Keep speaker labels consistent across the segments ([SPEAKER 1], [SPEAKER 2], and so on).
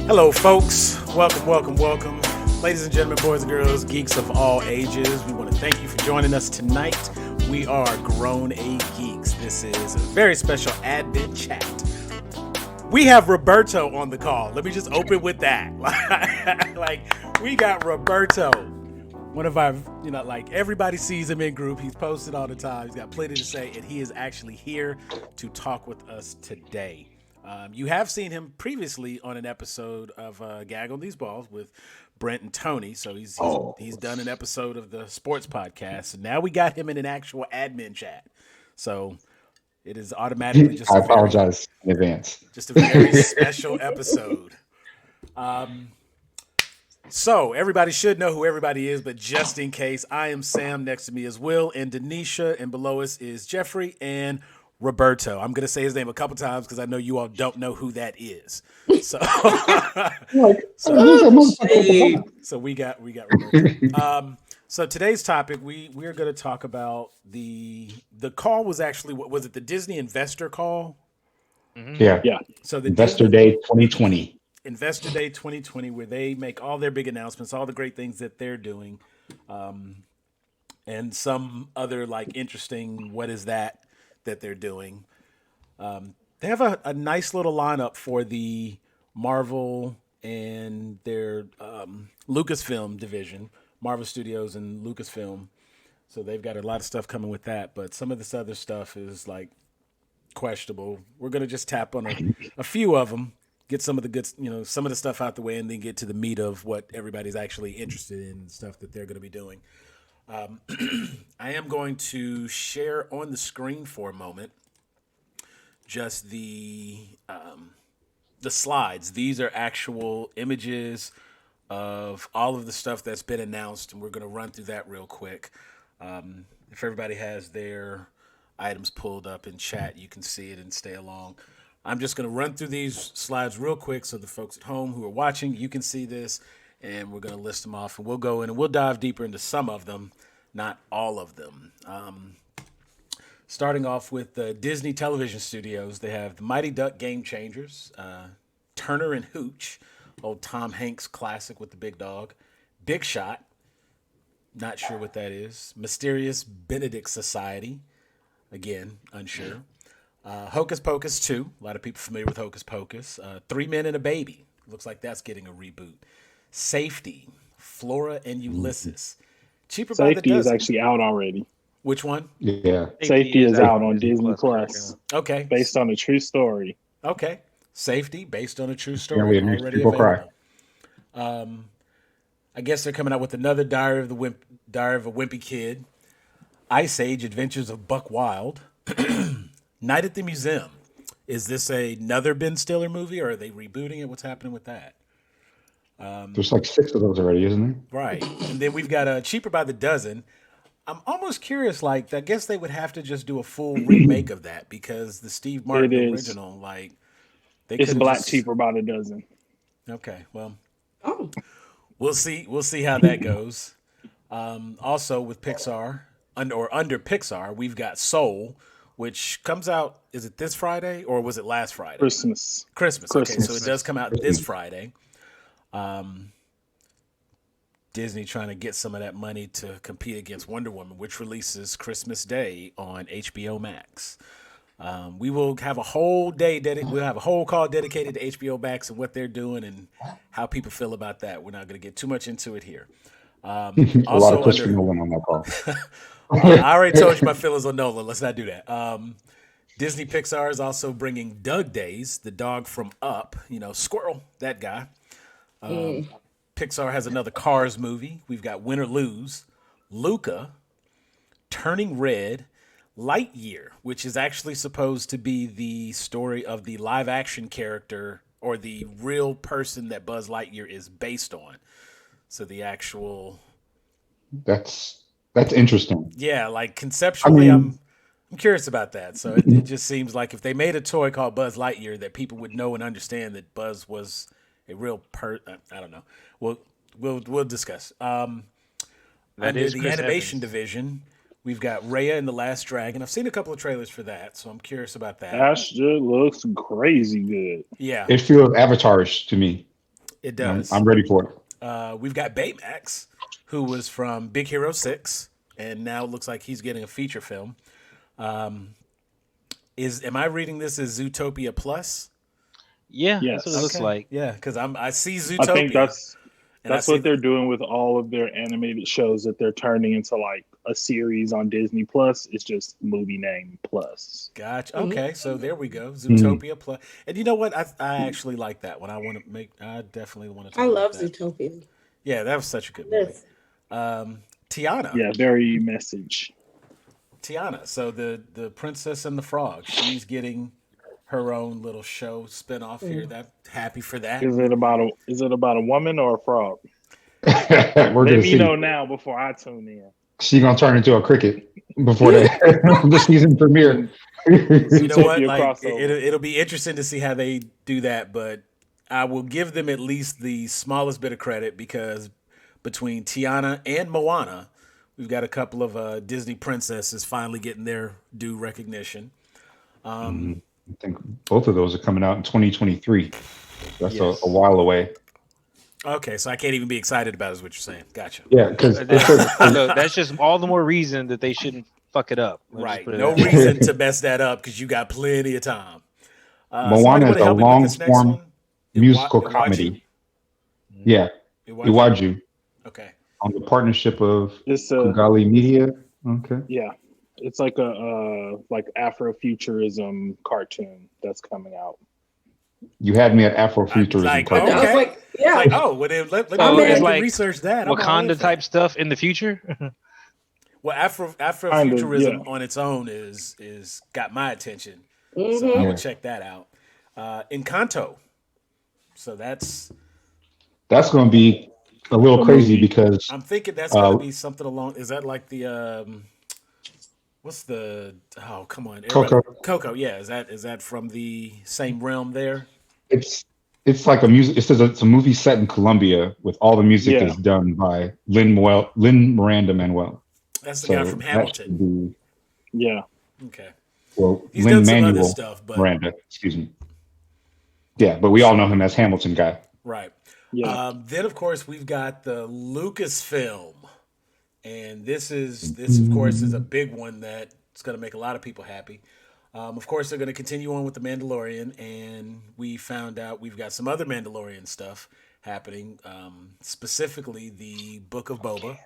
[SPEAKER 1] Hello, folks. Welcome. Ladies and gentlemen, boys and girls, geeks of all ages, we want to thank you for joining us tonight. We are Grown A Geeks. This is a very special admin chat. We have Roberto on the call. Let me just open with that. We got Roberto. One of our, everybody sees him in group. He's posted all the time. He's got plenty to say, and he is actually here to talk with us today. You have seen him previously on an episode of Gag on These Balls with Brent and Tony. So he's done an episode of the sports podcast. And now we got him in an actual admin chat. So it is automatically just
[SPEAKER 2] I apologize in advance.
[SPEAKER 1] Just a very special episode. So everybody should know who everybody is, but just in case, I am Sam. Next to me is Will and Denisha, and below us is Jeffrey and Roberto. I'm going to say his name a couple times because I know you all don't know who that is. So, so we got Roberto. So today's topic, we are going to talk about the call was actually, what was it, the Disney investor call?
[SPEAKER 2] Mm-hmm. Yeah.
[SPEAKER 1] So the
[SPEAKER 2] Investor Day 2020.
[SPEAKER 1] Investor Day 2020, where they make all their big announcements, all the great things that they're doing, and some other interesting what is that they're doing. They have a nice little lineup for the Marvel and their Lucasfilm division, Marvel Studios and Lucasfilm. So they've got a lot of stuff coming with that, but some of this other stuff is questionable. We're going to just tap on a few of them, get some of the good, some of the stuff out the way, and then get to the meat of what everybody's actually interested in and stuff that they're going to be doing. I am going to share on the screen for a moment just the slides. These are actual images of all of the stuff that's been announced, and we're going to run through that real quick. If everybody has their items pulled up in chat, you can see it and stay along. I'm just going to run through these slides real quick so the folks at home who are watching, you can see this. And we're going to list them off, and we'll go in and we'll dive deeper into some of them, not all of them. Starting off with the Disney Television Studios, they have the Mighty Duck Game Changers, Turner and Hooch, old Tom Hanks classic with the big dog, Big Shot, not sure what that is, Mysterious Benedict Society, again, unsure, Hocus Pocus 2, a lot of people familiar with Hocus Pocus, Three Men and a Baby, looks like that's getting a reboot. Safety, Flora and Ulysses. Cheaper by the dozen.
[SPEAKER 3] Safety is actually out already.
[SPEAKER 1] Which one?
[SPEAKER 2] Yeah.
[SPEAKER 3] Safety is out on Disney Plus.
[SPEAKER 1] Okay.
[SPEAKER 3] Based on a true story.
[SPEAKER 1] Okay. Safety, based on a true story.
[SPEAKER 2] Yeah, we have
[SPEAKER 1] already
[SPEAKER 2] people
[SPEAKER 1] available. Cry. I guess they're coming out with another Diary of a Wimpy Kid. Ice Age, Adventures of Buck Wild. Night at the Museum. Is this another Ben Stiller movie, or are they rebooting it? What's happening with that?
[SPEAKER 2] There's 6 of those already, isn't there?
[SPEAKER 1] Right. And then we've got Cheaper by the Dozen. I'm almost curious, I guess they would have to just do a full remake of that because the Steve Martin original,
[SPEAKER 3] it's Black Cheaper by the Dozen.
[SPEAKER 1] Okay, well, we'll see how that goes. Also with Pixar, under Pixar, we've got Soul, which comes out, is it this Friday or was it last Friday?
[SPEAKER 3] Christmas.
[SPEAKER 1] Okay, so it does come out this Friday. Disney trying to get some of that money to compete against Wonder Woman, which releases Christmas Day on HBO Max. We will have a whole day we'll have a whole call dedicated to HBO Max and what they're doing and how people feel about that. We're not going to get too much into it here.
[SPEAKER 2] A lot of Christopher Nolan on that call.
[SPEAKER 1] I already told you my feelings on Nolan. Let's not do that. Disney Pixar is also bringing Doug Days, the dog from Up, Squirrel, that guy. Pixar has another Cars movie. We've got Win or Lose, Luca, Turning Red, Lightyear, which is actually supposed to be the story of the live action character or the real person that Buzz Lightyear is based on. So the actual...
[SPEAKER 2] That's interesting.
[SPEAKER 1] Yeah, conceptually, I'm curious about that. So it just seems like if they made a toy called Buzz Lightyear, that people would know and understand that Buzz was a real I don't know. We'll discuss. Under the animation division, we've got Raya and the Last Dragon. I've seen a couple of trailers for that, so I'm curious about that.
[SPEAKER 3] That shit looks crazy good.
[SPEAKER 1] Yeah.
[SPEAKER 2] It feels Avatars to me.
[SPEAKER 1] It does.
[SPEAKER 2] I'm ready for
[SPEAKER 1] it. We've got Baymax, who was from Big Hero 6, and now it looks like he's getting a feature film. Am I reading this as Zootopia Plus?
[SPEAKER 4] Yeah,
[SPEAKER 3] Yes.
[SPEAKER 4] that's what it looks like.
[SPEAKER 1] Yeah, because I see Zootopia.
[SPEAKER 3] I think that's what they're doing with all of their animated shows that they're turning into like a series on Disney Plus. It's just movie name plus.
[SPEAKER 1] Gotcha. Okay, so there we go. Zootopia Plus. And you know what? I actually like that one. I definitely want to.
[SPEAKER 5] I love Zootopia.
[SPEAKER 1] Yeah, that was such a good movie. Tiana.
[SPEAKER 3] Yeah, very message.
[SPEAKER 1] Tiana. So the Princess and the Frog. She's getting her own little show spinoff here. That happy for that.
[SPEAKER 3] Is it about a woman or a frog?
[SPEAKER 2] it.
[SPEAKER 3] Let me
[SPEAKER 2] see.
[SPEAKER 3] know now before I tune in.
[SPEAKER 2] She gonna turn into a cricket before the season premiere.
[SPEAKER 1] You know what?
[SPEAKER 3] Zootopia
[SPEAKER 1] Like
[SPEAKER 3] crossover.
[SPEAKER 1] it'll be interesting to see how they do that, but I will give them at least the smallest bit of credit because between Tiana and Moana, we've got a couple of Disney princesses finally getting their due recognition.
[SPEAKER 2] I think both of those are coming out in 2023. That's
[SPEAKER 1] Yes.
[SPEAKER 2] a while away.
[SPEAKER 1] Okay, so I can't even be excited about it, is what you're saying. Gotcha.
[SPEAKER 2] Yeah, because
[SPEAKER 4] That's just all the more reason that they shouldn't fuck it up. Let's just
[SPEAKER 1] Right.
[SPEAKER 4] put it
[SPEAKER 1] No
[SPEAKER 4] that way.
[SPEAKER 1] reason to mess that up because you got plenty of time.
[SPEAKER 2] Moana
[SPEAKER 1] somebody
[SPEAKER 2] is
[SPEAKER 1] wanna
[SPEAKER 2] a
[SPEAKER 1] help me with this next
[SPEAKER 2] long-form
[SPEAKER 1] one?
[SPEAKER 2] musical
[SPEAKER 1] Iwaju?
[SPEAKER 2] comedy. Yeah,
[SPEAKER 1] Iwaju?
[SPEAKER 2] Iwaju
[SPEAKER 1] Okay.
[SPEAKER 2] on the partnership of
[SPEAKER 3] It's
[SPEAKER 2] Kugali Media. Okay.
[SPEAKER 3] yeah, it's like a like Afrofuturism cartoon that's coming out.
[SPEAKER 2] You had me at Afrofuturism.
[SPEAKER 1] Like,
[SPEAKER 2] cartoon.
[SPEAKER 5] I was
[SPEAKER 1] okay.
[SPEAKER 5] like, yeah.
[SPEAKER 1] Like, oh, well, then let me
[SPEAKER 4] Oh,
[SPEAKER 1] go ahead
[SPEAKER 4] it's
[SPEAKER 1] and
[SPEAKER 4] like
[SPEAKER 1] research that. I'm all in
[SPEAKER 4] Wakanda
[SPEAKER 1] for
[SPEAKER 4] type
[SPEAKER 1] that.
[SPEAKER 4] stuff in the future.
[SPEAKER 1] Well, Afrofuturism on its own is got my attention, so I
[SPEAKER 2] Yeah.
[SPEAKER 1] would check that out. Encanto, so that's
[SPEAKER 2] That's going to be a little crazy because
[SPEAKER 1] I'm thinking that's gonna be something along. Is that like the what's the? Oh, come on,
[SPEAKER 2] Coco.
[SPEAKER 1] Coco, yeah. Is that from the same realm there?
[SPEAKER 2] it's like a music. It's a movie set in Colombia with all the music
[SPEAKER 3] Yeah.
[SPEAKER 2] is done by Lin Miranda Manuel.
[SPEAKER 1] That's the guy from Hamilton.
[SPEAKER 3] Yeah,
[SPEAKER 1] Okay,
[SPEAKER 2] Well,
[SPEAKER 1] he's
[SPEAKER 2] Lin
[SPEAKER 1] done some other
[SPEAKER 2] Manuel
[SPEAKER 1] stuff, but
[SPEAKER 2] Miranda, excuse me. Yeah, but we all know him as Hamilton guy.
[SPEAKER 1] right.
[SPEAKER 3] yeah.
[SPEAKER 1] Then of course we've got the Lucasfilm, and this of course is a big one that's going to make a lot of people happy. Of course they're going to continue on with the Mandalorian, and we found out we've got some other Mandalorian stuff happening, specifically the Book of Boba,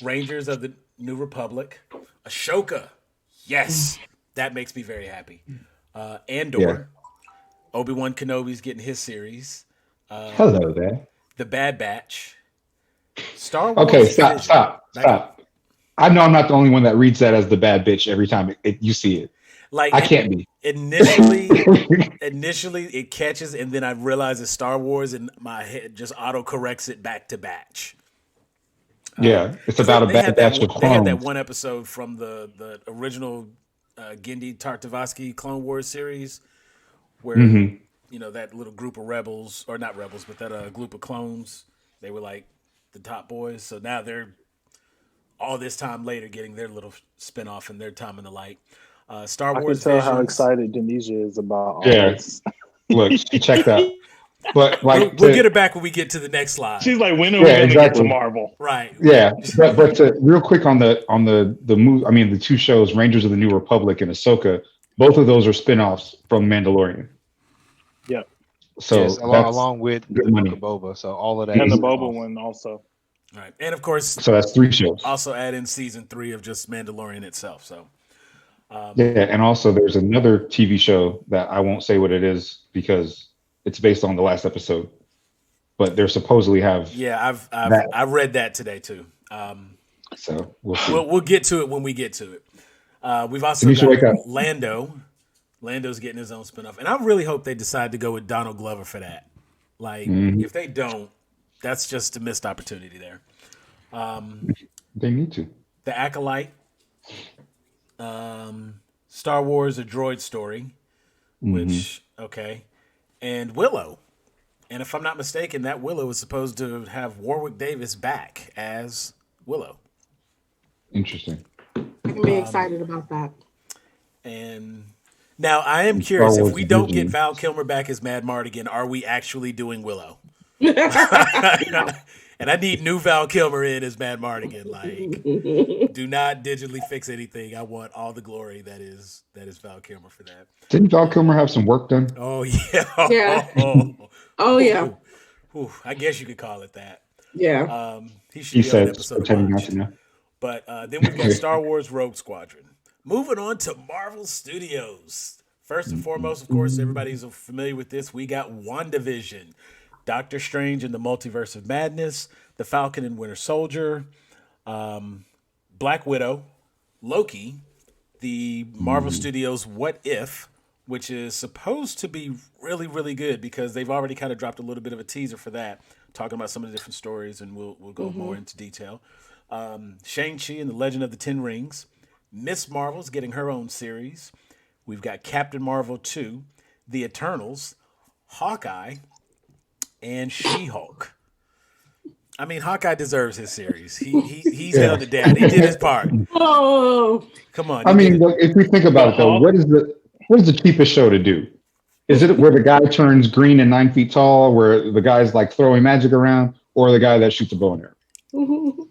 [SPEAKER 1] Rangers of the New Republic, Ashoka. Yes, that makes me very happy. Andor,
[SPEAKER 2] Yeah.
[SPEAKER 1] Obi-Wan Kenobi's getting his series.
[SPEAKER 2] Hello there.
[SPEAKER 1] The Bad Batch, Star Wars.
[SPEAKER 2] Okay,
[SPEAKER 1] Vision.
[SPEAKER 2] stop. I know I'm not the only one that reads that as the bad bitch every time you see it.
[SPEAKER 1] Like
[SPEAKER 2] I can't be.
[SPEAKER 1] Initially it catches, and then I realize it's Star Wars, and my head just auto corrects it back to Batch.
[SPEAKER 2] Yeah, it's about a bad batch of
[SPEAKER 1] They had that
[SPEAKER 2] clones.
[SPEAKER 1] one episode from the original Genndy Tartakovsky Clone Wars series, where that little group of rebels, or not rebels, but that group of clones, they were like the top boys. So now they're all this time later getting their little spinoff and their time in the light. Star
[SPEAKER 3] I can
[SPEAKER 1] Wars
[SPEAKER 3] tell how
[SPEAKER 1] Visions.
[SPEAKER 3] excited Denisha is about all
[SPEAKER 2] Yeah.
[SPEAKER 3] this.
[SPEAKER 2] Look, she checked out. But like,
[SPEAKER 1] We'll get it back when we get to the next slide.
[SPEAKER 3] She's like, when are we
[SPEAKER 2] Yeah,
[SPEAKER 3] going to get to
[SPEAKER 2] exactly.
[SPEAKER 3] Marvel?
[SPEAKER 1] Right.
[SPEAKER 2] yeah. But real quick on the move. I mean, the two shows, Rangers of the New Republic and Ahsoka. Both of those are spinoffs from Mandalorian.
[SPEAKER 3] Yeah.
[SPEAKER 2] So
[SPEAKER 4] Yes, along with
[SPEAKER 2] good
[SPEAKER 4] the
[SPEAKER 2] money.
[SPEAKER 4] Book of Boba. So all of that.
[SPEAKER 3] And the
[SPEAKER 4] is
[SPEAKER 3] Boba
[SPEAKER 4] off.
[SPEAKER 3] one also.
[SPEAKER 1] Right. And of course,
[SPEAKER 2] So that's 3 shows.
[SPEAKER 1] also add in season 3 of just Mandalorian itself. So
[SPEAKER 2] Yeah, and also there's another TV show that I won't say what it is because it's based on the last episode. But they're supposedly have.
[SPEAKER 1] yeah, I read that today too.
[SPEAKER 2] So we'll see.
[SPEAKER 1] We'll get to it when we get to it. We've also
[SPEAKER 2] Denisha, wake
[SPEAKER 1] got
[SPEAKER 2] up.
[SPEAKER 1] Lando. Lando's getting his own spinoff, and I really hope they decide to go with Donald Glover for that. Like, if they don't, that's just a missed opportunity there.
[SPEAKER 2] They need to.
[SPEAKER 1] The Acolyte, Star Wars: A Droid Story, which okay, and Willow. And if I'm not mistaken, that Willow is supposed to have Warwick Davis back as Willow.
[SPEAKER 2] Interesting.
[SPEAKER 5] I can be excited about that.
[SPEAKER 1] And Now, I am
[SPEAKER 2] And
[SPEAKER 1] curious,
[SPEAKER 2] Star
[SPEAKER 1] if
[SPEAKER 2] Wars
[SPEAKER 1] we don't get
[SPEAKER 2] Disney.
[SPEAKER 1] Val Kilmer back as Mad Mardigan, are we actually doing Willow? And I need new Val Kilmer in as Mad Mardigan. Like, do not digitally fix anything. I want all the glory that is Val Kilmer for that.
[SPEAKER 2] Didn't Val Kilmer have some work done?
[SPEAKER 1] Oh yeah.
[SPEAKER 5] Yeah. Oh yeah.
[SPEAKER 1] Ooh, I guess you could call it that.
[SPEAKER 5] Yeah.
[SPEAKER 1] He should be on an episode of
[SPEAKER 2] pretending not
[SPEAKER 1] Watched.
[SPEAKER 2] to know.
[SPEAKER 1] But then we've got Star Wars Rogue Squadron. Moving on to Marvel Studios. First and foremost, of course, everybody's familiar with this. We got WandaVision, Doctor Strange and the Multiverse of Madness, The Falcon and Winter Soldier, Black Widow, Loki, the Marvel Studios What If, which is supposed to be really, really good because they've already kind of dropped a little bit of a teaser for that, talking about some of the different stories, and we'll go more into detail. Shang-Chi and the Legend of the Ten Rings. Miss Marvel's getting her own series. We've got Captain Marvel 2, The Eternals, Hawkeye, and She-Hulk. I mean, Hawkeye deserves his series. He's held it down. He did his part.
[SPEAKER 5] Oh.
[SPEAKER 1] Come on.
[SPEAKER 2] I mean, look, if we think about it, though, what is the cheapest show to do? Is it where the guy turns green and 9 feet tall, where the guy's like throwing magic around, or the guy that shoots a bow and arrow?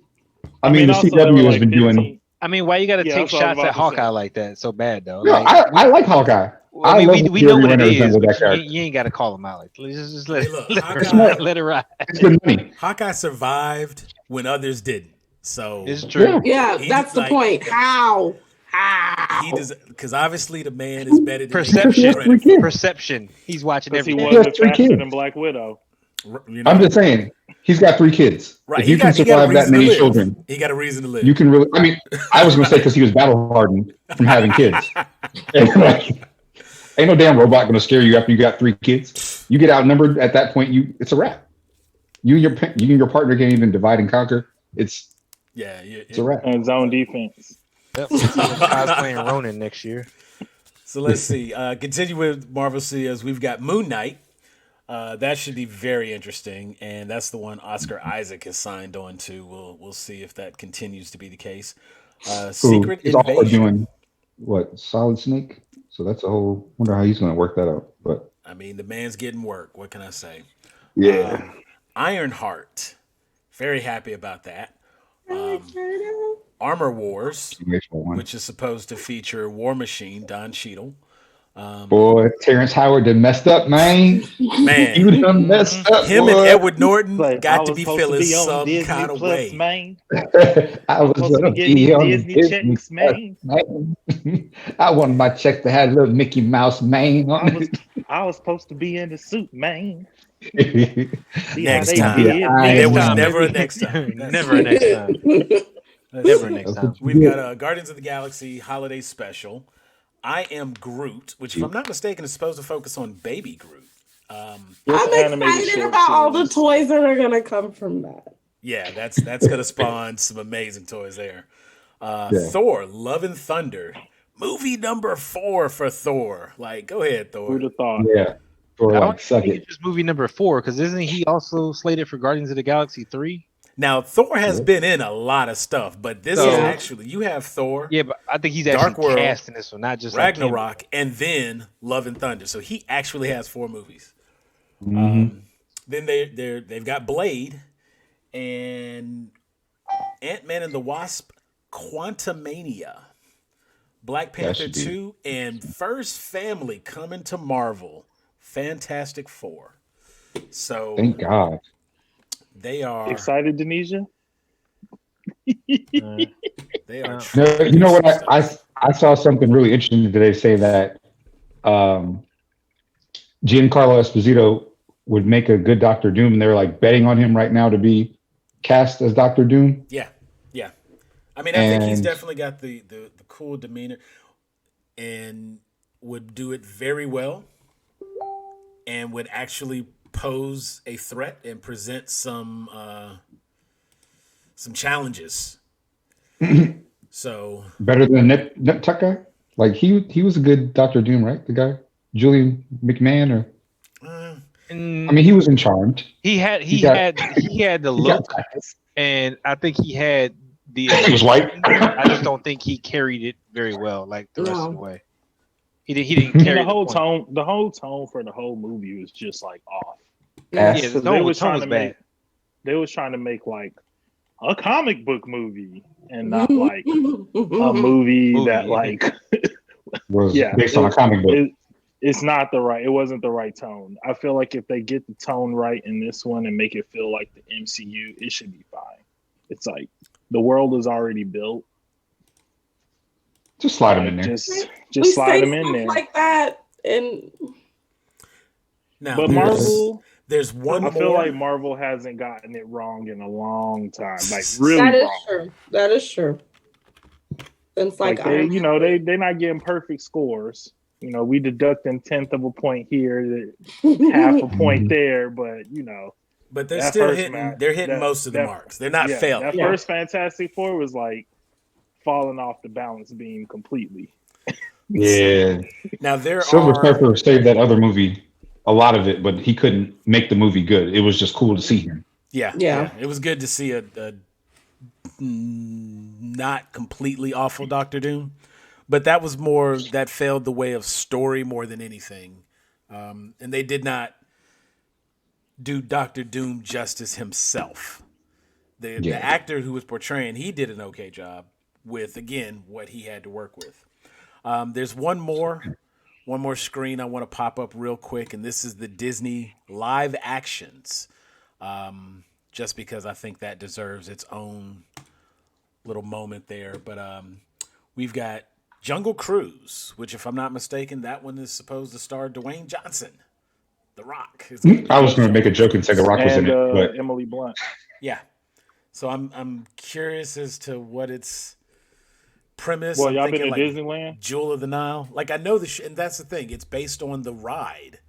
[SPEAKER 2] I mean, the
[SPEAKER 3] also,
[SPEAKER 2] CW has
[SPEAKER 3] like
[SPEAKER 2] been doing.
[SPEAKER 4] I mean, why you got to
[SPEAKER 3] Yeah,
[SPEAKER 4] take
[SPEAKER 3] that's what I was
[SPEAKER 4] shots
[SPEAKER 3] about
[SPEAKER 4] at
[SPEAKER 3] to
[SPEAKER 4] Hawkeye
[SPEAKER 3] say.
[SPEAKER 4] like that so bad though?
[SPEAKER 2] No,
[SPEAKER 4] Like,
[SPEAKER 2] I like Hawkeye.
[SPEAKER 4] I mean,
[SPEAKER 2] love
[SPEAKER 4] we know what it
[SPEAKER 2] Jeremy Renner
[SPEAKER 4] is,
[SPEAKER 2] with that
[SPEAKER 4] but
[SPEAKER 2] character.
[SPEAKER 4] you ain't got to call him out. Like, just let,
[SPEAKER 1] Hey, look,
[SPEAKER 4] let,
[SPEAKER 1] Hawkeye-
[SPEAKER 4] let it ride.
[SPEAKER 2] It's good money.
[SPEAKER 1] Hawkeye survived when others didn't. So
[SPEAKER 4] It's true.
[SPEAKER 5] Yeah,
[SPEAKER 1] He's
[SPEAKER 5] that's the
[SPEAKER 1] like-
[SPEAKER 5] point. How?
[SPEAKER 1] he does, because obviously the man is better than
[SPEAKER 4] Perception.
[SPEAKER 2] Three kids.
[SPEAKER 4] Perception. He's watching
[SPEAKER 3] Because he
[SPEAKER 4] everything.
[SPEAKER 2] He has
[SPEAKER 3] wasn't
[SPEAKER 2] 3
[SPEAKER 3] faster
[SPEAKER 2] kids.
[SPEAKER 3] than Black Widow.
[SPEAKER 1] You know?
[SPEAKER 2] I'm just saying, he's got 3 kids.
[SPEAKER 1] Right.
[SPEAKER 2] If you can
[SPEAKER 1] he got a
[SPEAKER 2] survive that
[SPEAKER 1] reason to
[SPEAKER 2] many
[SPEAKER 1] live.
[SPEAKER 2] children,
[SPEAKER 1] He got a reason to live.
[SPEAKER 2] you can really. I mean, I was going to say because he was battle hardened from having kids. And, like, ain't no damn robot going to scare you after you got 3 kids. You get outnumbered at that point. It's a wrap. You and your partner can't even divide and conquer. It's a wrap.
[SPEAKER 3] And zone defense.
[SPEAKER 4] Yep. Cosplaying Ronin next year.
[SPEAKER 1] So let's see. Continue with Marvel Studios. We've got Moon Knight. That should be very interesting, and that's the one Oscar Isaac has signed on to. We'll see if that continues to be the case. Secret
[SPEAKER 2] He's also
[SPEAKER 1] Invasion.
[SPEAKER 2] doing what? Solid Snake. So that's a whole. Wonder how he's going to work that out. But
[SPEAKER 1] I mean, the man's getting work. What can I say?
[SPEAKER 2] yeah,
[SPEAKER 1] Ironheart. Very happy about that. Armor Wars, which is supposed to feature War Machine, Don Cheadle.
[SPEAKER 2] boy, Terrence Howard done messed up, man.
[SPEAKER 1] Man,
[SPEAKER 2] You done messed up.
[SPEAKER 1] him
[SPEAKER 2] boy.
[SPEAKER 1] and Edward Norton
[SPEAKER 3] But I
[SPEAKER 1] got to
[SPEAKER 3] was
[SPEAKER 1] be
[SPEAKER 3] supposed
[SPEAKER 1] feeling
[SPEAKER 3] be on
[SPEAKER 1] some
[SPEAKER 3] Disney
[SPEAKER 1] kind of
[SPEAKER 3] Plus,
[SPEAKER 1] way.
[SPEAKER 3] man.
[SPEAKER 2] I was
[SPEAKER 3] supposed to
[SPEAKER 2] gonna
[SPEAKER 3] be getting
[SPEAKER 2] be on
[SPEAKER 3] Disney
[SPEAKER 2] Disney
[SPEAKER 3] checks, man.
[SPEAKER 2] man. I wanted my check to have a little Mickey Mouse mane on it.
[SPEAKER 3] I was supposed to be in the suit, man. See
[SPEAKER 1] Next
[SPEAKER 3] how
[SPEAKER 1] time.
[SPEAKER 3] they did.
[SPEAKER 2] Yeah,
[SPEAKER 3] Next
[SPEAKER 1] There was
[SPEAKER 3] time.
[SPEAKER 1] never a next time.
[SPEAKER 4] Never next time. Never next time.
[SPEAKER 1] We've got Guardians of the Galaxy Holiday Special. I Am Groot, which, if I'm not mistaken, is supposed to focus on Baby Groot.
[SPEAKER 5] I'm
[SPEAKER 3] animated
[SPEAKER 5] excited
[SPEAKER 3] short
[SPEAKER 5] about all the
[SPEAKER 3] series.
[SPEAKER 5] toys that are gonna come from that.
[SPEAKER 1] Yeah, that's going to spawn some amazing toys there. Thor, Love and Thunder. Movie number 4 for Thor. Like, go ahead, Thor.
[SPEAKER 3] Who'd have thought?
[SPEAKER 2] Yeah. Or
[SPEAKER 4] I
[SPEAKER 2] like,
[SPEAKER 4] don't
[SPEAKER 2] suck
[SPEAKER 4] think
[SPEAKER 2] it.
[SPEAKER 4] it's just movie number 4 because isn't he also slated for Guardians of the Galaxy 3?
[SPEAKER 1] Now, Thor has been in a lot of stuff, but this is
[SPEAKER 5] Yeah.
[SPEAKER 1] actually, you have Thor,
[SPEAKER 4] Yeah, but I think he's
[SPEAKER 1] Dark
[SPEAKER 4] actually
[SPEAKER 1] World,
[SPEAKER 4] cast in this one, not just like him.
[SPEAKER 1] Ragnarok, and then Love and Thunder. So he actually has 4 movies.
[SPEAKER 2] Mm-hmm.
[SPEAKER 1] Then they've got Blade and Ant-Man and the Wasp, Quantumania, Black Panther
[SPEAKER 2] should be-
[SPEAKER 1] 2, and First Family coming to Marvel, Fantastic Four. So
[SPEAKER 2] Thank God.
[SPEAKER 1] they are
[SPEAKER 3] Excited, Denisha?
[SPEAKER 1] they are.
[SPEAKER 2] No, you know what? I saw something really interesting today say that Giancarlo Esposito would make a good Doctor Doom, and they're like betting on him right now to be cast as Doctor Doom.
[SPEAKER 1] Yeah. I mean, I think he's
[SPEAKER 2] And-
[SPEAKER 1] definitely got the cool demeanor and would do it very well and would actually pose a threat and present some challenges. So
[SPEAKER 2] Better than Nip Tuck guy. Like he was a good Doctor Doom, right? The guy Julian McMahon, or I mean, he was in Charmed.
[SPEAKER 4] He had the look, and I think he had the.
[SPEAKER 2] He was white.
[SPEAKER 4] I just don't think he carried it very well, like the rest of the way. He didn't carry
[SPEAKER 3] the whole
[SPEAKER 4] point.
[SPEAKER 3] tone. The whole tone for the whole movie was just like off.
[SPEAKER 4] Yeah,
[SPEAKER 2] Yes.
[SPEAKER 4] the tone was bad.
[SPEAKER 3] They was trying to make like a comic book movie and not like a movie that like
[SPEAKER 2] was based on a comic book.
[SPEAKER 3] It's not the right. It wasn't the right tone. I feel like if they get the tone right in this one and make it feel like the MCU, it should be fine. It's like the world is already built.
[SPEAKER 2] Just slide them in there.
[SPEAKER 3] Just slide them in there
[SPEAKER 5] like that. And
[SPEAKER 1] now,
[SPEAKER 3] but Marvel,
[SPEAKER 1] there's one.
[SPEAKER 3] I feel like Marvel hasn't gotten it wrong in a long time. Like really,
[SPEAKER 5] that is
[SPEAKER 3] wrong.
[SPEAKER 5] true. That is true. Since like
[SPEAKER 3] they're not getting perfect scores. You know, we deducting 1/10 of a point here, half a point there, but you know.
[SPEAKER 1] But they're still hitting. They're hitting most of the marks. They're not failing.
[SPEAKER 3] That first Fantastic Four was like falling off the balance beam completely.
[SPEAKER 2] Yeah.
[SPEAKER 1] Now
[SPEAKER 2] Silver Surfer saved that other movie, a lot of it, but he couldn't make the movie good. It was just cool to see him.
[SPEAKER 1] Yeah. It was good to see a not completely awful Doctor Doom, but that was more that failed the way of story more than anything, and they did not do Doctor Doom justice himself. The actor who was portraying, he did an okay job with, again, what he had to work with. There's one more screen I want to pop up real quick, and this is the Disney live actions, just because I think that deserves its own little moment there. But we've got Jungle Cruise, which, if I'm not mistaken, that one is supposed to star Dwayne Johnson, The Rock.
[SPEAKER 2] I was going to make a joke and say The Rock was in it, but
[SPEAKER 3] Emily Blunt.
[SPEAKER 1] Yeah. So I'm curious as to what its premise.
[SPEAKER 3] Well,
[SPEAKER 1] I'm
[SPEAKER 3] y'all been
[SPEAKER 1] thinking,
[SPEAKER 3] to
[SPEAKER 1] like,
[SPEAKER 3] Disneyland?
[SPEAKER 1] Jewel of the Nile. Like, I know and that's the thing. It's based on the ride.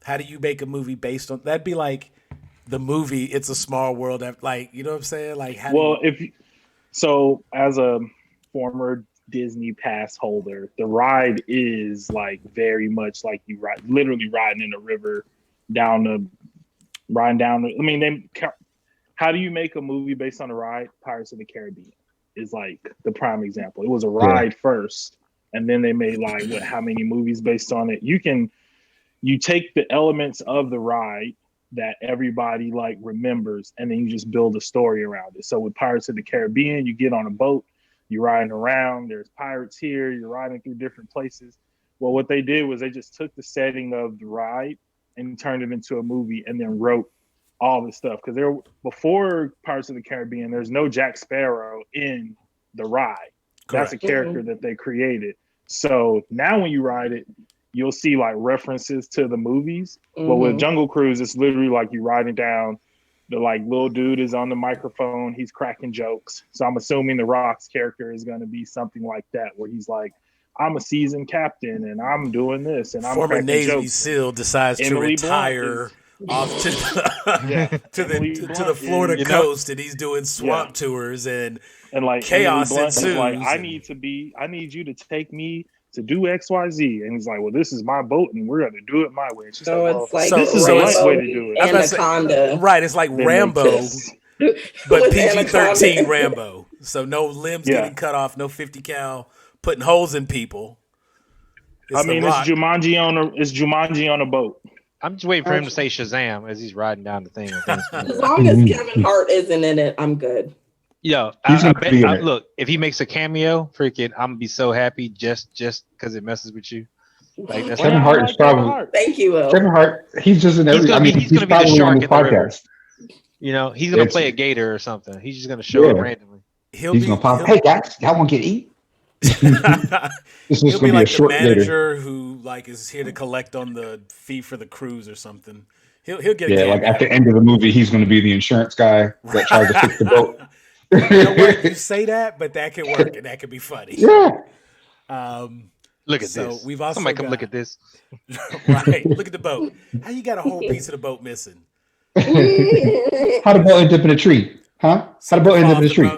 [SPEAKER 1] How do you make a movie based on? That'd be like the movie It's a Small World. Like, you know what I'm saying? Like,
[SPEAKER 3] so as a former Disney pass holder, the ride is like very much like you literally riding in a river how do you make a movie based on a ride? Pirates of the Caribbean is like the prime example. It was a ride first, and then they made like how many movies based on it? You take the elements of the ride that everybody like remembers, and then you just build a story around it. So with Pirates of the Caribbean, you get on a boat, you're riding around, there's pirates here, you're riding through different places. Well, what they did was they just took the setting of the ride and turned it into a movie, and then wrote all this stuff. Because before Pirates of the Caribbean, there's no Jack Sparrow in the ride. Correct. That's a character that they created. So now when you ride it, you'll see like references to the movies. But with Jungle Cruise, it's literally like you riding down. The like little dude is on the microphone. He's cracking jokes. So I'm assuming The Rock's character is going to be something like that, where he's like, I'm a seasoned captain and I'm doing this and I'm
[SPEAKER 1] former
[SPEAKER 3] cracking
[SPEAKER 1] Navy
[SPEAKER 3] jokes.
[SPEAKER 1] SEAL decides
[SPEAKER 3] Emily
[SPEAKER 1] to retire off to the Florida coast, and he's doing swamp tours and
[SPEAKER 3] like
[SPEAKER 1] chaos ensues.
[SPEAKER 3] Like, I need you to take me to do XYZ, and he's like, well, this is my boat and we're going to do it my way. And she's
[SPEAKER 5] it's like
[SPEAKER 3] this is the right way to do it.
[SPEAKER 5] Anaconda.
[SPEAKER 1] Right, it's like Rambo, but PG-13 Rambo. So no limbs getting cut off, no 50 cal putting holes in people.
[SPEAKER 3] It's Jumanji on a boat.
[SPEAKER 4] I'm just waiting for him to say Shazam as he's riding down the thing.
[SPEAKER 5] As long as Kevin Hart isn't in it, I'm good.
[SPEAKER 4] Yo, look, if he makes a cameo, freaking, I'm gonna be so happy just because it messes with you. Like that's
[SPEAKER 2] Kevin Hart is probably.
[SPEAKER 5] Thank you, Will.
[SPEAKER 2] Kevin Hart, he's just in every.
[SPEAKER 4] He's gonna be the shark in the river. You know, he's gonna play a gator or something. He's just gonna show up randomly.
[SPEAKER 2] He's gonna pop. Hey guys, y'all want to get eat?
[SPEAKER 1] This is gonna be like the manager who like is here to collect on the fee for the cruise or something. He'll get
[SPEAKER 2] like at the end of the movie, he's going to be the insurance guy that tries to fix the boat.
[SPEAKER 1] You know what? You say that, but that could work and that could be funny.
[SPEAKER 2] Yeah.
[SPEAKER 4] Look at this.
[SPEAKER 1] We've also
[SPEAKER 4] somebody come look at this.
[SPEAKER 1] Right. Look at the boat. How you got a whole piece of the boat missing?
[SPEAKER 2] How the boat end up in a tree? Huh? How the boat end up in a tree?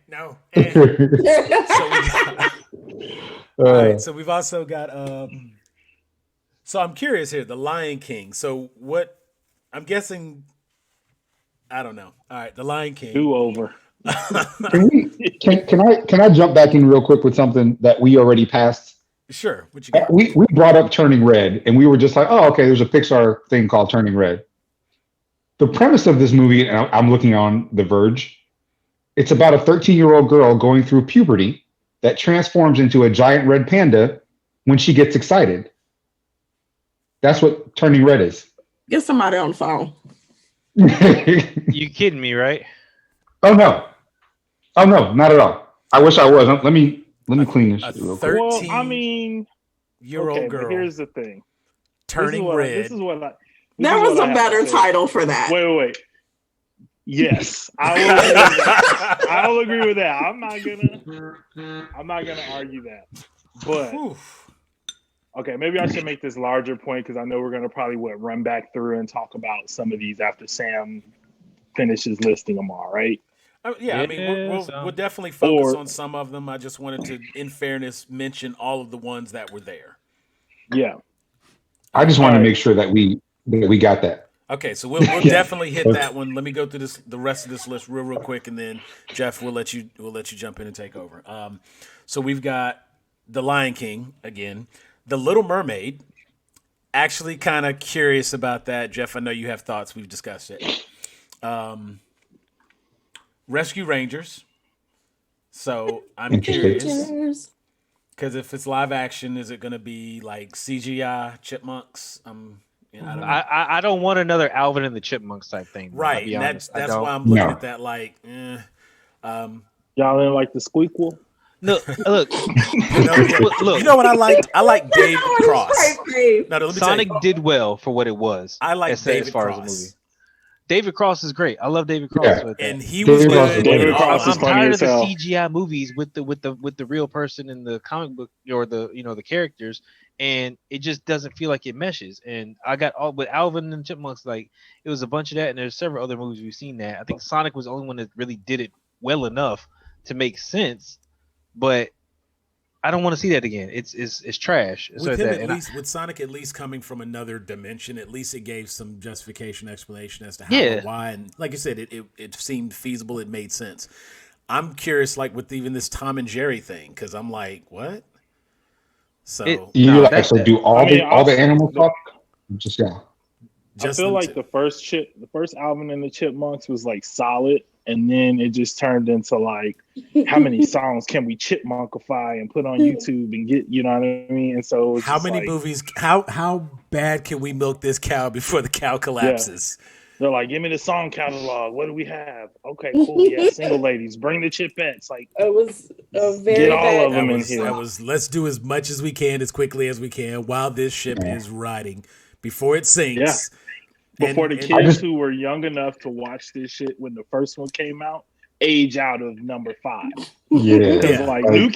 [SPEAKER 1] No. All right. So we've also got. So I'm curious here. The Lion King. So what? I'm guessing. I don't know. All right, The Lion King.
[SPEAKER 3] Do over.
[SPEAKER 2] Can I jump back in real quick with something that we already passed
[SPEAKER 1] Sure. What you got?
[SPEAKER 2] We brought up Turning Red, and we were just like, oh, okay, there's a Pixar thing called Turning Red. The premise of this movie, and I'm looking on The Verge, it's about a 13-year-old girl going through puberty that transforms into a giant red panda when she gets excited. That's what Turning Red is.
[SPEAKER 5] Get somebody on the phone.
[SPEAKER 4] You kidding me, right?
[SPEAKER 2] Oh no, not at all. I wish I was. Let me clean this shit real quick.
[SPEAKER 3] Well, I mean,
[SPEAKER 1] year-old girl.
[SPEAKER 3] But here's the thing.
[SPEAKER 1] Turning red.
[SPEAKER 3] This is what I.
[SPEAKER 5] There was a better title for that.
[SPEAKER 3] Wait. Yes, I will agree with that. I'm not gonna argue that. But okay, maybe I should make this larger point because I know we're gonna probably run back through and talk about some of these after Sam finishes listing them all, right?
[SPEAKER 1] Yeah, I mean, we'll definitely focus on some of them. I just wanted to, in fairness, mention all of the ones that were there.
[SPEAKER 3] Yeah.
[SPEAKER 2] I just want to make sure that we got that.
[SPEAKER 1] Okay, so we'll definitely hit that one. Let me go through the rest of this list real quick, and then Jeff, we'll let you jump in and take over. So we've got The Lion King again, The Little Mermaid. Actually, kind of curious about that, Jeff. I know you have thoughts. We've discussed it. Rescue Rangers. So I'm curious because if it's live action, is it going to be like CGI chipmunks?
[SPEAKER 4] I don't want another Alvin and the Chipmunks type thing.
[SPEAKER 1] Right. That's why I'm looking at that like,
[SPEAKER 3] y'all didn't like the Squeakquel?
[SPEAKER 4] Look.
[SPEAKER 1] Look. You know what I liked? I like David Cross. No,
[SPEAKER 4] Sonic did well for what it was.
[SPEAKER 1] I like David Cross.
[SPEAKER 4] As a movie. David Cross is great. I love David Cross.
[SPEAKER 2] Yeah.
[SPEAKER 1] And he was good.
[SPEAKER 3] David Cross is
[SPEAKER 4] I'm
[SPEAKER 3] funny
[SPEAKER 4] tired
[SPEAKER 3] as
[SPEAKER 4] of the
[SPEAKER 3] hell.
[SPEAKER 4] CGI movies with the real person in the comic book or the characters, and it just doesn't feel like it meshes. And I got all with Alvin and the Chipmunks, like it was a bunch of that, and there's several other movies we've seen that. I think Sonic was the only one that really did it well enough to make sense, but I don't want to see that again. It's trash.
[SPEAKER 1] With him, with Sonic at least coming from another dimension, at least it gave some justification, explanation as to how and why. And like you said, it seemed feasible. It made sense. I'm curious, like with even this Tom and Jerry thing, because I'm like, what? So
[SPEAKER 2] you actually do all the animal talk? Just yeah.
[SPEAKER 3] I feel like the first Alvin and the Chipmunks was like solid, and then it just turned into like, how many songs can we chipmunkify and put on YouTube and get, you know what I mean? And so
[SPEAKER 1] how many movies? How bad can we milk this cow before the cow collapses?
[SPEAKER 3] Yeah. They're like, give me the song catalog. What do we have? Okay, cool. Yeah, Single Ladies. Bring the chipettes. Like
[SPEAKER 5] it was a very
[SPEAKER 3] get all of them in here.
[SPEAKER 1] Let's do as much as we can, as quickly as we can, while this ship is riding before it sinks.
[SPEAKER 3] Yeah. Before the kids who were young enough to watch this shit when the first one came out age out of number 5.
[SPEAKER 2] Yeah,
[SPEAKER 3] because like new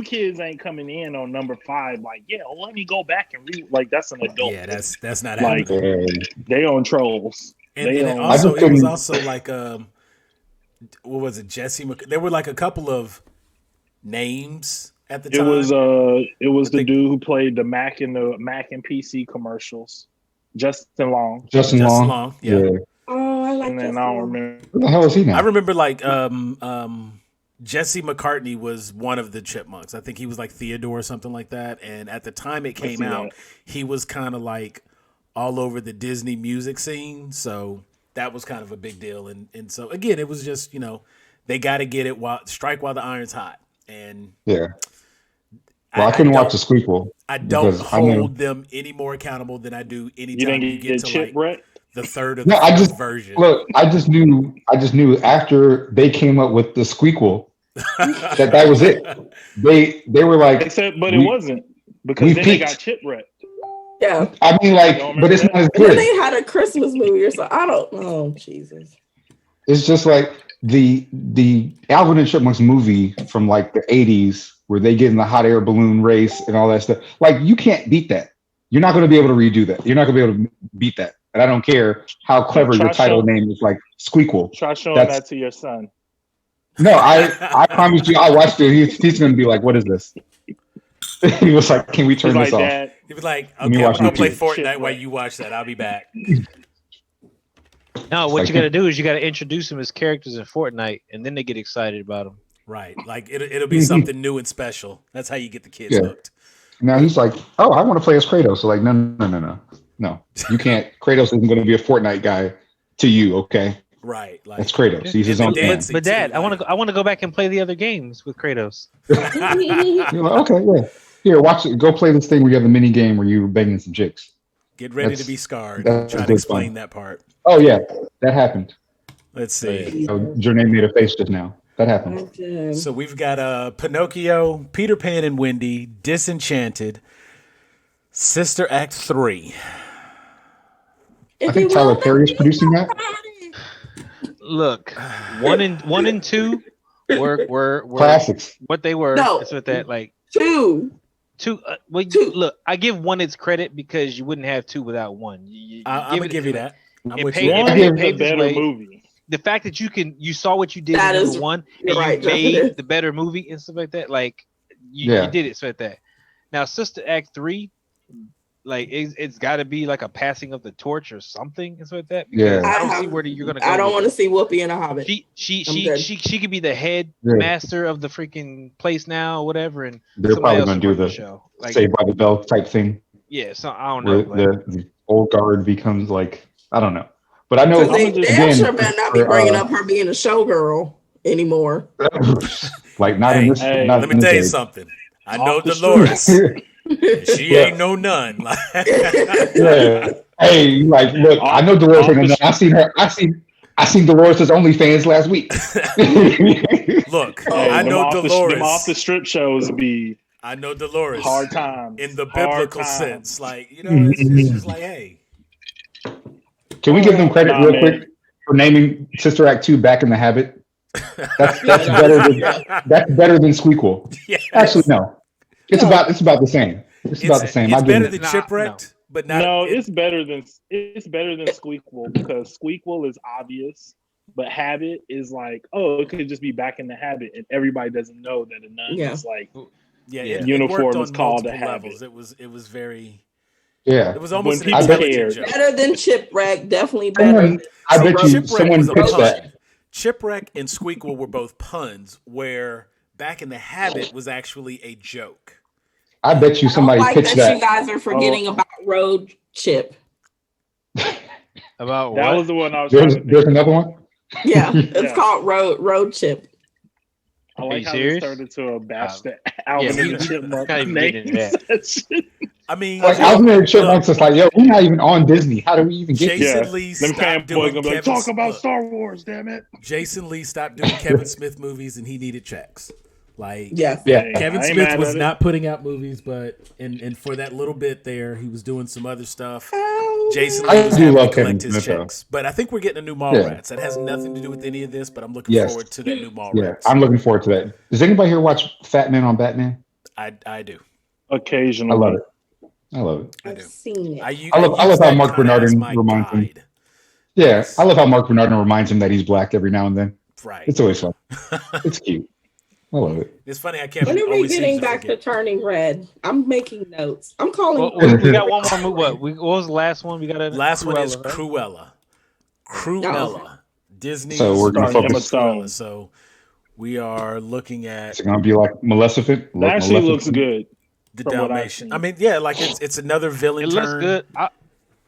[SPEAKER 3] kids ain't coming in on number 5. Like, let me go back and read. Like that's an adult.
[SPEAKER 1] Yeah, that's not
[SPEAKER 3] like
[SPEAKER 1] happening.
[SPEAKER 3] they own trolls.
[SPEAKER 1] And it was also like what was it? Jesse. There were like a couple of names at the time.
[SPEAKER 3] It was the dude who played the Mac and PC commercials. Justin Long.
[SPEAKER 2] Justin Long.
[SPEAKER 1] Yeah.
[SPEAKER 5] Oh, I like that.
[SPEAKER 3] I don't remember.
[SPEAKER 2] Who the hell is he now?
[SPEAKER 1] I remember like Jesse McCartney was one of the Chipmunks. I think he was like Theodore or something like that. And at the time it came out, he was kind of like all over the Disney music scene. So that was kind of a big deal. And so again, it was just, they got to get it strike while the iron's hot. And
[SPEAKER 2] yeah. Well, I couldn't watch the Squeakquel.
[SPEAKER 1] I don't hold them any more accountable than I do anytime you get to
[SPEAKER 3] chip,
[SPEAKER 1] like
[SPEAKER 3] Brett?
[SPEAKER 1] the third of the first version.
[SPEAKER 2] Look, I just knew after they came up with the Squeakquel that was it. They were like,
[SPEAKER 3] but it wasn't because then they got chipwrecked.
[SPEAKER 5] Yeah,
[SPEAKER 2] I mean, like, but it's not as good.
[SPEAKER 5] And then they had a Christmas movie or so. I don't know. Jesus,
[SPEAKER 2] it's just like the Alvin and Chipmunks movie from like the 80s where they get in the hot air balloon race and all that stuff. Like, you can't beat that. You're not going to be able to redo that. You're not going to be able to beat that. And I don't care how clever your title name is, like Squeakquel.
[SPEAKER 3] Try showing that to your son.
[SPEAKER 2] No, I promise you, I watched it. He's going to be like, "What is this?" He was like, "Can we turn this off?"
[SPEAKER 3] Dad,
[SPEAKER 1] he was like, "Okay, I'm going to play Fortnite while you watch that. I'll be back."
[SPEAKER 4] No, what you got to do is you got to introduce them as characters in Fortnite, and then they get excited about them.
[SPEAKER 1] Right, like it'll be something new and special. That's how you get the kids hooked.
[SPEAKER 2] Now he's like, oh, I want to play as Kratos. So like, no. You can't. Kratos isn't going to be a Fortnite guy to you, okay?
[SPEAKER 1] Right. Like
[SPEAKER 2] That's Kratos. He's his own man.
[SPEAKER 4] But Dad, I want to go back and play the other games with Kratos.
[SPEAKER 2] You're like, okay, yeah. Here, watch it. Go play this thing where you have the mini game where you're banging some chicks.
[SPEAKER 1] Get ready to be scarred.
[SPEAKER 2] That's
[SPEAKER 1] Try to
[SPEAKER 2] good
[SPEAKER 1] explain
[SPEAKER 2] fun.
[SPEAKER 1] that part.
[SPEAKER 2] Oh yeah, that happened.
[SPEAKER 1] Let's see.
[SPEAKER 2] Janae made a face just now. That happened.
[SPEAKER 1] So we've got Pinocchio, Peter Pan and Wendy, Disenchanted, Sister Act 3.
[SPEAKER 2] I think Tyler Perry is producing that.
[SPEAKER 4] Look, one and two were
[SPEAKER 2] Classics.
[SPEAKER 4] what they were.
[SPEAKER 5] No.
[SPEAKER 4] It's with that like
[SPEAKER 5] Two.
[SPEAKER 4] Look, I give one its credit because you wouldn't have two without one.
[SPEAKER 1] I'm gonna give you that. I'm
[SPEAKER 4] It
[SPEAKER 1] with
[SPEAKER 4] paid-
[SPEAKER 1] you.
[SPEAKER 4] it
[SPEAKER 3] One
[SPEAKER 4] paid-
[SPEAKER 3] is
[SPEAKER 4] paved
[SPEAKER 3] a
[SPEAKER 4] this
[SPEAKER 3] better
[SPEAKER 4] way.
[SPEAKER 3] movie.
[SPEAKER 4] The fact that you saw what you did
[SPEAKER 5] That
[SPEAKER 4] in
[SPEAKER 5] is-
[SPEAKER 4] number one
[SPEAKER 5] you're
[SPEAKER 4] and
[SPEAKER 5] right,
[SPEAKER 4] you made
[SPEAKER 5] Justin.
[SPEAKER 4] the better movie and stuff like that, like you did it so at that. Now, Sister Act 3, like it's got to be like a passing of the torch or something and stuff like that. Because
[SPEAKER 2] Yeah.
[SPEAKER 4] I don't see where you're gonna go.
[SPEAKER 5] I don't
[SPEAKER 4] with
[SPEAKER 5] want to
[SPEAKER 4] it.
[SPEAKER 5] see Whoopi in a Hobbit.
[SPEAKER 4] She
[SPEAKER 5] good.
[SPEAKER 4] could be the head
[SPEAKER 2] Yeah.
[SPEAKER 4] master of the freaking place now or whatever, and
[SPEAKER 2] They're
[SPEAKER 4] somebody
[SPEAKER 2] probably
[SPEAKER 4] else
[SPEAKER 2] going to do
[SPEAKER 4] run
[SPEAKER 2] the
[SPEAKER 4] show. Like
[SPEAKER 2] Saved by the Bell type thing
[SPEAKER 4] yeah, so I don't know.
[SPEAKER 2] where the old guard becomes like, I don't know. But I know,
[SPEAKER 5] Because they damn
[SPEAKER 2] again,
[SPEAKER 5] sure better not be
[SPEAKER 2] for,
[SPEAKER 5] bringing up her being a showgirl anymore.
[SPEAKER 2] like not in this.
[SPEAKER 3] Hey,
[SPEAKER 2] not
[SPEAKER 1] Let
[SPEAKER 2] in
[SPEAKER 1] me
[SPEAKER 2] this
[SPEAKER 1] tell you
[SPEAKER 2] age.
[SPEAKER 1] something. I
[SPEAKER 3] Off
[SPEAKER 1] know
[SPEAKER 3] the
[SPEAKER 1] Dolores. She
[SPEAKER 2] Yeah.
[SPEAKER 1] ain't no nun.
[SPEAKER 2] Yeah. Hey, like, look, I know Dolores.
[SPEAKER 3] Off the
[SPEAKER 2] And I seen her. I seen Dolores' OnlyFans last week.
[SPEAKER 1] Look,
[SPEAKER 3] Hey,
[SPEAKER 1] I
[SPEAKER 3] them
[SPEAKER 1] know
[SPEAKER 3] off
[SPEAKER 1] Dolores.
[SPEAKER 3] them off the strip shows be
[SPEAKER 1] I know Dolores.
[SPEAKER 3] hard times.
[SPEAKER 1] In the
[SPEAKER 3] Hard
[SPEAKER 1] biblical
[SPEAKER 3] times.
[SPEAKER 1] sense. Like, it's just like, hey.
[SPEAKER 2] Can we give them credit
[SPEAKER 3] Nah,
[SPEAKER 2] real
[SPEAKER 3] man.
[SPEAKER 2] quick for naming Sister Act 2 Back in the Habit? That's better than Squeakquel.
[SPEAKER 1] Yes.
[SPEAKER 2] Actually, no. It's about the same. It's about the same.
[SPEAKER 1] It's
[SPEAKER 2] I
[SPEAKER 1] better
[SPEAKER 2] give
[SPEAKER 1] than
[SPEAKER 2] it.
[SPEAKER 4] Nah,
[SPEAKER 1] Shipwrecked, but not.
[SPEAKER 3] No, it's better than Squeakquel because Squeakquel is obvious, but Habit is like, oh, it could just be Back in the Habit, and everybody doesn't know that a nun
[SPEAKER 5] Yeah.
[SPEAKER 3] is like
[SPEAKER 1] Yeah,
[SPEAKER 4] Yeah.
[SPEAKER 1] it
[SPEAKER 3] Uniform
[SPEAKER 1] worked
[SPEAKER 3] is
[SPEAKER 1] on
[SPEAKER 3] called a
[SPEAKER 1] multiple
[SPEAKER 3] habit.
[SPEAKER 1] levels. It was very.
[SPEAKER 2] Yeah.
[SPEAKER 1] It was almost
[SPEAKER 3] When
[SPEAKER 1] an
[SPEAKER 3] people
[SPEAKER 1] intelligent
[SPEAKER 3] cared.
[SPEAKER 1] joke.
[SPEAKER 5] Better than Chipwreck. Definitely better.
[SPEAKER 2] I bet you
[SPEAKER 1] Shipwreck
[SPEAKER 2] someone
[SPEAKER 1] was a
[SPEAKER 2] pitched
[SPEAKER 1] pun.
[SPEAKER 2] that.
[SPEAKER 1] Shipwreck and Squeakquel were both puns, where Back in the Habit was actually a joke.
[SPEAKER 2] I bet you
[SPEAKER 5] I don't
[SPEAKER 2] somebody
[SPEAKER 5] like
[SPEAKER 2] pitched
[SPEAKER 5] that you
[SPEAKER 2] that.
[SPEAKER 5] guys are forgetting about Road Chip.
[SPEAKER 4] About
[SPEAKER 3] that
[SPEAKER 4] what?
[SPEAKER 3] was the one I was trying to think.
[SPEAKER 2] There's another one.
[SPEAKER 5] Yeah, it's
[SPEAKER 3] Yeah.
[SPEAKER 5] called Road Chip.
[SPEAKER 3] I
[SPEAKER 4] Are
[SPEAKER 3] like
[SPEAKER 4] you
[SPEAKER 3] how
[SPEAKER 4] serious?
[SPEAKER 3] this turned into a bash that Alvin
[SPEAKER 4] we-
[SPEAKER 3] and the Chipmunk
[SPEAKER 4] can't even get into that.
[SPEAKER 3] names.
[SPEAKER 1] I mean,
[SPEAKER 2] Like Alvin and the Chipmunks is like, yo, we're not even on Disney. How do we even get
[SPEAKER 1] Jason
[SPEAKER 2] here?
[SPEAKER 3] Yeah.
[SPEAKER 1] Lee
[SPEAKER 3] Them
[SPEAKER 1] stopped
[SPEAKER 3] fanboys
[SPEAKER 1] doing
[SPEAKER 3] gonna be like,
[SPEAKER 1] Kevin
[SPEAKER 3] talk about
[SPEAKER 1] look,
[SPEAKER 3] Star Wars, damn it.
[SPEAKER 1] Jason Lee stopped doing Kevin Smith movies, and he needed checks. Like,
[SPEAKER 5] Yes.
[SPEAKER 2] Yeah.
[SPEAKER 3] Hey,
[SPEAKER 1] Kevin
[SPEAKER 3] I ain't
[SPEAKER 1] Smith
[SPEAKER 3] mad
[SPEAKER 1] was
[SPEAKER 3] at it.
[SPEAKER 1] not putting out movies, but and for that little bit there, he was doing some other stuff. Jason
[SPEAKER 2] I
[SPEAKER 1] Lee was
[SPEAKER 2] do
[SPEAKER 1] having
[SPEAKER 2] love
[SPEAKER 1] to
[SPEAKER 2] Kevin
[SPEAKER 1] collect his
[SPEAKER 2] Smith, though.
[SPEAKER 1] checks. But I think we're getting a new Mallrats. That has nothing to do with any of this, but I'm looking
[SPEAKER 2] Yes.
[SPEAKER 1] forward to that new Mallrats.
[SPEAKER 2] Yeah, I'm looking forward to that. Does anybody here watch Fat Man on Batman?
[SPEAKER 1] I do.
[SPEAKER 3] Occasionally.
[SPEAKER 2] I love it. I love it.
[SPEAKER 1] I
[SPEAKER 5] I've
[SPEAKER 1] do.
[SPEAKER 5] seen it.
[SPEAKER 2] I love how
[SPEAKER 1] that
[SPEAKER 2] Mark
[SPEAKER 1] kinda as
[SPEAKER 2] Bernardin
[SPEAKER 1] my
[SPEAKER 2] reminds him.
[SPEAKER 1] guide.
[SPEAKER 2] Yeah, I love how Mark Bernardin reminds him that he's black every now and then.
[SPEAKER 1] Right.
[SPEAKER 2] It's always fun. It's cute. I love it.
[SPEAKER 1] It's funny how Kevin
[SPEAKER 5] When are we
[SPEAKER 1] always
[SPEAKER 5] getting
[SPEAKER 1] seems to
[SPEAKER 5] back to
[SPEAKER 1] forget.
[SPEAKER 5] Turning Red? I'm making notes. I'm calling.
[SPEAKER 4] Well, we got one more movie. What was the last one? We got a
[SPEAKER 1] Last one is
[SPEAKER 4] Cruella, right?
[SPEAKER 1] Cruella. Disney.
[SPEAKER 2] So we're gonna
[SPEAKER 3] Starring Emma
[SPEAKER 2] focus.
[SPEAKER 3] Stone.
[SPEAKER 1] So we are looking at
[SPEAKER 2] It's gonna be like Maleficent.
[SPEAKER 3] That actually looks
[SPEAKER 2] Maleficent.
[SPEAKER 3] good.
[SPEAKER 1] the
[SPEAKER 3] From what I've
[SPEAKER 1] Dalmatian.
[SPEAKER 3] seen.
[SPEAKER 1] I mean, yeah, like it's another villain
[SPEAKER 4] It looks
[SPEAKER 1] turn,
[SPEAKER 4] good.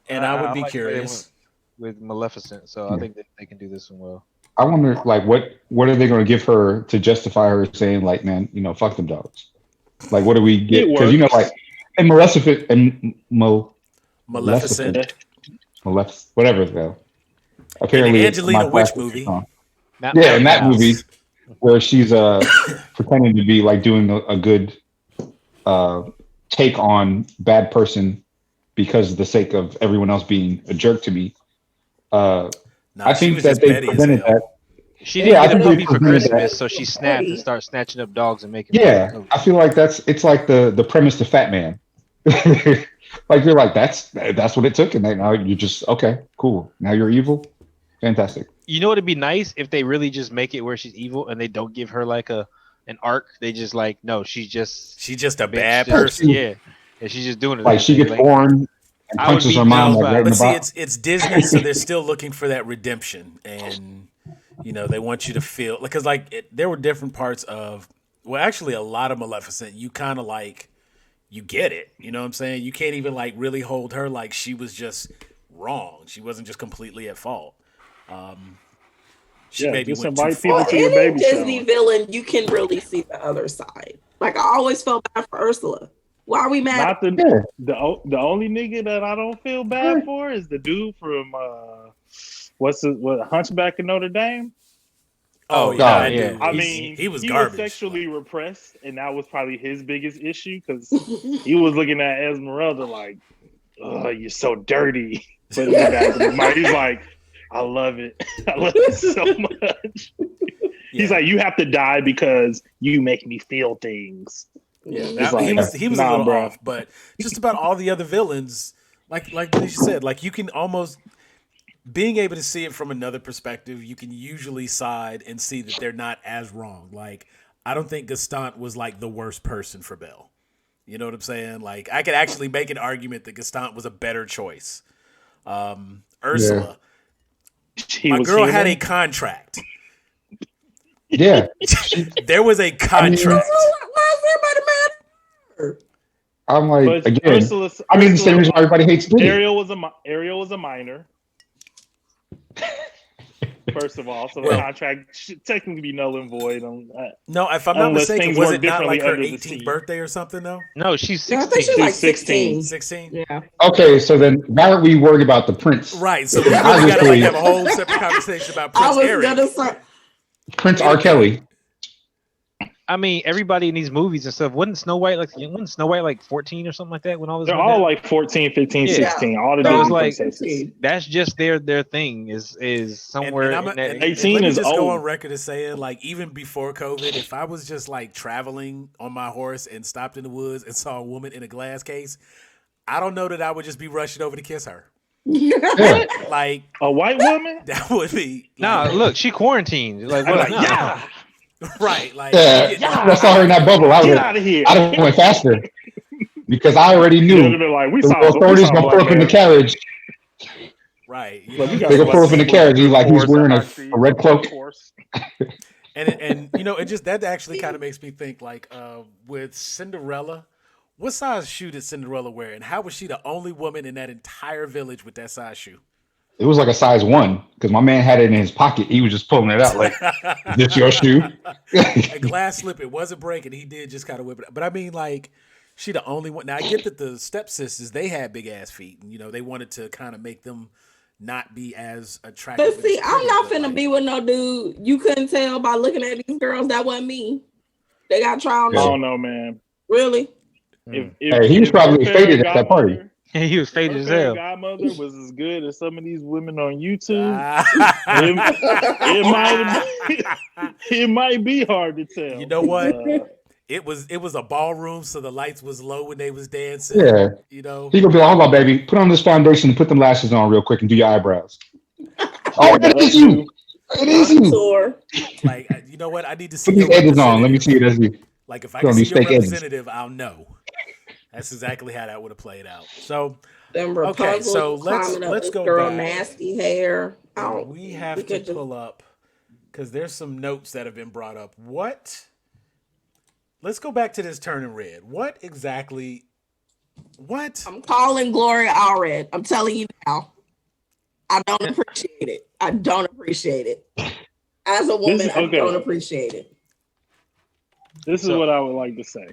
[SPEAKER 1] and I would be
[SPEAKER 4] like the way they
[SPEAKER 1] curious.
[SPEAKER 4] went with Maleficent, so I think that they can do this one well.
[SPEAKER 2] I wonder, like, what are they going to give her to justify her saying, like, man, fuck them dogs? Like, what do we get?
[SPEAKER 3] It
[SPEAKER 2] Because like, and Maleficent and
[SPEAKER 1] Maleficent.
[SPEAKER 2] Maleficent, whatever though. Apparently,
[SPEAKER 1] the
[SPEAKER 2] it's
[SPEAKER 1] Angelina
[SPEAKER 2] my
[SPEAKER 1] Witch
[SPEAKER 2] classic
[SPEAKER 1] movie.
[SPEAKER 2] song.
[SPEAKER 4] Not
[SPEAKER 2] Yeah, in that
[SPEAKER 4] Mouse.
[SPEAKER 2] movie where she's pretending to be like doing a good take on bad person because of the sake of everyone else being a jerk to me.
[SPEAKER 1] Nah,
[SPEAKER 2] I
[SPEAKER 1] she
[SPEAKER 2] think
[SPEAKER 1] was
[SPEAKER 2] that
[SPEAKER 1] just
[SPEAKER 2] they
[SPEAKER 1] petty as
[SPEAKER 2] presented
[SPEAKER 1] hell.
[SPEAKER 2] that.
[SPEAKER 4] She didn't
[SPEAKER 2] Yeah, I
[SPEAKER 4] get a
[SPEAKER 2] think they
[SPEAKER 4] puppy for
[SPEAKER 2] presented that.
[SPEAKER 4] Christmas, so she snapped and started snatching up dogs and making.
[SPEAKER 2] Yeah,
[SPEAKER 4] puppies.
[SPEAKER 2] I feel like it's like the premise to Fat Man. Like you're like that's what it took, and now you're just okay, cool. Now you're evil, fantastic.
[SPEAKER 4] You know, it'd be nice if they really just make it where she's evil and they don't give her like an arc. They just like no, she's just
[SPEAKER 1] a
[SPEAKER 4] bitch,
[SPEAKER 1] bad
[SPEAKER 4] just-
[SPEAKER 1] person.
[SPEAKER 4] Yeah, and she's just doing it.
[SPEAKER 2] Like she gets born and
[SPEAKER 4] I would
[SPEAKER 2] punches
[SPEAKER 4] be
[SPEAKER 2] her mom
[SPEAKER 4] down
[SPEAKER 2] like
[SPEAKER 4] by
[SPEAKER 2] right in
[SPEAKER 1] But
[SPEAKER 2] the
[SPEAKER 1] see,
[SPEAKER 2] bottom.
[SPEAKER 1] it's Disney, so they're still looking for that redemption, and they want you to feel because there were different parts of actually a lot of Maleficent. You kind of like you get it. You know what I'm saying? You can't even like really hold her like she was just wrong. She wasn't just completely at fault. She maybe
[SPEAKER 3] just
[SPEAKER 1] went too
[SPEAKER 3] invite people
[SPEAKER 1] far.
[SPEAKER 3] to your
[SPEAKER 5] Any
[SPEAKER 3] baby
[SPEAKER 5] Disney
[SPEAKER 3] shower.
[SPEAKER 5] villain, you can really see the other side. Like I always felt bad for Ursula. Why are we mad?
[SPEAKER 3] Not the
[SPEAKER 2] Yeah.
[SPEAKER 3] the only nigga that I don't feel bad for is the dude from what Hunchback of Notre Dame.
[SPEAKER 1] Oh yeah,
[SPEAKER 2] God.
[SPEAKER 1] that
[SPEAKER 4] Yeah.
[SPEAKER 1] dude.
[SPEAKER 3] I
[SPEAKER 1] he-
[SPEAKER 3] mean,
[SPEAKER 1] he was
[SPEAKER 3] he
[SPEAKER 1] garbage.
[SPEAKER 3] was sexually repressed, and that was probably his biggest issue because he was looking at Esmeralda like, "Oh, you're so dirty." But in the back of his mind, he's like, "I love it. I love it so much." He's
[SPEAKER 1] Yeah.
[SPEAKER 3] like, "You have to die because you make me feel things."
[SPEAKER 1] Yeah,
[SPEAKER 3] It's
[SPEAKER 1] that,
[SPEAKER 3] like,
[SPEAKER 1] he was a
[SPEAKER 3] nah,
[SPEAKER 1] little
[SPEAKER 3] bro.
[SPEAKER 1] off, but just about all the other villains, like Denisha said, like you can almost being able to see it from another perspective, you can usually side and see that they're not as wrong. Like I don't think Gaston was like the worst person for Belle. You know what I'm saying? Like I could actually make an argument that Gaston was a better choice. Ursula,
[SPEAKER 3] He
[SPEAKER 1] my
[SPEAKER 3] was
[SPEAKER 1] girl had a
[SPEAKER 3] human.
[SPEAKER 1] contract.
[SPEAKER 2] Yeah.
[SPEAKER 1] There was a contract.
[SPEAKER 5] Why is everybody mad at her?
[SPEAKER 2] I'm like,
[SPEAKER 3] But
[SPEAKER 2] again,
[SPEAKER 3] Ursula's,
[SPEAKER 2] I mean, the same reason why everybody hates Diddy.
[SPEAKER 3] Ariel was a minor. First of all, so the
[SPEAKER 1] Well-
[SPEAKER 3] contract should technically be null and void.
[SPEAKER 1] No, if I'm not
[SPEAKER 3] Unless
[SPEAKER 1] mistaken,
[SPEAKER 3] things
[SPEAKER 1] was
[SPEAKER 3] work
[SPEAKER 1] it not like
[SPEAKER 3] differently
[SPEAKER 1] her
[SPEAKER 3] under the
[SPEAKER 1] 18th
[SPEAKER 3] sea.
[SPEAKER 1] birthday or something though?
[SPEAKER 4] No, she's
[SPEAKER 5] Yeah, I think
[SPEAKER 4] 16.
[SPEAKER 5] she's like
[SPEAKER 3] She's 16.
[SPEAKER 5] 16.
[SPEAKER 1] 16?
[SPEAKER 5] Yeah.
[SPEAKER 2] Okay, so then why are we worried about the prince?
[SPEAKER 1] Right, so we really
[SPEAKER 2] Obviously-
[SPEAKER 1] gotta like have a whole separate conversation about
[SPEAKER 5] I
[SPEAKER 1] Prince
[SPEAKER 5] was
[SPEAKER 1] Eric.
[SPEAKER 5] gonna say
[SPEAKER 2] Prince R. Kelly.
[SPEAKER 4] I mean, everybody in these movies and stuff. Wasn't Snow White like 14 or something like that when all this
[SPEAKER 3] They're
[SPEAKER 4] went
[SPEAKER 3] all
[SPEAKER 4] down?
[SPEAKER 3] like 14, 15,
[SPEAKER 4] Yeah.
[SPEAKER 3] 16. All the
[SPEAKER 4] So it's
[SPEAKER 3] Disney
[SPEAKER 4] like-
[SPEAKER 3] princesses.
[SPEAKER 4] That's just their thing is somewhere
[SPEAKER 1] I'm-
[SPEAKER 4] in that.
[SPEAKER 1] and
[SPEAKER 3] 18
[SPEAKER 1] let me
[SPEAKER 3] is
[SPEAKER 1] just go
[SPEAKER 3] old.
[SPEAKER 1] on record as saying, like, even before COVID, if I was just like traveling on my horse and stopped in the woods and saw a woman in a glass case, I don't know that I would just be rushing over to kiss her.
[SPEAKER 2] Yeah.
[SPEAKER 1] Like
[SPEAKER 3] A white woman?
[SPEAKER 1] that would be
[SPEAKER 4] Nah, look, she quarantined. Like,
[SPEAKER 3] I'm
[SPEAKER 4] what?
[SPEAKER 3] like,
[SPEAKER 4] Nah.
[SPEAKER 3] yeah,
[SPEAKER 1] right. Like
[SPEAKER 2] Yeah. I saw her in that bubble. I
[SPEAKER 3] get
[SPEAKER 2] would
[SPEAKER 3] out of here.
[SPEAKER 2] I'd have went faster because I already
[SPEAKER 3] You'd have
[SPEAKER 2] knew
[SPEAKER 3] been like, we
[SPEAKER 2] the
[SPEAKER 3] saw
[SPEAKER 2] authorities gonna pull up in the carriage.
[SPEAKER 1] right. You
[SPEAKER 3] Look,
[SPEAKER 1] know?
[SPEAKER 3] we got
[SPEAKER 2] They gonna pull up in the
[SPEAKER 3] some
[SPEAKER 2] carriage. He's like, he was
[SPEAKER 3] horse
[SPEAKER 2] wearing a
[SPEAKER 3] RC,
[SPEAKER 2] red cloak.
[SPEAKER 3] horse.
[SPEAKER 1] And you know, it just that actually kind of makes me think like with Cinderella, what size shoe did Cinderella wear, and how was she the only woman in that entire village with that size shoe?
[SPEAKER 2] It was like a size 1 because my man had it in his pocket. He was just pulling it out like, "Is this your shoe?"
[SPEAKER 1] A glass slip, it wasn't breaking. He did just kind of whip it out. But I mean, like, she the only one. Now I get that the stepsisters, they had big ass feet, and you know they wanted to kind of make them not be as attractive.
[SPEAKER 5] But see,
[SPEAKER 1] as
[SPEAKER 5] I'm not
[SPEAKER 1] pretty,
[SPEAKER 5] finna
[SPEAKER 1] but,
[SPEAKER 5] be with no dude. You couldn't tell by looking at these girls that wasn't me. They got trial.
[SPEAKER 3] I don't know, man.
[SPEAKER 5] Really?
[SPEAKER 3] If
[SPEAKER 2] Hey, he was
[SPEAKER 3] if
[SPEAKER 2] probably
[SPEAKER 3] her
[SPEAKER 2] faded
[SPEAKER 3] fairy
[SPEAKER 2] at that party.
[SPEAKER 3] godmother-
[SPEAKER 4] He was
[SPEAKER 3] if
[SPEAKER 4] faded
[SPEAKER 3] her
[SPEAKER 4] as
[SPEAKER 3] fairy
[SPEAKER 4] hell.
[SPEAKER 3] godmother was as good as some of these women on YouTube. It might be hard to tell.
[SPEAKER 1] You know what?
[SPEAKER 3] Uh,
[SPEAKER 1] It was a ballroom, so the lights was low when they was dancing.
[SPEAKER 2] Yeah.
[SPEAKER 1] You know.
[SPEAKER 2] He gonna be like, "Hold on, baby. Put on this foundation and put them lashes on real quick and do your eyebrows." Oh, that is you. It is you.
[SPEAKER 5] Sure.
[SPEAKER 1] Like, you know what? I need to see
[SPEAKER 2] Put these
[SPEAKER 1] your
[SPEAKER 2] edges on. Let me
[SPEAKER 1] representative.
[SPEAKER 2] see it as you.
[SPEAKER 1] Like, if I
[SPEAKER 2] Put
[SPEAKER 1] can
[SPEAKER 2] on
[SPEAKER 1] see
[SPEAKER 2] these
[SPEAKER 1] your
[SPEAKER 2] fake edges.
[SPEAKER 1] representative, I'll know. That's exactly how that would have played out. So
[SPEAKER 5] Them Rapunzel
[SPEAKER 1] so let's-
[SPEAKER 5] climbing up
[SPEAKER 1] let's
[SPEAKER 5] this
[SPEAKER 1] go
[SPEAKER 5] girl
[SPEAKER 1] back.
[SPEAKER 5] nasty hair. I don't.
[SPEAKER 1] we have
[SPEAKER 5] we
[SPEAKER 1] to
[SPEAKER 5] could just-
[SPEAKER 1] pull up because there's some notes that have been brought up. What? Let's go back to this turning red. What exactly? What?
[SPEAKER 5] I'm calling Gloria Allred. I'm telling you now. I don't appreciate it. I don't appreciate it. As a woman, I
[SPEAKER 3] okay.
[SPEAKER 5] don't appreciate it.
[SPEAKER 3] This is
[SPEAKER 4] So-
[SPEAKER 3] what I would like to say.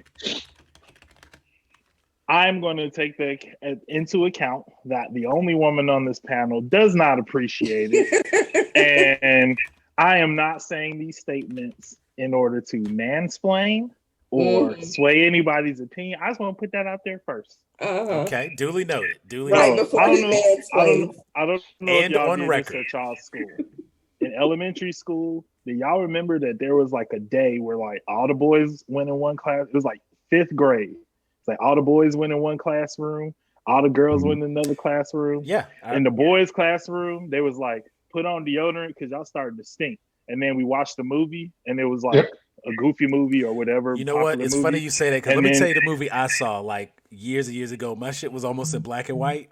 [SPEAKER 3] I'm going to take into account that the only woman on this panel does not appreciate it. And I am not saying these statements in order to mansplain or sway anybody's opinion. I just want to put that out there first.
[SPEAKER 1] Okay, duly noted. Duly
[SPEAKER 5] Right
[SPEAKER 1] noted.
[SPEAKER 5] before
[SPEAKER 3] I don't
[SPEAKER 5] he
[SPEAKER 3] know.
[SPEAKER 5] mansplains.
[SPEAKER 3] I don't know if
[SPEAKER 1] And
[SPEAKER 3] y'all
[SPEAKER 1] on
[SPEAKER 3] did
[SPEAKER 1] record.
[SPEAKER 3] this at y'all's school. In elementary school, do y'all remember that there was like a day where like all the boys went in one class? It was like 5th grade. It's like all the boys went in one classroom, all the girls went in another classroom.
[SPEAKER 1] Yeah.
[SPEAKER 3] In the boys' classroom, they was like, put on deodorant because y'all started to stink. And then we watched the movie, and it was like
[SPEAKER 2] Yep.
[SPEAKER 3] a goofy movie or whatever.
[SPEAKER 1] You know what?
[SPEAKER 3] popular
[SPEAKER 1] It's
[SPEAKER 3] movie.
[SPEAKER 1] funny you say that because
[SPEAKER 3] And
[SPEAKER 1] let me
[SPEAKER 3] then-
[SPEAKER 1] tell you the movie I saw like years and years ago. My shit was almost in black and white,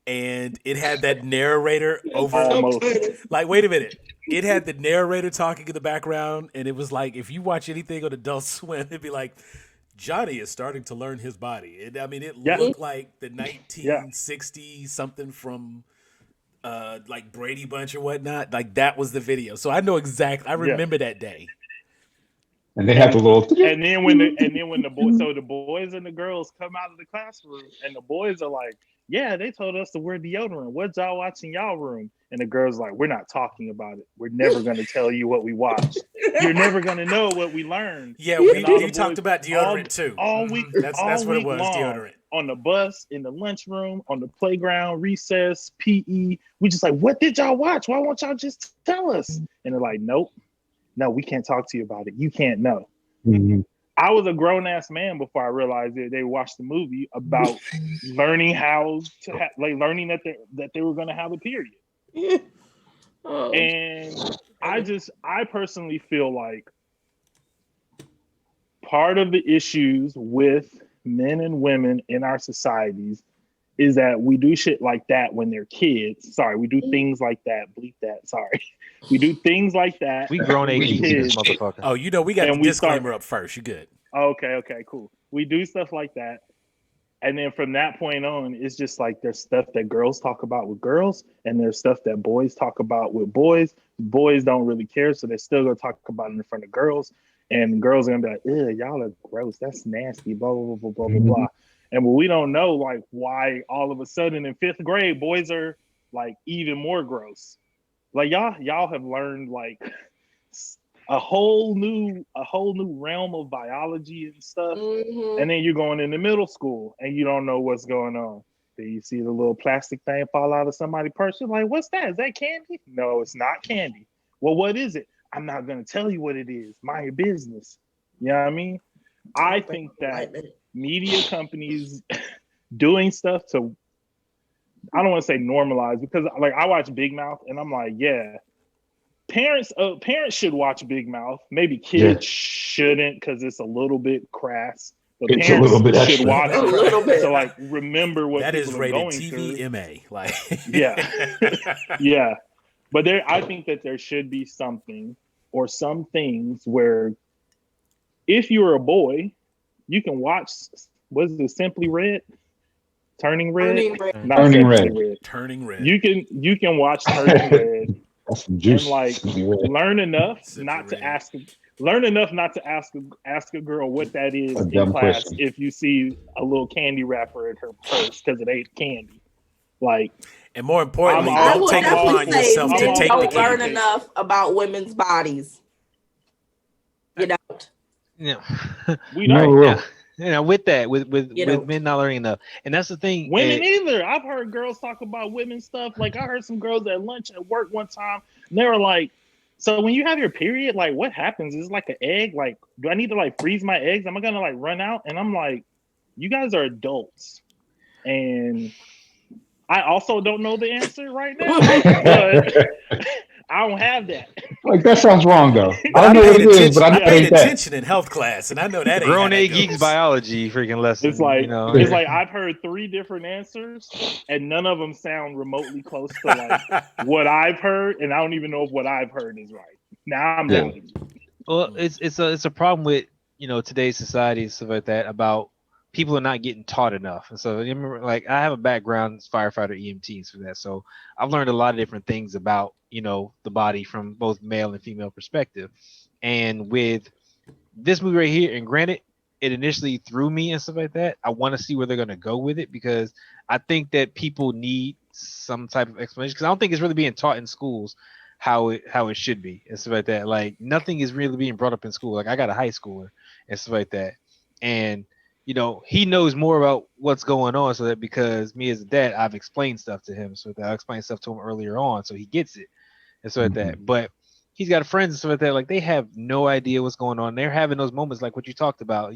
[SPEAKER 1] and it had that narrator over.
[SPEAKER 3] Almost.
[SPEAKER 1] Like, wait a minute. It had the narrator talking in the background, and it was like if you watch anything on Adult Swim, it'd be like Johnny is starting to learn his body. It
[SPEAKER 3] Yeah.
[SPEAKER 1] looked like the 1960s something from like Brady Bunch or whatnot. Like that was the video. So I know exactly. I remember that day.
[SPEAKER 2] And they have the little.
[SPEAKER 3] And then when the boys, so the boys and the girls come out of the classroom, and the boys are like, "Yeah, they told us to wear deodorant. What y'all watching y'all room?" And the girls like, "We're not talking about it. We're never going to tell you what we watched. You're never going to know what we learned."
[SPEAKER 1] Yeah,
[SPEAKER 3] we
[SPEAKER 1] talked about deodorant too.
[SPEAKER 3] All week.
[SPEAKER 1] That's what it was.
[SPEAKER 3] Long,
[SPEAKER 1] deodorant
[SPEAKER 3] on the bus, in the lunchroom, on the playground, recess, PE. We just like, "What did y'all watch? Why won't y'all just tell us?" And they're like, "Nope. No, we can't talk to you about it. You can't know."
[SPEAKER 2] Mm-hmm.
[SPEAKER 3] I was a grown ass man before I realized that they watched the movie about learning how to learning that they were going to have a period.
[SPEAKER 5] Oh.
[SPEAKER 3] And I personally feel like part of the issues with men and women in our societies is that we do shit like that when they're kids. Sorry, we do things like that. Bleep that. Sorry. We do things like that.
[SPEAKER 4] We grown
[SPEAKER 3] when
[SPEAKER 4] age
[SPEAKER 3] we're kids.
[SPEAKER 4] motherfucker.
[SPEAKER 1] Oh, we got the disclaimer up first. You good?
[SPEAKER 3] Okay, cool. We do stuff like that. And then from that point on, it's just like there's stuff that girls talk about with girls, and there's stuff that boys talk about with boys. Boys don't really care, so they're still gonna talk about it in front of girls. And girls are gonna be like, "Ugh, y'all are gross. That's nasty." Blah blah blah blah blah blah. And we don't know like why all of a sudden in 5th grade boys are like even more gross. Like y'all have learned like a whole new realm of biology and stuff.
[SPEAKER 5] Mhm.
[SPEAKER 3] And then you're going into middle school and you don't know what's going on. Then you see the little plastic thing fall out of somebody's purse. You're like, "What's that? Is that candy?" No, it's not candy. Well, what is it? I'm not going to tell you what it is. Mind your business. You know what I mean? I think that media companies doing stuff to, I don't want to say normalize, because like I watch Big Mouth and I'm like, yeah, parents should watch Big Mouth. Maybe kids shouldn't because it's a little bit crass. But
[SPEAKER 2] It's
[SPEAKER 3] parents
[SPEAKER 2] a little bit
[SPEAKER 3] should
[SPEAKER 2] extra.
[SPEAKER 3] watch
[SPEAKER 5] A little bit.
[SPEAKER 3] to like remember what
[SPEAKER 1] that is
[SPEAKER 3] people are
[SPEAKER 1] rated
[SPEAKER 3] going
[SPEAKER 1] TV
[SPEAKER 3] through.
[SPEAKER 1] MA. Like
[SPEAKER 3] Yeah. But I think that there should be something or some things where if you're a boy, you can watch, what is it, Simply Red? Turning Red?
[SPEAKER 5] Turning Red.
[SPEAKER 3] Not
[SPEAKER 2] Turning
[SPEAKER 3] Simply
[SPEAKER 2] Red.
[SPEAKER 1] Turning Red.
[SPEAKER 3] You can watch Turning Red
[SPEAKER 2] That's some juice.
[SPEAKER 3] and like learn enough not to ask a girl what that is in class
[SPEAKER 2] question.
[SPEAKER 3] if you see a little candy wrapper in her purse because it ain't candy. Like,
[SPEAKER 1] and more importantly,
[SPEAKER 3] I
[SPEAKER 1] don't
[SPEAKER 3] would
[SPEAKER 1] take it
[SPEAKER 3] definitely
[SPEAKER 1] upon
[SPEAKER 3] say
[SPEAKER 1] yourself to
[SPEAKER 3] men
[SPEAKER 1] take
[SPEAKER 3] don't
[SPEAKER 1] the
[SPEAKER 5] don't learn
[SPEAKER 1] candy.
[SPEAKER 5] enough about women's bodies. You don't.
[SPEAKER 4] Yeah.
[SPEAKER 3] we don't.
[SPEAKER 2] No,
[SPEAKER 4] Yeah. You know, with
[SPEAKER 5] You know.
[SPEAKER 4] men not learning enough, and that's the thing.
[SPEAKER 3] Women either. I've heard girls talk about women stuff. Like I heard some girls at lunch at work one time, and they were like, "So when you have your period, like what happens? Is it like an egg? Like, do I need to like freeze my eggs? Am I gonna like run out?" And I'm like, "You guys are adults," and I also don't know the answer right now, but I don't have that.
[SPEAKER 2] like that sounds wrong though.
[SPEAKER 1] But
[SPEAKER 2] I
[SPEAKER 1] I
[SPEAKER 2] know what
[SPEAKER 1] paid
[SPEAKER 2] it is,
[SPEAKER 1] attention.
[SPEAKER 2] but I know
[SPEAKER 1] I
[SPEAKER 2] it
[SPEAKER 1] paid
[SPEAKER 2] ain't that.
[SPEAKER 1] attention in health class, and I know that ain't how
[SPEAKER 4] Grown
[SPEAKER 1] that
[SPEAKER 4] A
[SPEAKER 1] goes.
[SPEAKER 4] Geeks biology freaking lesson.
[SPEAKER 3] It's like
[SPEAKER 4] you know,
[SPEAKER 3] it's like I've heard 3 different answers, and none of them sound remotely close to like what I've heard, and I don't even know if what I've heard is right. Now I'm
[SPEAKER 2] Yeah.
[SPEAKER 3] doubting you.
[SPEAKER 4] well, it's a problem with today's society and stuff like that about people are not getting taught enough. And so you remember, like I have a background as firefighter EMTs for that, so I've learned a lot of different things about the body from both male and female perspective. And with this movie right here, and granted, it initially threw me and stuff like that. I want to see where they're gonna go with it because I think that people need some type of explanation because I don't think it's really being taught in schools how it should be and stuff like that. Like nothing is really being brought up in school. Like I got a high schooler and stuff like that, and he knows more about what's going on, so that because me as a dad, I've explained stuff to him, so that I explained stuff to him earlier on, so he gets it and stuff like that. But he's got friends and stuff like that. Like they have no idea what's going on. They're having those moments like what you talked about.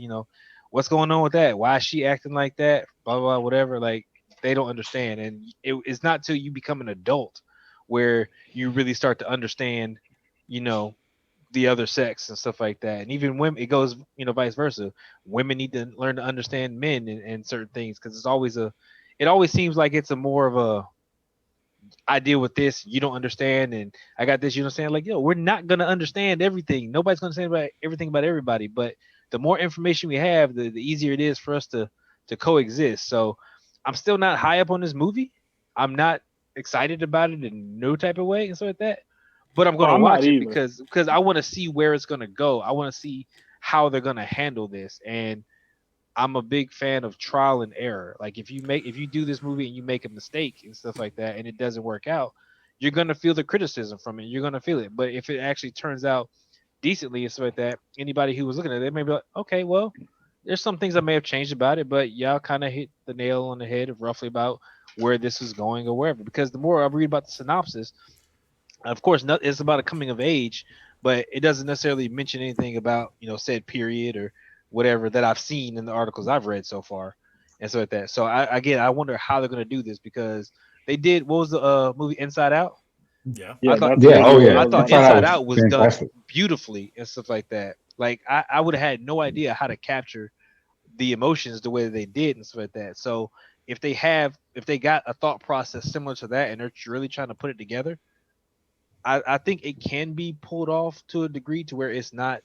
[SPEAKER 4] What's going on with that? Why is she acting like that? Blah blah, whatever. Like they don't understand, and it's not till you become an adult where you really start to understand, the other sex and stuff like that. And even women, it goes, vice versa. Women need to learn to understand men and certain things because it always seems like it's a more of a, I deal with this, you don't understand, and I got this, you understand. Like, we're not gonna understand everything. Nobody's gonna understand about everything about everybody, but the more information we have, the easier it is for us to coexist. So I'm still not high up on this movie. I'm not excited about it in no type of way and stuff like that. But I'm gonna
[SPEAKER 3] I'm not
[SPEAKER 4] watch it
[SPEAKER 3] either.
[SPEAKER 4] because I want to see where it's gonna go. I want to see how they're gonna handle this. And I'm a big fan of trial and error. Like if you do this movie and you make a mistake and stuff like that and it doesn't work out, you're gonna feel the criticism from it. You're gonna feel it. But if it actually turns out decently and stuff like that, anybody who was looking at it may be like, okay, well, there's some things I may have changed about it, but y'all kind of hit the nail on the head of roughly about where this is going or wherever. Because the more I read about the synopsis, of course, it's about a coming of age, but it doesn't necessarily mention anything about said period or whatever that I've seen in the articles I've read so far, and so like that. So I wonder how they're gonna do this because they did. What was the movie Inside Out?
[SPEAKER 1] Yeah.
[SPEAKER 3] Yeah,
[SPEAKER 4] I thought,
[SPEAKER 3] that's
[SPEAKER 2] Yeah, oh
[SPEAKER 3] really
[SPEAKER 2] yeah.
[SPEAKER 4] I thought
[SPEAKER 2] Inside
[SPEAKER 4] Inside
[SPEAKER 2] Out
[SPEAKER 4] Out was
[SPEAKER 2] fantastic.
[SPEAKER 4] done beautifully and stuff like that. Like I would have had no idea how to capture the emotions the way they did and stuff like that. So if they got a thought process similar to that and they're really trying to put it together, I think it can be pulled off to a degree to where it's not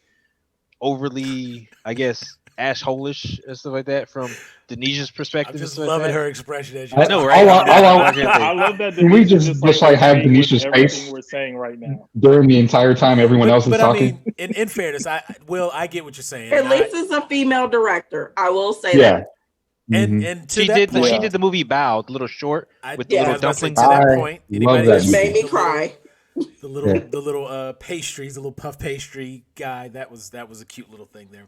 [SPEAKER 4] overly, I guess, assholish and stuff like that from Denisha's perspective
[SPEAKER 1] I'm
[SPEAKER 4] and
[SPEAKER 1] just
[SPEAKER 4] stuff
[SPEAKER 1] loving
[SPEAKER 4] like that.
[SPEAKER 1] her expression as you.
[SPEAKER 4] I know,
[SPEAKER 1] talk.
[SPEAKER 4] right?
[SPEAKER 3] I love that.
[SPEAKER 2] Can we
[SPEAKER 3] Denisha
[SPEAKER 2] just like have
[SPEAKER 3] agreeing with
[SPEAKER 2] Denisha's
[SPEAKER 3] everything
[SPEAKER 2] face
[SPEAKER 3] we're saying right now.
[SPEAKER 2] during the entire time everyone else is
[SPEAKER 1] But I
[SPEAKER 2] talking?
[SPEAKER 1] mean, in fairness, I get what you're saying.
[SPEAKER 5] At
[SPEAKER 1] and
[SPEAKER 5] least it's a female director. I will say
[SPEAKER 2] Yeah.
[SPEAKER 5] that.
[SPEAKER 1] and to
[SPEAKER 4] She
[SPEAKER 1] that
[SPEAKER 4] did
[SPEAKER 1] point,
[SPEAKER 4] she did the movie Bow, the little short with the
[SPEAKER 5] Yeah.
[SPEAKER 1] I
[SPEAKER 4] little
[SPEAKER 1] was about to say,
[SPEAKER 4] dumplings.
[SPEAKER 1] to that
[SPEAKER 2] I
[SPEAKER 1] point,
[SPEAKER 2] love
[SPEAKER 1] anybody
[SPEAKER 2] that
[SPEAKER 1] that's
[SPEAKER 5] Which
[SPEAKER 2] movie.
[SPEAKER 5] made me
[SPEAKER 1] the
[SPEAKER 5] cry.
[SPEAKER 1] the little pastries, the little puff pastry guy, that was a cute little thing there.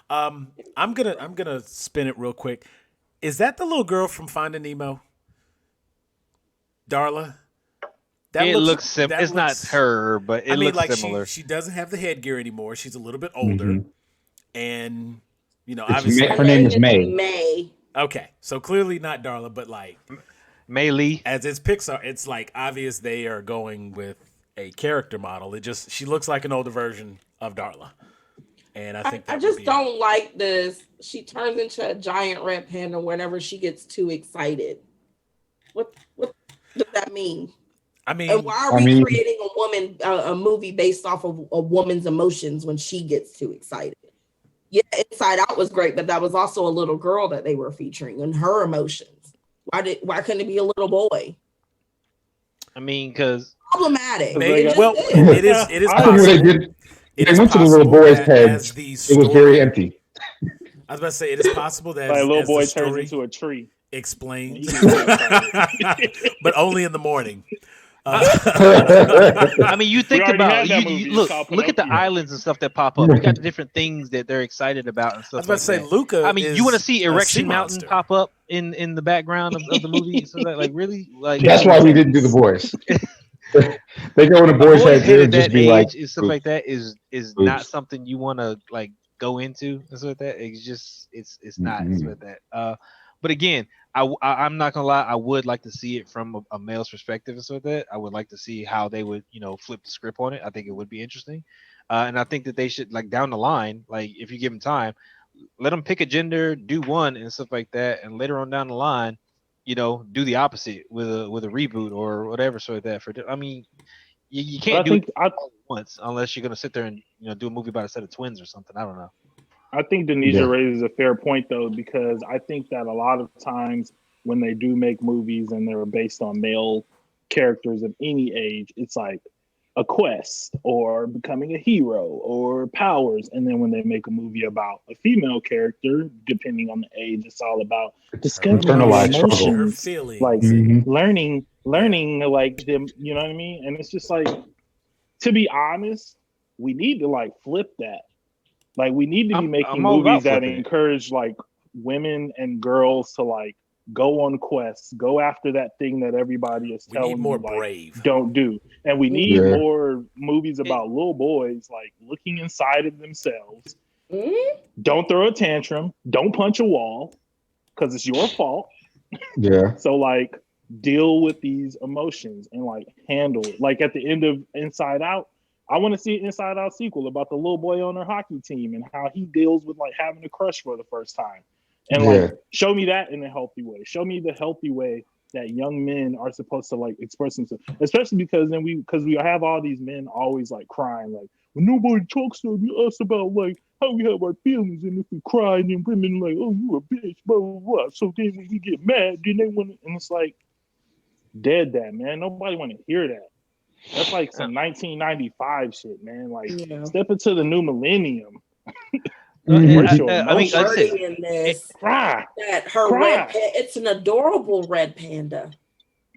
[SPEAKER 1] I'm gonna spin it real quick. Is that the little girl from Finding Nemo? Darla?
[SPEAKER 4] It looks
[SPEAKER 1] that
[SPEAKER 4] it's not
[SPEAKER 1] looks-
[SPEAKER 4] her, but it
[SPEAKER 1] I mean,
[SPEAKER 4] looks
[SPEAKER 1] like
[SPEAKER 4] similar.
[SPEAKER 1] she doesn't have the headgear anymore. She's a little bit older,
[SPEAKER 2] Mhm.
[SPEAKER 1] and
[SPEAKER 2] It's
[SPEAKER 1] obviously,
[SPEAKER 2] Her name is May.
[SPEAKER 5] May.
[SPEAKER 1] okay. So clearly not Darla, but like
[SPEAKER 4] Mei Lee.
[SPEAKER 1] as it's Pixar, it's like obvious they are going with a character model. She looks like an older version of Darla, and I think
[SPEAKER 5] I
[SPEAKER 1] that
[SPEAKER 5] just
[SPEAKER 1] would be
[SPEAKER 5] don't like this. She turns into a giant red panda whenever she gets too excited. What does that mean?
[SPEAKER 1] I mean,
[SPEAKER 5] And why are we creating a movie based off of a woman's emotions when she gets too excited? Yeah, Inside Out was great, but that was also a little girl that they were featuring and her emotions. Why couldn't it be a little boy?
[SPEAKER 4] I mean, because
[SPEAKER 5] Problematic.
[SPEAKER 1] maybe,
[SPEAKER 5] It just
[SPEAKER 1] well,
[SPEAKER 5] is.
[SPEAKER 1] it is
[SPEAKER 2] I think what they
[SPEAKER 1] possible.
[SPEAKER 2] did,
[SPEAKER 1] It
[SPEAKER 2] they
[SPEAKER 1] is
[SPEAKER 2] went to the little
[SPEAKER 1] possible
[SPEAKER 2] boy's
[SPEAKER 1] that
[SPEAKER 2] head.
[SPEAKER 1] as the
[SPEAKER 2] It was very
[SPEAKER 1] story-
[SPEAKER 2] empty.
[SPEAKER 1] I was about to say it is possible that
[SPEAKER 3] Like a little
[SPEAKER 1] as
[SPEAKER 3] boy
[SPEAKER 1] the
[SPEAKER 3] turns
[SPEAKER 1] story
[SPEAKER 3] into a tree.
[SPEAKER 1] explains,
[SPEAKER 3] He gets
[SPEAKER 1] but only in the morning.
[SPEAKER 4] I mean, you think
[SPEAKER 3] already
[SPEAKER 4] about
[SPEAKER 3] had that
[SPEAKER 4] you
[SPEAKER 3] movie. It's
[SPEAKER 4] look
[SPEAKER 3] called
[SPEAKER 4] at the
[SPEAKER 3] Pinocchio.
[SPEAKER 4] islands and stuff that pop up. You got the different things that they're excited about and
[SPEAKER 1] I was
[SPEAKER 4] stuff
[SPEAKER 1] about
[SPEAKER 4] like
[SPEAKER 1] to say
[SPEAKER 4] that.
[SPEAKER 1] Luca.
[SPEAKER 4] I mean,
[SPEAKER 1] is
[SPEAKER 4] you want to see
[SPEAKER 1] a
[SPEAKER 4] Erection
[SPEAKER 1] sea
[SPEAKER 4] Mountain
[SPEAKER 1] monster.
[SPEAKER 4] pop up in the background of the movie? So that, like, really, like
[SPEAKER 2] That's why we didn't do the boys. They go in a
[SPEAKER 4] a
[SPEAKER 2] boy's head
[SPEAKER 4] head
[SPEAKER 2] and
[SPEAKER 4] at
[SPEAKER 2] just
[SPEAKER 4] that
[SPEAKER 2] be
[SPEAKER 4] age
[SPEAKER 2] like,
[SPEAKER 4] and stuff like that is not something you want to like go into and stuff like that. It's just it's not
[SPEAKER 2] Mhm.
[SPEAKER 4] stuff like that. But again, I'm not gonna lie. I would like to see it from a male's perspective and stuff like that. I would like to see how they would flip the script on it. I think it would be interesting, and I think that they should, like, down the line, like, if you give them time, let them pick a gender, do one and stuff like that, and later on down the line, do the opposite with a reboot or whatever sort of that. I mean, you can't do it all at once unless you're gonna sit there and do a movie about a set of twins or something. I don't know.
[SPEAKER 3] I think Denisha
[SPEAKER 2] Yeah.
[SPEAKER 3] raises a fair point, though, because I think that a lot of times when they do make movies and they're based on male characters of any age, it's like a quest or becoming a hero or powers. And then when they make a movie about a female character, depending on the age, it's all about discovering
[SPEAKER 2] Internalized
[SPEAKER 3] your
[SPEAKER 2] struggle.
[SPEAKER 1] Her
[SPEAKER 3] emotions,
[SPEAKER 1] feelings.
[SPEAKER 3] like
[SPEAKER 2] Mhm.
[SPEAKER 3] learning like them. You know what I mean? And it's just like, to be honest, we need to like flip that. Like, we need to be making
[SPEAKER 4] I'm all about
[SPEAKER 3] movies that
[SPEAKER 4] flipping it.
[SPEAKER 3] encourage like women and girls to like go on quests, go after that thing that everybody is
[SPEAKER 1] We
[SPEAKER 3] telling
[SPEAKER 1] need more
[SPEAKER 3] you, like,
[SPEAKER 1] brave.
[SPEAKER 3] don't do. And we need
[SPEAKER 2] Yeah.
[SPEAKER 3] more movies about little boys like looking inside of themselves.
[SPEAKER 5] Mhm.
[SPEAKER 3] Don't throw a tantrum. Don't punch a wall because it's your fault.
[SPEAKER 2] Yeah.
[SPEAKER 3] So like, deal with these emotions and like handle it. Like at the end of Inside Out, I want to see an Inside Out sequel about the little boy on their hockey team and how he deals with like having a crush for the first time. And
[SPEAKER 2] Yeah.
[SPEAKER 3] like, show me that in a healthy way. Show me the healthy way that young men are supposed to like express themselves, especially because we have all these men always like crying like when nobody talks to us about like how we have our feelings, and if we cry, then women like, oh, you a bitch, blah blah blah. So then when we get mad, then they want, and it's like dead that, man. Nobody want to hear that. That's like some 1995 shit, man. Like step into the new millennium.
[SPEAKER 4] I mean, like
[SPEAKER 5] I
[SPEAKER 4] said,
[SPEAKER 5] in this
[SPEAKER 3] cry.
[SPEAKER 5] That her red, it's an adorable red panda.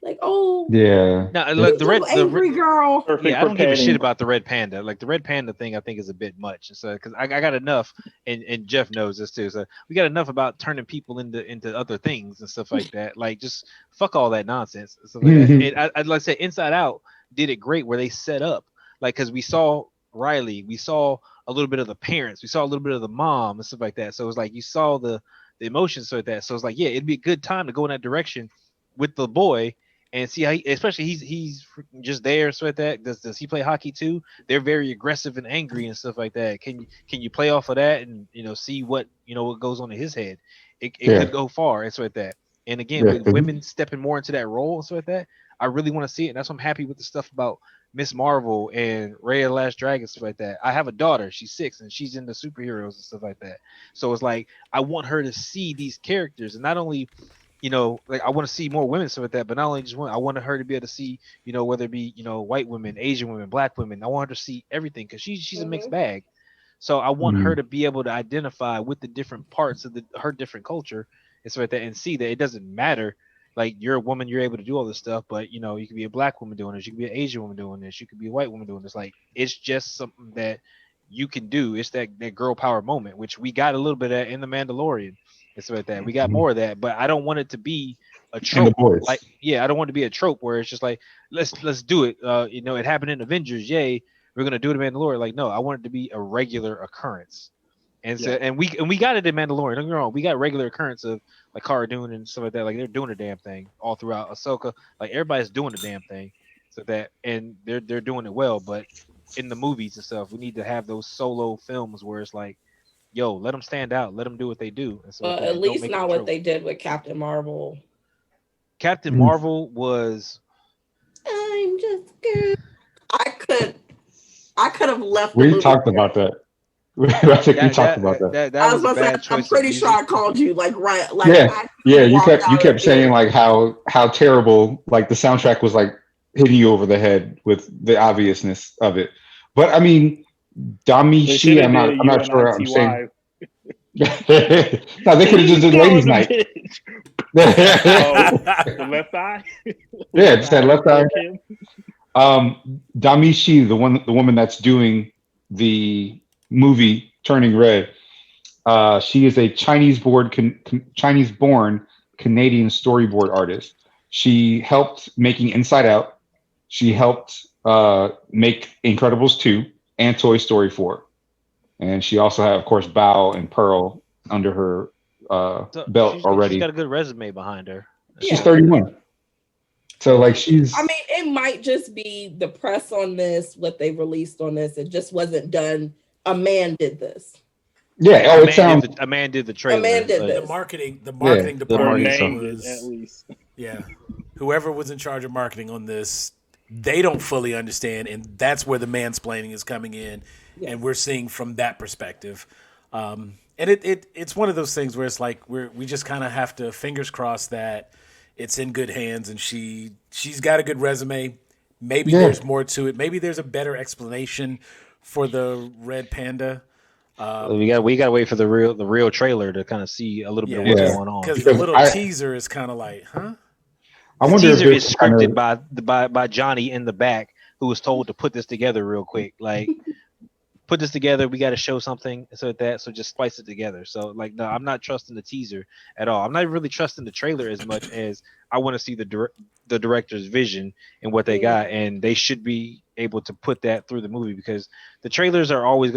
[SPEAKER 5] Like, oh
[SPEAKER 2] Yeah.
[SPEAKER 4] now look, the
[SPEAKER 5] angry girl.
[SPEAKER 4] Yeah, I don't give a shit about the red panda. Like the red panda thing, I think is a bit much. So because I got enough, and Jeff knows this too. So we got enough about turning people into other things and stuff like that. Like just fuck all that nonsense. So like I'd like to say, Inside Out did it great where they set up like because we saw Riley, we saw a little bit of the parents, we saw a little bit of the mom and stuff like that. So it was like you saw the emotions like that. So it's like, yeah, it'd be a good time to go in that direction with the boy and see how especially he's just there. So at that, does he play hockey too? They're very aggressive and angry and stuff like that. Can you play off of that and see what what goes on in his head? It could go far and so at that. And again, with women stepping more into that role and so at that, I really want to see it. And that's why I'm happy with the stuff about Miss Marvel and Raya the Last Dragon, stuff like that. I have a daughter, she's 6, and she's into superheroes and stuff like that. So it's like I want her to see these characters, and not only, like I want to see more women stuff like that, but not only just women, I want her to be able to see, whether it be white women, Asian women, black women. I want her to see everything because she's a mixed bag. So I want her to be able to identify with the different parts of her different culture and stuff like that, and see that it doesn't matter. Like you're a woman, you're able to do all this stuff, but you could be a black woman doing this, you could be an Asian woman doing this, you could be a white woman doing this. Like it's just something that you can do. It's that girl power moment, which we got a little bit of in the Mandalorian and stuff like that. We got more of that, but I don't want it to be a trope. Like I don't want it to be a trope where it's just like let's do it. It happened in Avengers, yay, we're gonna do it in Mandalorian. Like no, I want it to be a regular occurrence. And so, and we got it in Mandalorian. Don't get me wrong, we got regular occurrence of like Cara Dune and stuff like that. Like they're doing a damn thing all throughout Ahsoka. Like everybody's doing a damn thing, so that and they're doing it well. But in the movies and stuff, we need to have those solo films where it's like, yo, let them stand out, let them do what they do. And so
[SPEAKER 5] at least not what they did with Captain Marvel.
[SPEAKER 4] Captain Marvel was.
[SPEAKER 5] I'm just good. I could have left.
[SPEAKER 2] We talked about that. I think we talked about that.
[SPEAKER 5] I was about to say, I'm pretty sure I called you like right. Like
[SPEAKER 2] yeah. You kept saying like how terrible like the soundtrack was like hitting you over the head with the obviousness of it. But I mean, Damishi, I'm not sure I'm saying. No, they could have just did Ladies' Night.
[SPEAKER 3] The left eye.
[SPEAKER 2] Yeah, just that left eye. Damishi, the woman that's doing the movie Turning Red, she is a Chinese-born Canadian storyboard artist. She helped making Inside Out. She helped make Incredibles 2 and Toy Story 4. And she also had, of course, Bao and Pearl under her belt already.
[SPEAKER 4] She's got a good resume behind her.
[SPEAKER 2] She's 31. So like she's.
[SPEAKER 5] I mean, it might just be the press on this, what they released on this. It just wasn't done. A man did this.
[SPEAKER 2] Yeah. Oh, it sounds.
[SPEAKER 4] A man did the trailer.
[SPEAKER 5] A man did this.
[SPEAKER 1] The marketing department was
[SPEAKER 3] at least.
[SPEAKER 1] Yeah. Whoever was in charge of marketing on this, they don't fully understand, and that's where the mansplaining is coming in, and we're seeing from that perspective. And it's one of those things where it's like we just kind of have to fingers crossed that it's in good hands, and she's got a good resume. Maybe there's more to it. Maybe there's a better explanation for the red panda.
[SPEAKER 4] We got to wait for the real trailer to kind of see a little bit of what's going on.
[SPEAKER 1] Because the little teaser is kind of like, huh?
[SPEAKER 4] I wonder if it's scripted by Johnny in the back, who was told to put this together real quick. Like, put this together. We got to show something. So just splice it together. So like, no, I'm not trusting the teaser at all. I'm not really trusting the trailer as much as I want to see the director's vision and what they got, and they should be able to put that through the movie, because the trailers are always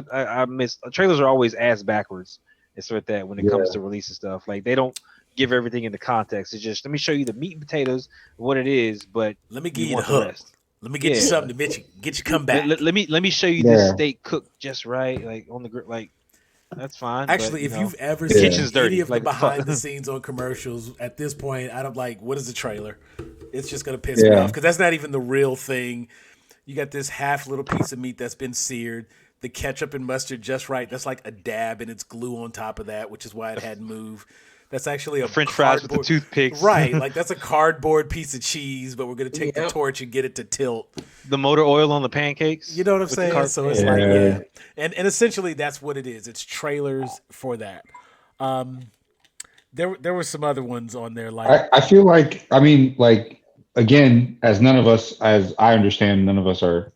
[SPEAKER 4] trailers are always ass backwards and so that when it comes to releasing stuff. Like they don't give everything into context. It's just, let me show you the meat and potatoes, what it is, but
[SPEAKER 1] let me give you the hook. Let me get you something to get you come back.
[SPEAKER 4] Let me show you this steak cooked just right, like on the grill. Like That's fine.
[SPEAKER 1] Actually,
[SPEAKER 4] but,
[SPEAKER 1] if you've ever
[SPEAKER 2] Yeah.
[SPEAKER 1] seen
[SPEAKER 4] Kitchen's
[SPEAKER 1] any
[SPEAKER 4] dirty.
[SPEAKER 1] of the
[SPEAKER 4] Like,
[SPEAKER 1] behind
[SPEAKER 4] fuck.
[SPEAKER 1] the scenes on commercials, at this point, I don't like, what is the trailer? It's just going to piss me
[SPEAKER 2] Yeah.
[SPEAKER 1] off because that's not even the real thing. You got this half little piece of meat that's been seared, the ketchup and mustard just right. That's like a dab and it's glue on top of that, which is why it hadn't moved. That's actually a
[SPEAKER 4] French fries with the
[SPEAKER 1] cardboard-
[SPEAKER 4] toothpicks.
[SPEAKER 1] Right, like that's a cardboard piece of cheese, but we're going to take the
[SPEAKER 5] Yep.
[SPEAKER 1] torch and get it to tilt.
[SPEAKER 4] The motor oil on the pancakes.
[SPEAKER 1] You know what I'm
[SPEAKER 4] with the
[SPEAKER 1] saying?
[SPEAKER 4] car-
[SPEAKER 1] So it's
[SPEAKER 2] Yeah.
[SPEAKER 1] like, yeah. And essentially that's what it is. It's trailers for that. There were some other ones on there like
[SPEAKER 2] I feel like, I mean, like, again, as none of us, as I understand, none of us are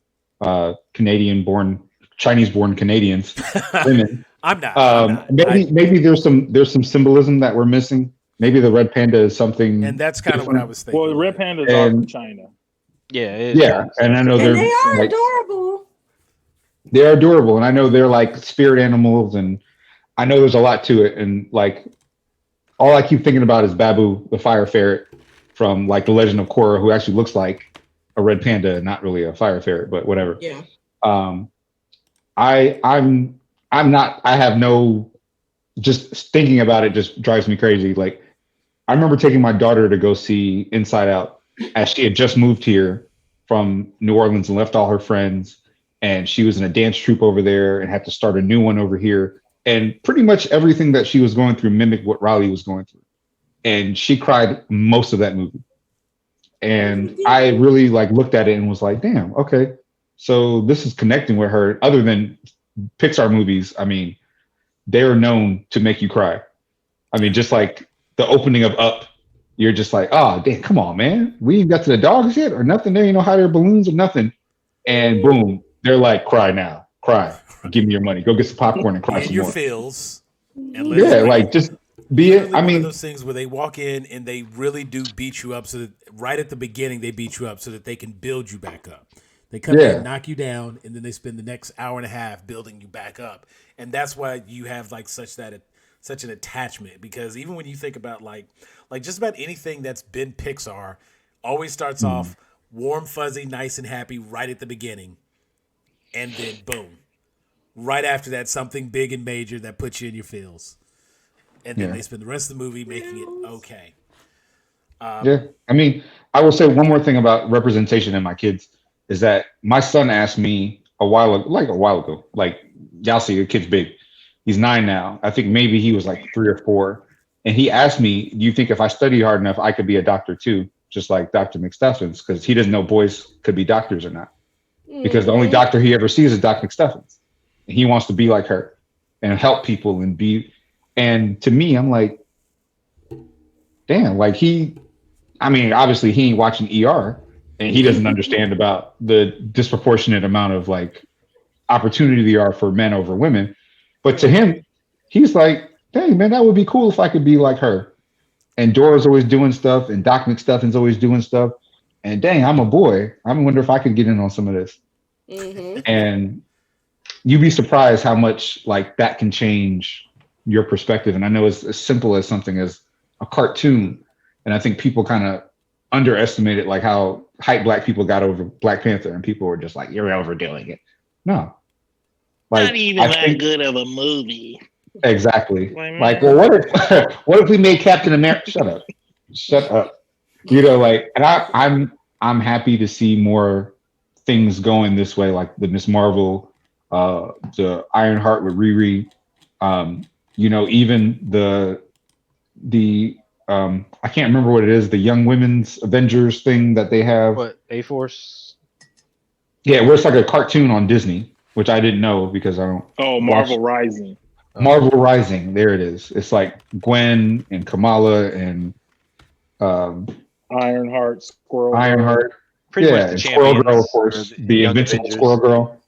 [SPEAKER 2] Chinese-born Canadians, women.
[SPEAKER 1] I'm not.
[SPEAKER 2] Maybe there's some symbolism that we're missing. Maybe the red panda is something,
[SPEAKER 1] and that's kind of what I was thinking.
[SPEAKER 3] Well, the red pandas are from
[SPEAKER 2] And-
[SPEAKER 3] China.
[SPEAKER 4] Yeah. It is.
[SPEAKER 2] yeah, and I know
[SPEAKER 5] And
[SPEAKER 2] they're
[SPEAKER 5] they are
[SPEAKER 2] like,
[SPEAKER 5] adorable.
[SPEAKER 2] they're adorable, and I know they're like spirit animals, and I know there's a lot to it, and like all I keep thinking about is Babu, the fire ferret from like the Legend of Korra, who actually looks like a red panda, not really a fire ferret, but whatever.
[SPEAKER 5] Yeah.
[SPEAKER 2] I'm not. I have no. Just thinking about it just drives me crazy. Like, I remember taking my daughter to go see Inside Out as she had just moved here from New Orleans and left all her friends, and she was in a dance troupe over there and had to start a new one over here. And pretty much everything that she was going through mimicked what Riley was going through, and she cried most of that movie. And I really like looked at it and was like, damn, okay, so this is connecting with her. Other than Pixar movies, I mean, they're known to make you cry. I mean, just like the opening of Up, you're just like, oh, damn, come on, man. We ain't got to the dogs yet or nothing. There ain't no hot air balloons or nothing. And boom, they're like, cry now, cry. Give me your money. Go get some popcorn and cry
[SPEAKER 1] in
[SPEAKER 2] some
[SPEAKER 1] your
[SPEAKER 2] more.
[SPEAKER 1] feels. And
[SPEAKER 2] Yeah, like just be it.
[SPEAKER 1] literally
[SPEAKER 2] I
[SPEAKER 1] one
[SPEAKER 2] mean,
[SPEAKER 1] of those things where they walk in and they really do beat you up so that right at the beginning they beat you up so that they can build you back up. They come
[SPEAKER 2] Yeah.
[SPEAKER 1] in, knock you down, and then they spend the next hour and a half building you back up. And that's why you have like such an attachment, because even when you think about like just about anything that's been Pixar always starts off warm, fuzzy, nice and happy right at the beginning. And then boom. Right after that, something big and major that puts you in your feels. And then
[SPEAKER 2] Yeah.
[SPEAKER 1] they spend the rest of the movie making it okay.
[SPEAKER 2] yeah. I mean, I will say one more thing about representation in my kids is that my son asked me a while ago, like, y'all see your kid's big. He's 9 now. I think maybe he was like 3 or 4. And he asked me, do you think if I studied hard enough, I could be a doctor too? Just like Dr. McStuffins, because he doesn't know boys could be doctors or not. Because the only doctor he ever sees is Dr. McStuffins. And he wants to be like her and help people and be. And to me, I'm like, damn, like obviously he ain't watching ER and he doesn't understand about the disproportionate amount of like opportunity there are for men over women. But to him, he's like, dang, man, that would be cool if I could be like her. And Dora's always doing stuff and Doc McStuffin's always doing stuff. And dang, I'm a boy. I wonder if I could get in on some of this. And you'd be surprised how much like that can change your perspective. And I know it's as simple as something as a cartoon. And I think people kind of underestimated like how hype Black people got over Black Panther, and people were just like, you're overdoing it. No. Like,
[SPEAKER 6] Not even that good of a movie.
[SPEAKER 2] Exactly.
[SPEAKER 6] Like,
[SPEAKER 2] Like, well, what if we made Captain America? Shut up. You know, like, and I'm happy to see more things going this way, like the Miss Marvel, the Ironheart with Riri, you know, even the I can't remember what it is, the Young Women's Avengers thing that they have.
[SPEAKER 4] What, A-Force?
[SPEAKER 2] Yeah, where it's like a cartoon on Disney, which I didn't know because I don't.
[SPEAKER 3] Oh, Marvel Rising.
[SPEAKER 2] Marvel Rising, there it is. It's like Gwen and Kamala and
[SPEAKER 3] Ironheart, Squirrel.
[SPEAKER 2] Ironheart.
[SPEAKER 4] Pretty much
[SPEAKER 2] Yeah,
[SPEAKER 4] the
[SPEAKER 2] and Squirrel
[SPEAKER 4] champions.
[SPEAKER 2] Girl, of course,
[SPEAKER 4] or
[SPEAKER 2] the
[SPEAKER 4] Young
[SPEAKER 2] invincible
[SPEAKER 4] Avengers.
[SPEAKER 2] Squirrel Girl.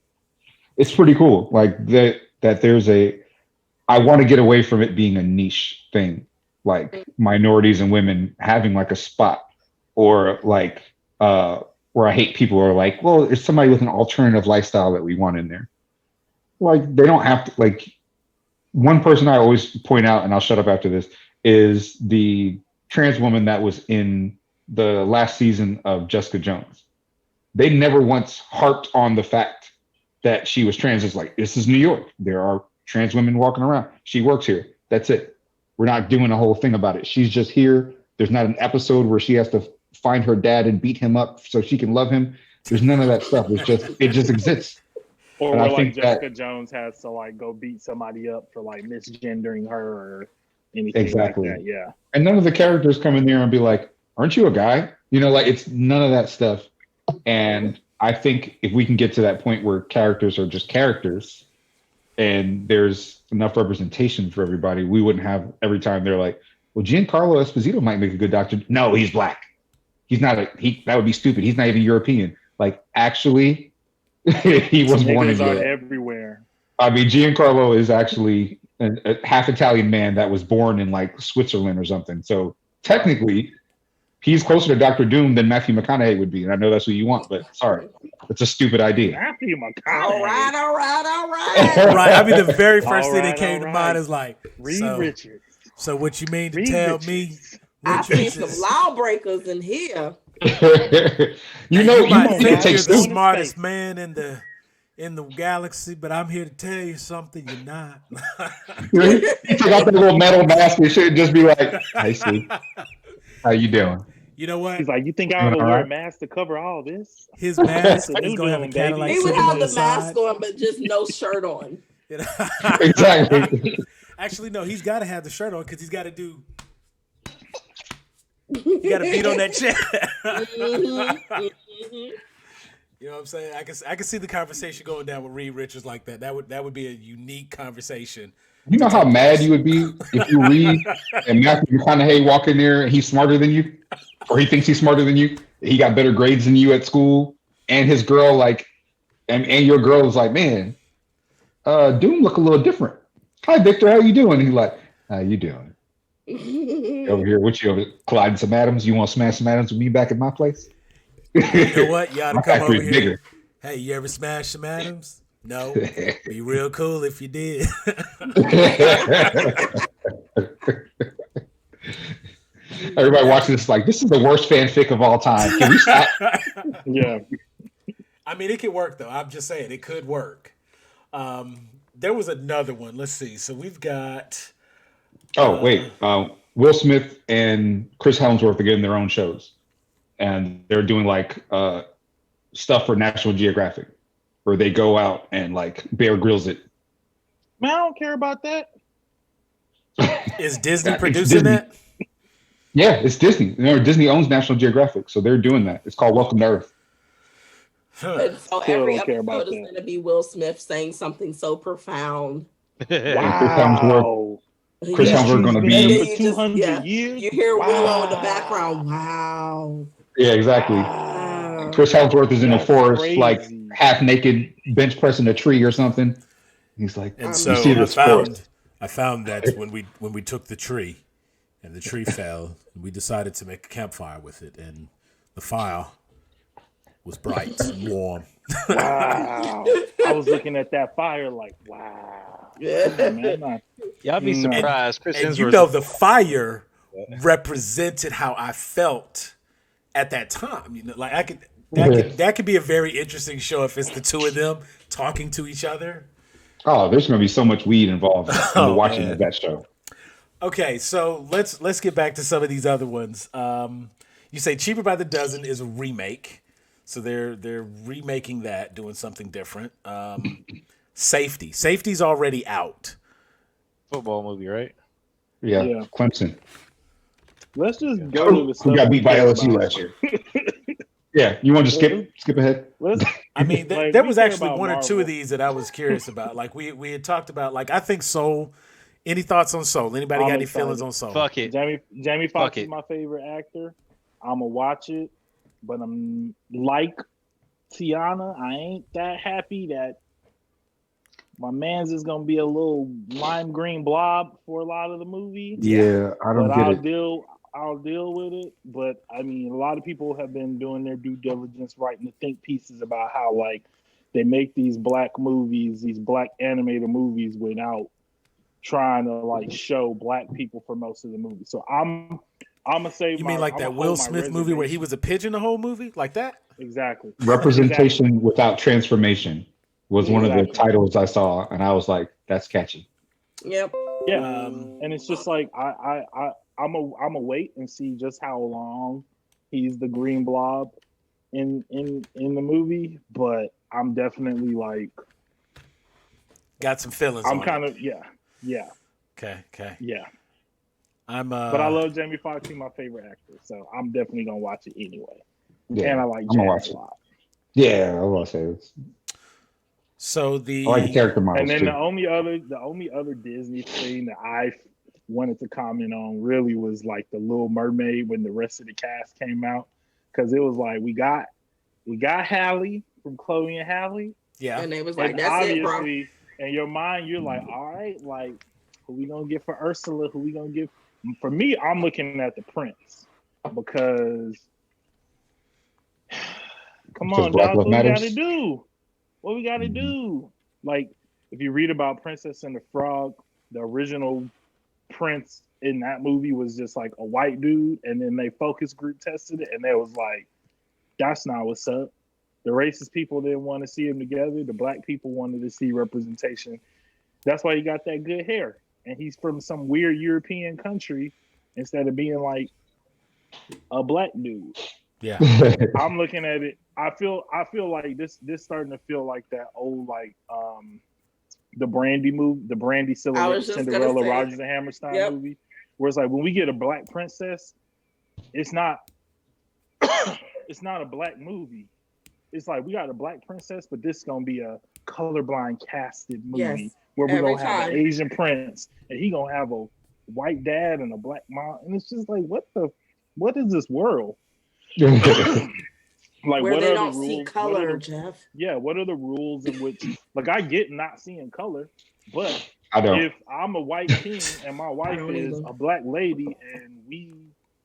[SPEAKER 2] It's pretty cool. Like that there's I want to get away from it being a niche thing, like minorities and women having like a spot, or like where I hate people who are like, well, it's somebody with an alternative lifestyle that we want in there. Like, they don't have to, like, one person I always point out, and I'll shut up after this, is the trans woman that was in the last season of Jessica Jones. They never once harped on the fact that she was trans. It's like, this is New York. There are trans women walking around. She works here. That's it. We're not doing a whole thing about it. She's just here. There's not an episode where she has to find her dad and beat him up so she can love him. There's none of that stuff. It just exists.
[SPEAKER 3] Or
[SPEAKER 2] And
[SPEAKER 3] where
[SPEAKER 2] I
[SPEAKER 3] like
[SPEAKER 2] think
[SPEAKER 3] Jessica Jones has to like go beat somebody up for like misgendering her or anything
[SPEAKER 2] Exactly.
[SPEAKER 3] like that. Yeah.
[SPEAKER 2] And none of the characters come in there and be like, aren't you a guy? You know, like it's none of that stuff. And I think if we can get to that point where characters are just characters and there's enough representation for everybody, we wouldn't have every time they're like, well, Giancarlo Esposito might make a good doctor. No, he's black. He's not that would be stupid. He's not even European. Like actually, he was born in
[SPEAKER 3] Niggas are
[SPEAKER 2] Europe.
[SPEAKER 3] everywhere.
[SPEAKER 2] I mean, Giancarlo is actually a half Italian man that was born in like Switzerland or something. So technically, he's closer to Doctor Doom than Matthew McConaughey would be. And I know that's what you want, but sorry, it's a stupid idea.
[SPEAKER 3] Matthew McConaughey.
[SPEAKER 5] All right.
[SPEAKER 1] Right. I mean, the very first thing that
[SPEAKER 3] Alright,
[SPEAKER 1] came to
[SPEAKER 3] alright.
[SPEAKER 1] mind is like,
[SPEAKER 3] Reed
[SPEAKER 1] so,
[SPEAKER 3] Richards.
[SPEAKER 1] so what you mean to
[SPEAKER 3] Reed
[SPEAKER 1] tell
[SPEAKER 3] Richards.
[SPEAKER 1] me?
[SPEAKER 5] I
[SPEAKER 1] Richards
[SPEAKER 5] see some
[SPEAKER 1] is-
[SPEAKER 5] lawbreakers in here.
[SPEAKER 2] You know,
[SPEAKER 1] you might
[SPEAKER 2] think
[SPEAKER 1] think
[SPEAKER 2] it
[SPEAKER 1] you're
[SPEAKER 2] takes
[SPEAKER 1] the
[SPEAKER 3] two.
[SPEAKER 1] smartest man in the galaxy, but I'm here to tell you something you're not.
[SPEAKER 2] you take out the little metal mask and shit and just be like, "Hey, Steve, how you doing?"
[SPEAKER 1] You know what?
[SPEAKER 3] He's like, you think I have to
[SPEAKER 2] All
[SPEAKER 3] wear a
[SPEAKER 2] right.
[SPEAKER 3] mask to cover all this?
[SPEAKER 1] His mask
[SPEAKER 3] That's a
[SPEAKER 1] is
[SPEAKER 3] new
[SPEAKER 1] gonna have a
[SPEAKER 3] Doom, baby.
[SPEAKER 1] Cadillac
[SPEAKER 5] He would
[SPEAKER 1] sitting
[SPEAKER 5] have
[SPEAKER 1] on
[SPEAKER 5] the
[SPEAKER 1] the
[SPEAKER 5] mask
[SPEAKER 1] side.
[SPEAKER 5] on, but just no shirt on.
[SPEAKER 1] You know?
[SPEAKER 2] Exactly.
[SPEAKER 1] Actually, no, he's got to have the shirt on because he's got to do. You got to beat on that chest. You know what I'm saying? I can see the conversation going down with Reed Richards like that. That would be a unique conversation.
[SPEAKER 2] You know how mad you would be if you read and Matthew McConaughey walk in there and he's smarter than you, or he thinks he's smarter than you. He got better grades than you at school, and his girl like, and your girl is like, man, Doom look a little different. Hi, Victor, how you doing? And he's like, how you doing? Over here, what you over colliding some atoms? You want to smash some atoms with me back at my place?
[SPEAKER 1] You know what? You ought to
[SPEAKER 2] My
[SPEAKER 1] come over
[SPEAKER 2] factory's
[SPEAKER 1] here.
[SPEAKER 2] bigger.
[SPEAKER 1] Hey, you ever smash some atoms? No. Be real cool if you did.
[SPEAKER 2] Everybody watching this like, this is the worst fanfic of all time. Can we stop?
[SPEAKER 3] Yeah.
[SPEAKER 1] I mean, it could work though. I'm just saying it could work. There was another one. Let's see. So we've got.
[SPEAKER 2] Oh wait, Will Smith and Chris Helmsworth are getting their own shows, and they're doing like stuff for National Geographic, where they go out and like Bear Grylls it.
[SPEAKER 3] Man, I don't care about that.
[SPEAKER 1] Is Disney
[SPEAKER 2] It's
[SPEAKER 1] producing
[SPEAKER 2] Disney.
[SPEAKER 1] that?
[SPEAKER 2] Yeah, it's Disney. You know, Disney owns National Geographic, so they're doing that. It's called Welcome to Earth.
[SPEAKER 5] And so
[SPEAKER 3] Still
[SPEAKER 5] every
[SPEAKER 3] don't care about
[SPEAKER 5] episode is
[SPEAKER 3] that.
[SPEAKER 5] going to be Will Smith saying something so profound.
[SPEAKER 3] Wow.
[SPEAKER 2] Chris
[SPEAKER 5] Yeah.
[SPEAKER 2] Helmsworth gonna
[SPEAKER 5] And
[SPEAKER 2] be.
[SPEAKER 5] then
[SPEAKER 3] for
[SPEAKER 5] you
[SPEAKER 3] 200
[SPEAKER 5] just-
[SPEAKER 3] years.
[SPEAKER 5] You hear Willow in the
[SPEAKER 3] Wow.
[SPEAKER 5] background. Wow.
[SPEAKER 2] Yeah, exactly.
[SPEAKER 5] Wow.
[SPEAKER 2] Chris Helmsworth is in a
[SPEAKER 3] That's
[SPEAKER 2] forest,
[SPEAKER 3] crazy.
[SPEAKER 2] like half naked, bench pressing a tree or something. He's like,
[SPEAKER 1] And
[SPEAKER 2] you
[SPEAKER 1] so
[SPEAKER 2] see this
[SPEAKER 1] I found that when we took the tree, and the tree fell, we decided to make a campfire with it, and the fire was bright and warm.
[SPEAKER 3] Wow. I was looking at that fire like, wow.
[SPEAKER 5] Yeah.
[SPEAKER 3] Man, I-
[SPEAKER 4] Y'all be
[SPEAKER 3] No.
[SPEAKER 4] surprised. Chris
[SPEAKER 1] And you
[SPEAKER 4] Hemsworth-
[SPEAKER 1] know, the fire represented how I felt at that time. You know, like that could be a very interesting show if it's the two of them talking to each other.
[SPEAKER 2] oh, there's going to be so much weed involved in the
[SPEAKER 1] Oh,
[SPEAKER 2] watching
[SPEAKER 1] man.
[SPEAKER 2] of that show.
[SPEAKER 1] Okay, so let's get back to some of these other ones. You say Cheaper by the Dozen is a remake, so they're remaking that, doing something different. Safety's already out.
[SPEAKER 4] football movie, right?
[SPEAKER 2] Yeah,
[SPEAKER 3] Yeah.
[SPEAKER 2] Clemson.
[SPEAKER 3] Let's just go to the stuff
[SPEAKER 2] Who got
[SPEAKER 3] we
[SPEAKER 2] beat by
[SPEAKER 3] care
[SPEAKER 2] LSU
[SPEAKER 3] about.
[SPEAKER 2] last year? Yeah, you want to skip ahead?
[SPEAKER 3] Let's,
[SPEAKER 1] I mean,
[SPEAKER 3] like,
[SPEAKER 1] there
[SPEAKER 3] we
[SPEAKER 1] was
[SPEAKER 3] care
[SPEAKER 1] actually
[SPEAKER 3] about
[SPEAKER 1] one or two
[SPEAKER 3] Marvel.
[SPEAKER 1] of these that I was curious about. Like we had talked about. Like I think Soul. Any thoughts on Soul? Anybody
[SPEAKER 3] I'm
[SPEAKER 1] got any
[SPEAKER 3] excited.
[SPEAKER 1] feelings on Soul?
[SPEAKER 4] Fuck it.
[SPEAKER 3] Jamie Foxx
[SPEAKER 4] Fuck
[SPEAKER 3] is
[SPEAKER 4] it.
[SPEAKER 3] my favorite actor. I'ma watch it, but I'm like Tiana. I ain't that happy that my man's is gonna be a little lime green blob for a lot of the movie.
[SPEAKER 2] Yeah, I don't
[SPEAKER 3] But
[SPEAKER 2] get
[SPEAKER 3] I'll deal with it. But I mean, a lot of people have been doing their due diligence, writing the think pieces about how like they make these black movies, these black animated movies, without trying to like show black people for most of the movie. So I'm gonna say
[SPEAKER 1] You mean like that Will Smith movie where he was a pigeon the whole movie, like that?
[SPEAKER 3] exactly
[SPEAKER 2] Representation without transformation was one of the
[SPEAKER 3] Exactly.
[SPEAKER 2] titles I saw, and I was like, "That's catchy."
[SPEAKER 5] Yep.
[SPEAKER 3] Yeah, and it's just like I'm a wait and see just how long he's the green blob in the movie, but I'm definitely like
[SPEAKER 1] Got some feelings
[SPEAKER 3] I'm
[SPEAKER 1] on
[SPEAKER 3] kind
[SPEAKER 1] it.
[SPEAKER 3] of yeah
[SPEAKER 1] Okay.
[SPEAKER 3] yeah.
[SPEAKER 1] I'm
[SPEAKER 3] But I love Jamie Foxx. He's my favorite actor, so I'm definitely gonna watch it anyway.
[SPEAKER 2] Yeah,
[SPEAKER 3] And I like
[SPEAKER 2] I'm gonna
[SPEAKER 3] Jazz
[SPEAKER 2] watch
[SPEAKER 3] a
[SPEAKER 2] it.
[SPEAKER 3] lot.
[SPEAKER 2] Yeah, I was gonna say this.
[SPEAKER 1] so
[SPEAKER 2] I like the
[SPEAKER 1] the
[SPEAKER 2] character
[SPEAKER 3] And
[SPEAKER 2] models
[SPEAKER 3] then
[SPEAKER 2] too.
[SPEAKER 3] the only other Disney thing that I wanted to comment on really was like the Little Mermaid when the rest of the cast came out, because it was like we got Hallie from Chloe and Hallie,
[SPEAKER 1] yeah.
[SPEAKER 5] And they was like,
[SPEAKER 3] and
[SPEAKER 5] "That's it, bro."
[SPEAKER 3] obviously in your mind you're like, all right, like who we gonna get for Ursula? Who we gonna get? For me, I'm looking at the Prince because come
[SPEAKER 2] Because
[SPEAKER 3] on,
[SPEAKER 2] Black
[SPEAKER 3] Dallas,
[SPEAKER 2] Love
[SPEAKER 3] what we got to
[SPEAKER 2] Matters.
[SPEAKER 3] do? What we got to
[SPEAKER 2] Mhm.
[SPEAKER 3] do? Like, if you read about Princess and the Frog, the original Prince in that movie was just like a white dude, and then they focus group tested it, and they was like, that's not what's up. The racist people didn't want to see him together. The black people wanted to see representation. That's why he got that good hair, and he's from some weird European country instead of being like a black dude.
[SPEAKER 1] Yeah.
[SPEAKER 3] I'm looking at it. I feel like this starting to feel like that old like the Brandy movie, the Brandy
[SPEAKER 5] I was just gonna
[SPEAKER 3] Cinderella
[SPEAKER 5] say,
[SPEAKER 3] Rogers and Hammerstein
[SPEAKER 5] yep.
[SPEAKER 3] movie, where it's like when we get a black princess, it's not it's not a black movie. It's like we got a black princess, but this is gonna be a colorblind casted movie
[SPEAKER 5] Yes,
[SPEAKER 3] where we're
[SPEAKER 5] every
[SPEAKER 3] gonna have an
[SPEAKER 5] time.
[SPEAKER 3] Asian prince and he gonna have a white dad and a black mom, and it's just like what is this world? Like
[SPEAKER 5] Where
[SPEAKER 3] what
[SPEAKER 5] they
[SPEAKER 3] are
[SPEAKER 5] don't
[SPEAKER 3] the
[SPEAKER 5] see
[SPEAKER 3] rules?
[SPEAKER 5] color, Jeff.
[SPEAKER 3] What are the rules in which like I get not seeing color, but
[SPEAKER 2] I don't.
[SPEAKER 3] if I'm a white king and my wife
[SPEAKER 5] don't
[SPEAKER 3] is
[SPEAKER 5] either.
[SPEAKER 3] a black lady and we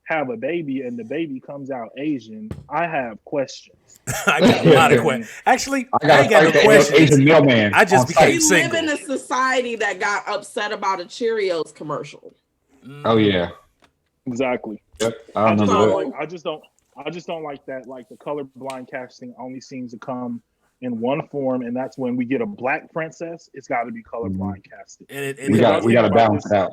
[SPEAKER 3] have a baby and the baby comes out Asian, I have questions.
[SPEAKER 1] I got a lot of questions. Actually,
[SPEAKER 2] I
[SPEAKER 1] I
[SPEAKER 2] gotta
[SPEAKER 1] ain't got
[SPEAKER 2] fight
[SPEAKER 1] no
[SPEAKER 2] the
[SPEAKER 1] questions.
[SPEAKER 2] Asian mailman.
[SPEAKER 1] I just
[SPEAKER 2] on
[SPEAKER 1] became
[SPEAKER 2] site.
[SPEAKER 5] We live
[SPEAKER 1] single.
[SPEAKER 5] in a society that got upset about a Cheerios commercial.
[SPEAKER 2] Oh yeah.
[SPEAKER 3] Exactly.
[SPEAKER 2] Yep. I
[SPEAKER 3] I just
[SPEAKER 2] remember
[SPEAKER 3] don't
[SPEAKER 2] that.
[SPEAKER 3] like I just don't like that like the colorblind casting only seems to come in one form, and that's when we get a black princess, it's got to be colorblind casted.
[SPEAKER 1] And it, and
[SPEAKER 2] We
[SPEAKER 1] it,
[SPEAKER 3] Because I was
[SPEAKER 2] got we
[SPEAKER 3] thinking
[SPEAKER 2] got to
[SPEAKER 3] about
[SPEAKER 2] balance
[SPEAKER 3] this.
[SPEAKER 2] it out.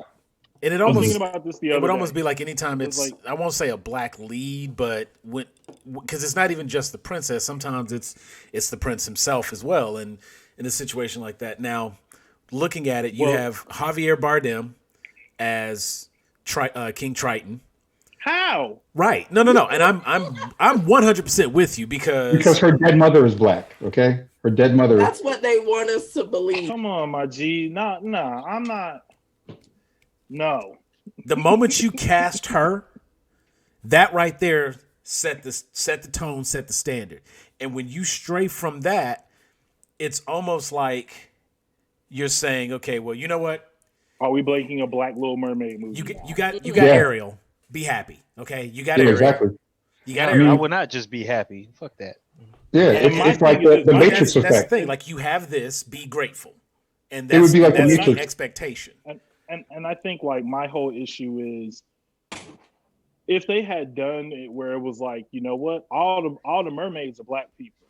[SPEAKER 1] and it
[SPEAKER 3] I was
[SPEAKER 1] almost
[SPEAKER 3] thinking about this the
[SPEAKER 1] it
[SPEAKER 3] other
[SPEAKER 1] would
[SPEAKER 3] day.
[SPEAKER 1] almost be like anytime
[SPEAKER 3] It's
[SPEAKER 1] it's
[SPEAKER 3] like
[SPEAKER 1] I won't say a black lead, but when because it's not even just the princess. Sometimes it's the prince himself as well. And in a situation like that, now looking at it, you
[SPEAKER 3] Well-
[SPEAKER 1] have Javier Bardem as King Triton.
[SPEAKER 3] how?
[SPEAKER 1] Right? No. And I'm 100% with you
[SPEAKER 2] Because her dead mother is black. Okay, her dead mother.
[SPEAKER 5] That's what they want us to believe.
[SPEAKER 3] Come on, my G. Nah, I'm not. No.
[SPEAKER 1] the moment you cast her, that right there set the tone, set the standard. And when you stray from that, it's almost like you're saying, okay, well, you know what?
[SPEAKER 3] Are we blanking a Black Little Mermaid movie?
[SPEAKER 1] You got
[SPEAKER 2] Yeah.
[SPEAKER 1] Ariel. Be happy, okay? You got
[SPEAKER 2] Yeah,
[SPEAKER 1] Ariel.
[SPEAKER 2] exactly.
[SPEAKER 1] You got
[SPEAKER 4] I
[SPEAKER 1] Ariel.
[SPEAKER 4] would not just be happy. Fuck that.
[SPEAKER 2] Yeah,
[SPEAKER 3] And my
[SPEAKER 2] it's like
[SPEAKER 3] thing is
[SPEAKER 2] the
[SPEAKER 3] this,
[SPEAKER 2] Matrix
[SPEAKER 1] that's the
[SPEAKER 2] effect.
[SPEAKER 1] thing. Like you have this, be grateful, and
[SPEAKER 2] It would
[SPEAKER 1] that's
[SPEAKER 2] be like the
[SPEAKER 1] that's
[SPEAKER 2] Matrix.
[SPEAKER 1] the expectation.
[SPEAKER 3] and I think like my whole issue is if they had done it where it was like, you know what, all the mermaids are black people,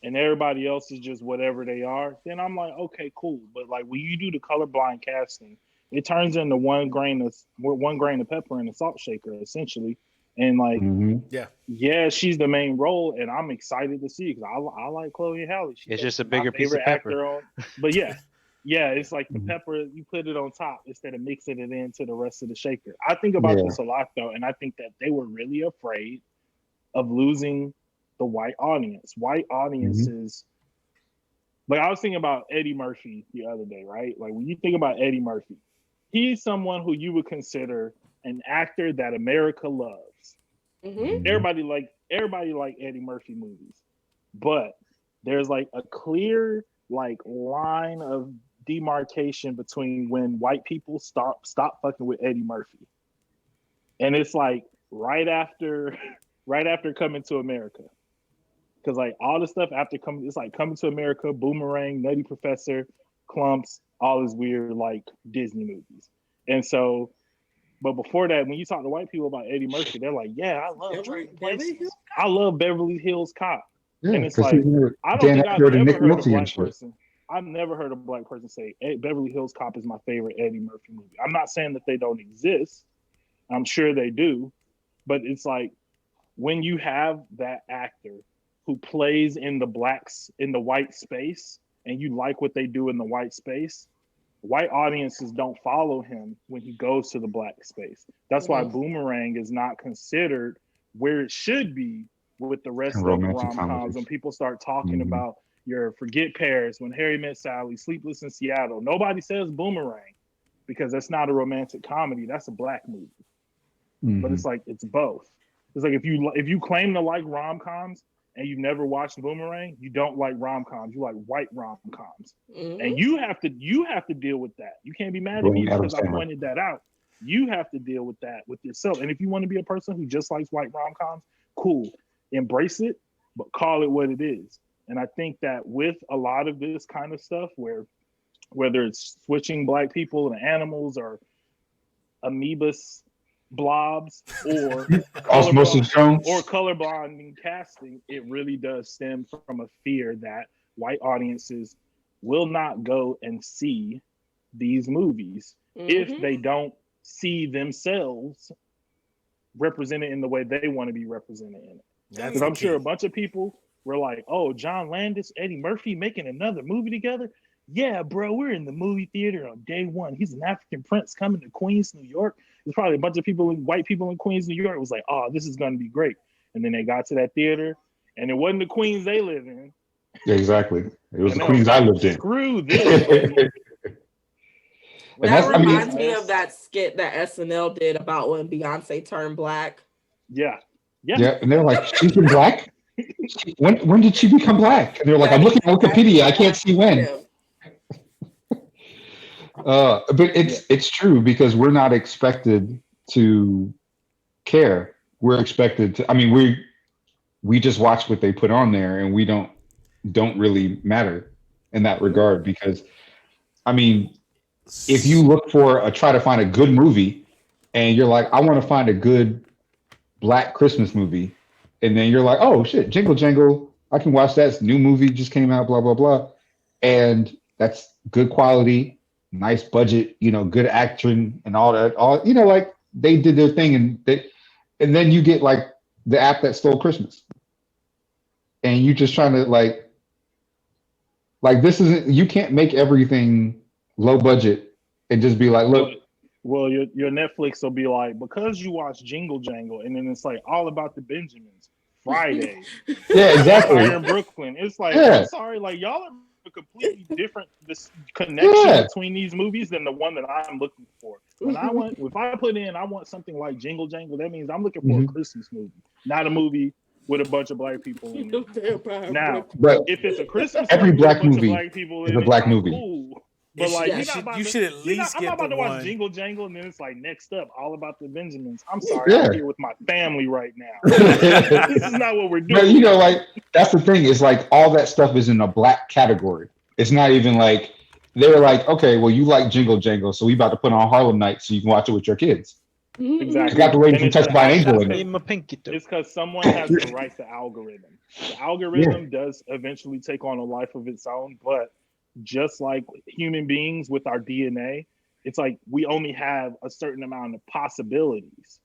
[SPEAKER 3] and everybody else is just whatever they are, then I'm like, okay, cool. But like when you do the colorblind casting, it turns into one grain of pepper in a salt shaker essentially, and like.
[SPEAKER 2] Mhm.
[SPEAKER 3] Yeah, she's the main role, and I'm excited to see because I like Chloe and Halle.
[SPEAKER 4] It's just a bigger piece of
[SPEAKER 3] favorite
[SPEAKER 4] pepper.
[SPEAKER 3] actor on, but yeah, it's like the
[SPEAKER 2] Mhm.
[SPEAKER 3] pepper you put it on top instead of mixing it into the rest of the shaker. I think about
[SPEAKER 2] Yeah.
[SPEAKER 3] this a lot though, and I think that they were really afraid of losing the white audience. White audiences, like I was thinking about Eddie Murphy the other day, right? Like when you think about Eddie Murphy, he's someone who you would consider an actor that America loves.
[SPEAKER 5] Mm-hmm.
[SPEAKER 3] Everybody like Eddie Murphy movies, but there's like a clear like line of demarcation between when white people stop fucking with Eddie Murphy, and it's like right after Coming to America, because like all the stuff after Coming to America, Boomerang, Nutty Professor, Clumps, all these weird like Disney movies, and so. But before that, when you talk to white people about Eddie Murphy, they're like, "Yeah, I love Trading Places. I love Beverly Hills Cop." And it's
[SPEAKER 2] 'cause
[SPEAKER 3] like,
[SPEAKER 2] he's
[SPEAKER 3] I don't
[SPEAKER 2] Dan
[SPEAKER 3] think I've
[SPEAKER 2] Aykroyd and
[SPEAKER 3] ever
[SPEAKER 2] Nick
[SPEAKER 3] heard a
[SPEAKER 2] Nolte and
[SPEAKER 3] black
[SPEAKER 2] shit.
[SPEAKER 3] person. I've never heard a black person say, hey, Beverly Hills Cop is my favorite Eddie Murphy movie. I'm not saying that they don't exist. I'm sure they do. But it's like, when you have that actor who plays in the white space, and you like what they do in the white space, white audiences don't follow him when he goes to the black space. That's why Boomerang is not considered where it should be with the rest of the rom-coms. When people start talking about your Forget Paris, When Harry Met Sally, Sleepless in Seattle, nobody says Boomerang because that's not a romantic comedy. That's a black movie. But it's like, it's both. It's like, if you claim to like rom-coms and you've never watched Boomerang, you don't like rom-coms. You like white rom-coms. And you have to deal with that. You can't be mad at me because I pointed that out. You have to deal with that with yourself. And if you want to be a person who just likes white rom-coms, cool. Embrace it, but call it what it is. And I think that with a lot of this kind of stuff, whether it's switching black people to animals or amoebas blobs or colorblind in casting, it really does stem from a fear that white audiences will not go and see these movies if they don't see themselves represented in the way they want to be represented in it. Because I'm sure a bunch of people were like, oh, John Landis, Eddie Murphy making another movie together? Yeah, bro, we're in the movie theater on day one. He's an African prince coming to Queens, New York. There's probably a bunch of white people in Queens, New York. It was like, oh, this is going to be great. And then they got to that theater, and it wasn't the Queens they live in.
[SPEAKER 2] Yeah, exactly. It was the Queens I lived in.
[SPEAKER 3] Screw this.
[SPEAKER 5] That reminds me of that skit that SNL did about when Beyonce turned black.
[SPEAKER 3] Yeah.
[SPEAKER 2] And they're like, she's been black? When did she become black? And they're like, I'm looking at Wikipedia. I can't see when. But it's true, because we're not expected to care. We're expected to. I mean, we just watch what they put on there, and we don't really matter in that regard. Because, I mean, if you look try to find a good movie, and you're like, I want to find a good black Christmas movie, and then you're like, oh shit, Jingle Jangle, I can watch that. It's a new movie just came out, blah blah blah, and that's good quality, nice budget, good acting and all that. Like they did their thing, and then you get like the app that stole Christmas, and you just trying to like this isn't. You can't make everything low budget and just be like, look.
[SPEAKER 3] Well, your Netflix will be like, because you watch Jingle Jangle, and then it's like all about the Benjamins Friday.
[SPEAKER 2] Yeah, exactly.
[SPEAKER 3] In Brooklyn, it's like, I'm sorry, like y'all are a completely different connection between these movies than the one that I'm looking for. If I put in, I want something like Jingle Jangle, that means I'm looking for a Christmas movie, not a movie with a bunch of black people in it. Now, if it's a Christmas
[SPEAKER 2] every
[SPEAKER 3] movie
[SPEAKER 2] black
[SPEAKER 3] with a bunch
[SPEAKER 2] movie
[SPEAKER 3] of black people
[SPEAKER 2] is
[SPEAKER 3] in
[SPEAKER 2] a black
[SPEAKER 3] it,
[SPEAKER 2] movie.
[SPEAKER 3] Cool. But like,
[SPEAKER 1] you should at least
[SPEAKER 3] I'm
[SPEAKER 1] get
[SPEAKER 3] not about
[SPEAKER 1] the
[SPEAKER 3] to watch
[SPEAKER 1] one.
[SPEAKER 3] Jingle Jangle, and then it's like, next up, all about the Benjamins. I'm sorry, I'm here with my family right now. This is not what we're doing.
[SPEAKER 2] But like that's the thing. Is like all that stuff is in a black category. It's not even like they're like, okay, well, you like Jingle Jangle, so we about to put on Harlem Nights so you can watch it with your kids.
[SPEAKER 3] Exactly.
[SPEAKER 2] It's got the Lady from Touched by an Angel in it.
[SPEAKER 3] It's because someone has to write the algorithm. The algorithm does eventually take on a life of its own, but just like human beings with our DNA, it's like we only have a certain amount of possibilities.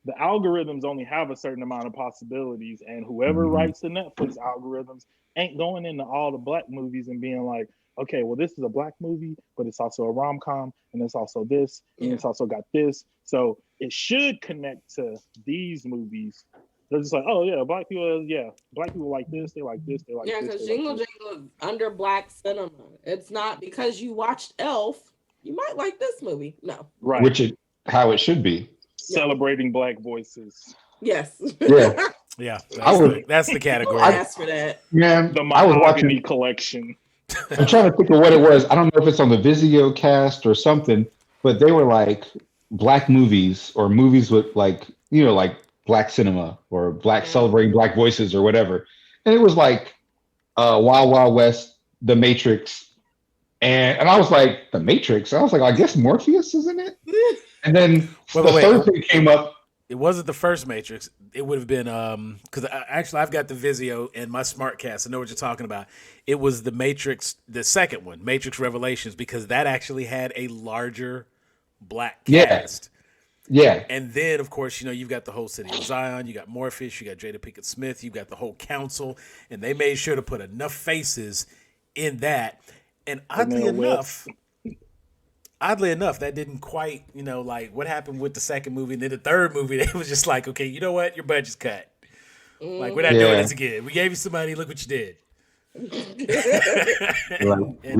[SPEAKER 3] The algorithms only have a certain amount of possibilities, and whoever writes the Netflix algorithms ain't going into all the black movies and being like, okay, well, this is a black movie, but it's also a rom-com, and it's also this, and it's also got this. So it should connect to these movies. They're just like, oh yeah, black people like this, they like this, they like this.
[SPEAKER 5] Yeah, because Jingle Jangle is under black cinema. It's not because you watched Elf, you might like this movie. No.
[SPEAKER 3] Right.
[SPEAKER 2] How it should be.
[SPEAKER 3] Celebrating black voices.
[SPEAKER 5] Yes.
[SPEAKER 2] Yeah.
[SPEAKER 1] Yeah. That's the category.
[SPEAKER 5] I asked for that.
[SPEAKER 2] Yeah.
[SPEAKER 3] The Mahogany collection.
[SPEAKER 2] I'm trying to think of what it was. I don't know if it's on the Vizio cast or something, but they were like black movies or movies with like black cinema or celebrating black voices or whatever. And it was like Wild Wild West, The Matrix. And I was like, The Matrix? I was like, I guess Morpheus is in it? And then the third thing came up
[SPEAKER 1] it wasn't the first Matrix. It would have been because actually I've got the Vizio and my SmartCast. I know what you're talking about. It was the Matrix, the second one, Matrix Revelations, because that actually had a larger black cast.
[SPEAKER 2] Yeah.
[SPEAKER 1] And then, of course, you've got the whole city of Zion, you got Morpheus, you got Jada Pinkett Smith, you got the whole council, and they made sure to put enough faces in that. And oddly enough, that didn't quite, like what happened with the second movie and then the third movie. It was just like, okay, you know what? Your budget's cut. Like, we're not doing this again. We gave you some money. Look what you did.
[SPEAKER 2] We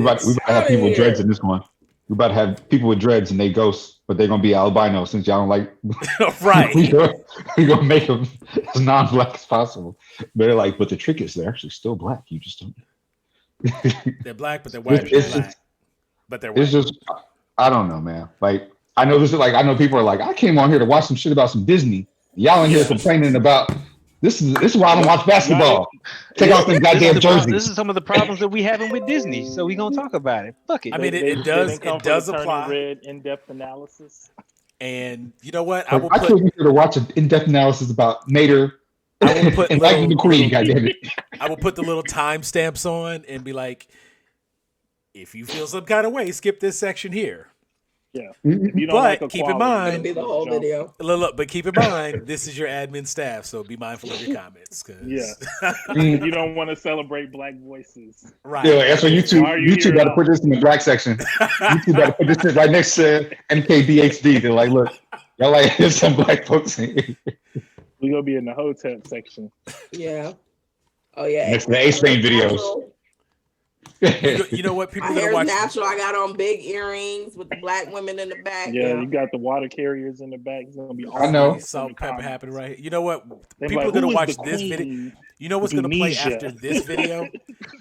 [SPEAKER 2] about to have people with dreads in this one. We're about to have people with dreads and they ghosts, but they're going to be albino since y'all don't like.
[SPEAKER 1] Right.
[SPEAKER 2] We're going to make them as non-black as possible. They're like, but the trick is they're actually still black. You just don't.
[SPEAKER 1] They're black, but they're white. But they're white.
[SPEAKER 2] It's just, I don't know, man. Like, I know people are like, I came on here to watch some shit about some Disney. Y'all in here complaining about this is why I don't watch basketball. Take off the goddamn jerseys.
[SPEAKER 4] This is some of the problems that we having with Disney, so we gonna talk about it. Fuck it.
[SPEAKER 1] I mean, it does apply.
[SPEAKER 3] Red in-depth analysis.
[SPEAKER 1] And you know what?
[SPEAKER 2] I came here to watch an in-depth analysis about Nader and Lightning McQueen. Goddamn it!
[SPEAKER 1] I will put the little timestamps on and be like, if you feel some kind of way, skip this section here.
[SPEAKER 3] Yeah.
[SPEAKER 1] But keep in mind,
[SPEAKER 5] Be the whole video.
[SPEAKER 1] Look, but keep in mind, this is your admin staff, so be mindful of your comments.
[SPEAKER 3] You don't want to celebrate black voices.
[SPEAKER 1] Right.
[SPEAKER 2] Yeah, that's what YouTube got to put this in the black section. YouTube got to put this right next to MKBHD. They're like, look, y'all like, there's some black folks in here.
[SPEAKER 3] We're going to be in the Hotep section.
[SPEAKER 5] Yeah. Oh, yeah.
[SPEAKER 2] Next to the A-Stain videos.
[SPEAKER 1] You know what? People
[SPEAKER 5] My
[SPEAKER 1] are
[SPEAKER 5] hair's
[SPEAKER 1] watch.
[SPEAKER 5] natural. I got on big earrings with the black women in the back.
[SPEAKER 3] Yeah, you got the water carriers in the back. It's gonna be awesome.
[SPEAKER 2] I know.
[SPEAKER 1] Salt pepper happening right here. You know what?
[SPEAKER 3] They're
[SPEAKER 1] People
[SPEAKER 3] like,
[SPEAKER 1] are gonna
[SPEAKER 3] who is
[SPEAKER 1] watch
[SPEAKER 3] the
[SPEAKER 1] this
[SPEAKER 3] queen?
[SPEAKER 1] video. You know what's gonna play
[SPEAKER 3] Tunisia.
[SPEAKER 1] after this video?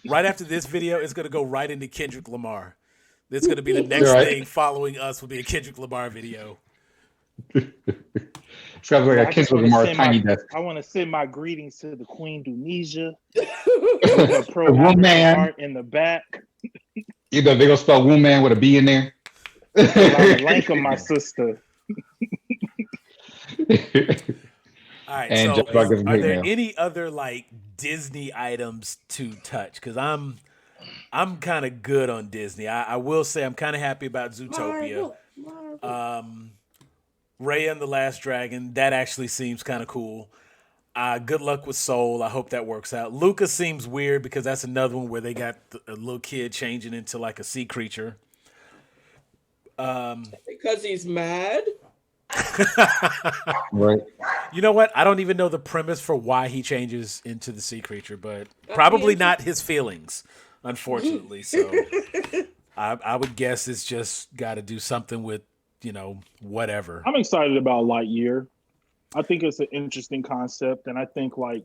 [SPEAKER 1] Right after this video, it's gonna go right into Kendrick Lamar. It's gonna be the next thing following us will be a Kendrick Lamar video.
[SPEAKER 2] It's got like a Kendrick Lamar tiny desk.
[SPEAKER 3] I want to send my greetings to the Queen Tunisia.
[SPEAKER 2] The
[SPEAKER 3] Pro
[SPEAKER 2] woman
[SPEAKER 3] art in the back.
[SPEAKER 2] They're gonna spell woman with a B in there.
[SPEAKER 3] Lanka, my sister.
[SPEAKER 1] All right.
[SPEAKER 2] And
[SPEAKER 1] So,
[SPEAKER 2] Jeff Buck is
[SPEAKER 1] are there
[SPEAKER 2] now.
[SPEAKER 1] any other like Disney items to touch? Because I'm kind of good on Disney. I will say I'm kind of happy about Zootopia. Raya and the Last Dragon, that actually seems kind of cool. Good luck with Soul. I hope that works out. Luca seems weird because that's another one where they got a little kid changing into like a sea creature.
[SPEAKER 5] Because he's mad.
[SPEAKER 2] Right.
[SPEAKER 1] You know what? I don't even know the premise for why he changes into the sea creature, but probably not his feelings, unfortunately. So I would guess it's just got to do something with, whatever.
[SPEAKER 3] I'm excited about Lightyear. I think it's an interesting concept, and I think like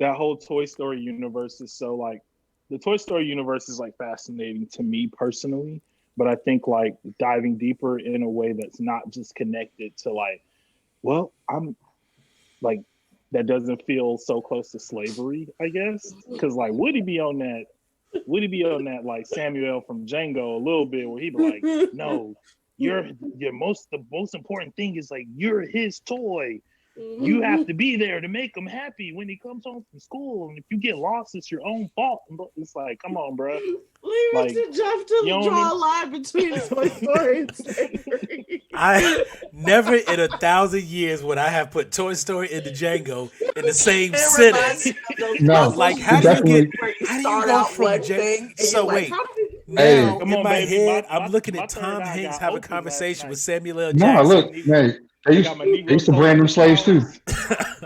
[SPEAKER 3] that whole Toy Story universe is so like the Toy Story universe is like fascinating to me personally, but I think like diving deeper in a way that's not just connected to like, well, I'm like that doesn't feel so close to slavery, I guess, because like would he be on that like Samuel from Django a little bit where he'd be like, no, the most important thing is like you're his toy. You have to be there to make him happy when he comes home from school. And if you get lost, it's your own fault. It's like, come on, bro.
[SPEAKER 5] Leave
[SPEAKER 3] Like,
[SPEAKER 5] it to Jeff to draw a line between Toy Story and slavery.
[SPEAKER 1] I never in 1,000 years would I have put Toy Story into Django in the same sentence.
[SPEAKER 2] No,
[SPEAKER 1] Like, how do you go from Django? So wait,
[SPEAKER 2] Hey.
[SPEAKER 1] now
[SPEAKER 3] Come
[SPEAKER 1] in
[SPEAKER 3] on,
[SPEAKER 1] my
[SPEAKER 3] baby.
[SPEAKER 1] head,
[SPEAKER 3] My
[SPEAKER 1] I'm looking
[SPEAKER 3] third
[SPEAKER 1] at Tom
[SPEAKER 3] eye
[SPEAKER 1] Hanks
[SPEAKER 3] got
[SPEAKER 1] having a
[SPEAKER 3] opened
[SPEAKER 1] conversation
[SPEAKER 3] last
[SPEAKER 1] with
[SPEAKER 3] night.
[SPEAKER 1] Samuel L.
[SPEAKER 2] No,
[SPEAKER 1] Jackson.
[SPEAKER 2] look, man. They used to brand them slaves too.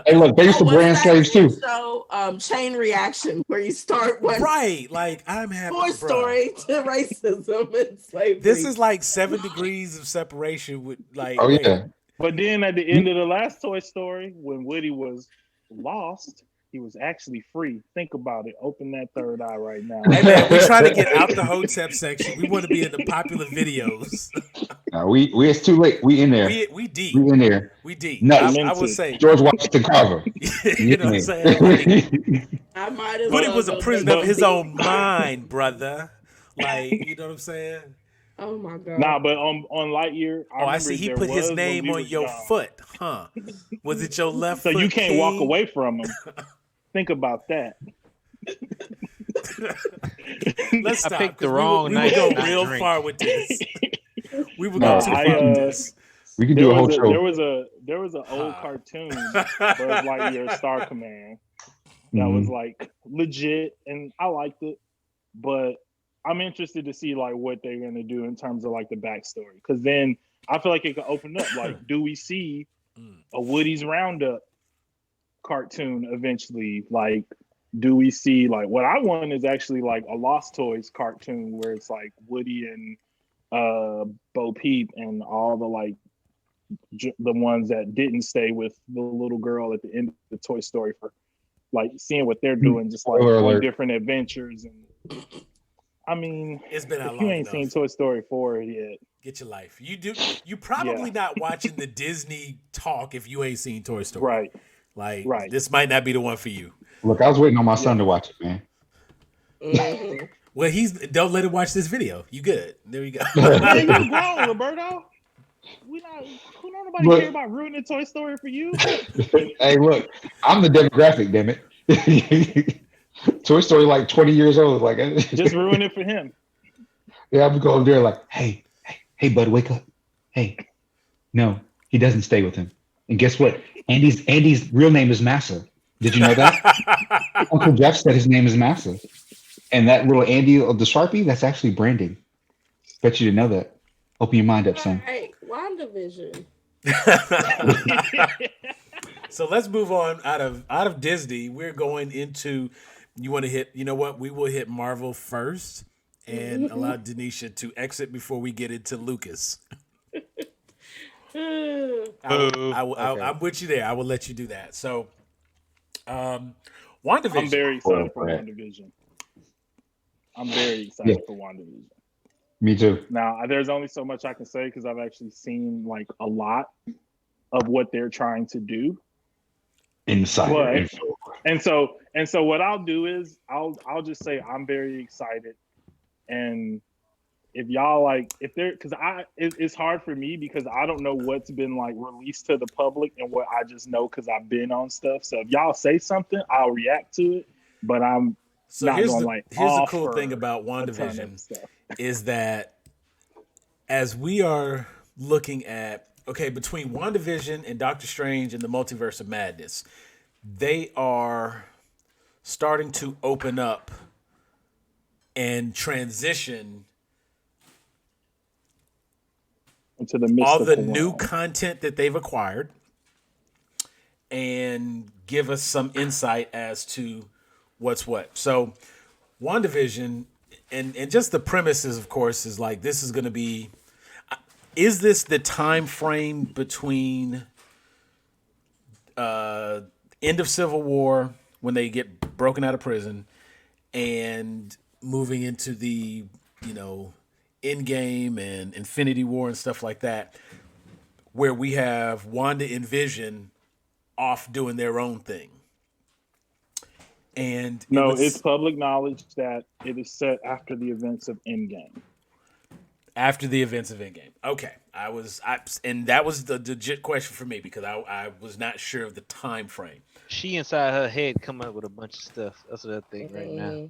[SPEAKER 2] Hey, look, they used to brand slaves too.
[SPEAKER 5] So, Chain Reaction, where you start with
[SPEAKER 1] Right, like I'm happy.
[SPEAKER 5] Toy
[SPEAKER 1] bruh.
[SPEAKER 5] Story to racism and slavery.
[SPEAKER 1] This is like 7 degrees of separation with like.
[SPEAKER 2] Oh
[SPEAKER 1] wait,
[SPEAKER 2] yeah.
[SPEAKER 3] But then at the end of the last Toy Story, when Woody was lost, he was actually free. Think about it. Open that third eye right now.
[SPEAKER 1] Hey man, we're trying to get out the Hotep section. We want to be in the popular videos.
[SPEAKER 2] No, we it's too late. We in there.
[SPEAKER 1] We deep.
[SPEAKER 2] We in there.
[SPEAKER 1] We deep.
[SPEAKER 2] No,
[SPEAKER 1] I will say.
[SPEAKER 2] George Washington Carver.
[SPEAKER 1] You know what I'm saying? Like,
[SPEAKER 5] I might as
[SPEAKER 1] but
[SPEAKER 5] well
[SPEAKER 1] it was a
[SPEAKER 5] go
[SPEAKER 1] prison
[SPEAKER 5] take
[SPEAKER 1] of his
[SPEAKER 5] a
[SPEAKER 1] own mind, brother. Like, you know what I'm saying?
[SPEAKER 5] Oh my god.
[SPEAKER 3] Nah, but on Lightyear,
[SPEAKER 1] I see. He
[SPEAKER 3] there
[SPEAKER 1] put his
[SPEAKER 3] was when
[SPEAKER 1] name
[SPEAKER 3] we
[SPEAKER 1] on
[SPEAKER 3] was
[SPEAKER 1] your
[SPEAKER 3] young.
[SPEAKER 1] foot, huh? Was it your left
[SPEAKER 3] So
[SPEAKER 1] foot?
[SPEAKER 3] you can't walk
[SPEAKER 1] King?
[SPEAKER 3] away from him. Think about that.
[SPEAKER 1] Let's
[SPEAKER 4] I
[SPEAKER 1] stop
[SPEAKER 4] picked the
[SPEAKER 1] because
[SPEAKER 4] wrong
[SPEAKER 1] we
[SPEAKER 4] night
[SPEAKER 1] would go
[SPEAKER 4] to not
[SPEAKER 1] real
[SPEAKER 4] drink.
[SPEAKER 1] far with this. We would
[SPEAKER 2] No,
[SPEAKER 1] go too far with this.
[SPEAKER 2] We can do a whole show.
[SPEAKER 3] There was an old cartoon, Buzz Lightyear Star Command, that was like legit, and I liked it. But I'm interested to see like what they're gonna do in terms of like the backstory, because then I feel like it could open up. Like, do we see a Woody's Roundup cartoon eventually? Like, do we see like what I want is actually like a Lost Toys cartoon where it's like Woody and Bo Peep and all the like the ones that didn't stay with the little girl at the end of the Toy Story, for like seeing what they're doing, just like on different adventures. And I mean,
[SPEAKER 1] It's been out
[SPEAKER 3] if you
[SPEAKER 1] long
[SPEAKER 3] ain't
[SPEAKER 1] enough.
[SPEAKER 3] seen Toy Story 4 yet,
[SPEAKER 1] Get your life. You probably not watching the Disney talk if you ain't seen Toy Story.
[SPEAKER 3] right?
[SPEAKER 1] Like,
[SPEAKER 3] Right.
[SPEAKER 1] this might not be the one for you.
[SPEAKER 2] Look, I was waiting on my son to watch it, man.
[SPEAKER 5] Mhm.
[SPEAKER 1] Well, don't let him watch this video. You good? There you go.
[SPEAKER 3] Man, you grown, Roberto. Who don't nobody care about ruining Toy Story for you?
[SPEAKER 2] Hey, look, I'm the demographic, damn it. Toy Story like 20 years old. Like,
[SPEAKER 3] Just ruin it for him.
[SPEAKER 2] yeah, I'm going there like, hey, bud, wake up. Hey, no, he doesn't stay with him. And guess what? Andy's real name is Massa. Did you know that? Uncle Jeff said his name is Massa. And that little Andy of the Sharpie, that's actually branding. Bet you didn't know that. Open your mind up, son.
[SPEAKER 5] All right, WandaVision.
[SPEAKER 1] So let's move on out of Disney. We're going into, you want to hit, you know what? We will hit Marvel first and allow Denisha to exit before we get into Lucas. I'm with you there. I will let you do that. So, WandaVision.
[SPEAKER 3] I'm very excited for WandaVision. I'm very excited for WandaVision.
[SPEAKER 2] Me too.
[SPEAKER 3] Now, there's only so much I can say because I've actually seen like a lot of what they're trying to do.
[SPEAKER 2] Insider.
[SPEAKER 3] And so what I'll do is I'll just say I'm very excited. And if y'all like, if there, because it's hard for me because I don't know what's been like released to the public and what I just know because I've been on stuff. So if y'all say something, I'll react to it. But I'm not
[SPEAKER 1] here's
[SPEAKER 3] gonna
[SPEAKER 1] here's the cool thing about WandaVision is that as we are looking at, between WandaVision and Doctor Strange and the Multiverse of Madness, they are starting to open up and transition
[SPEAKER 3] into the
[SPEAKER 1] all the
[SPEAKER 3] mystical
[SPEAKER 1] new
[SPEAKER 3] realm.
[SPEAKER 1] content that they've acquired and give us some insight as to what's what. So WandaVision and just the premises, of course, is like this is going to be. Is this the time frame between end of Civil War when they get broken out of prison and moving into the Endgame and Infinity War and stuff like that, where we have Wanda and Vision off doing their own thing? And
[SPEAKER 3] it's public knowledge that it is set after the events of Endgame.
[SPEAKER 1] After the events of Endgame. Okay. And that was the legit question for me because I was not sure of the time frame.
[SPEAKER 4] She inside her head come up with a bunch of stuff. That's what I think right now.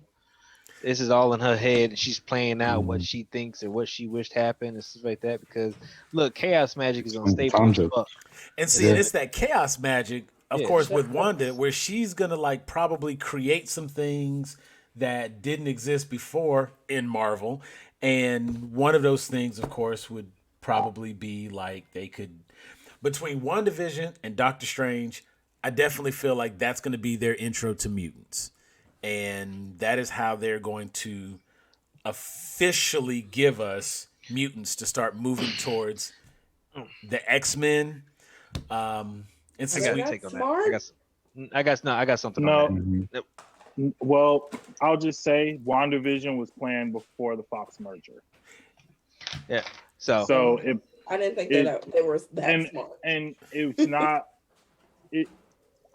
[SPEAKER 4] This is all in her head, and she's playing out what she thinks and what she wished happened and stuff like that. Because look, chaos magic is unstable as fuck.
[SPEAKER 1] And see, and it's that chaos magic, of course, with Wanda, where she's gonna like probably create some things that didn't exist before in Marvel. And one of those things, of course, would probably be like they could, between WandaVision and Doctor Strange, I definitely feel like that's going to be their intro to mutants. And that is how they're going to officially give us mutants to start moving towards the X-Men. And so
[SPEAKER 4] I got a take on that. I got something on that.
[SPEAKER 3] Well, I'll just say WandaVision was planned before the Fox merger.
[SPEAKER 4] Yeah.
[SPEAKER 3] So
[SPEAKER 5] I didn't think that they were that smart. And
[SPEAKER 3] it's not.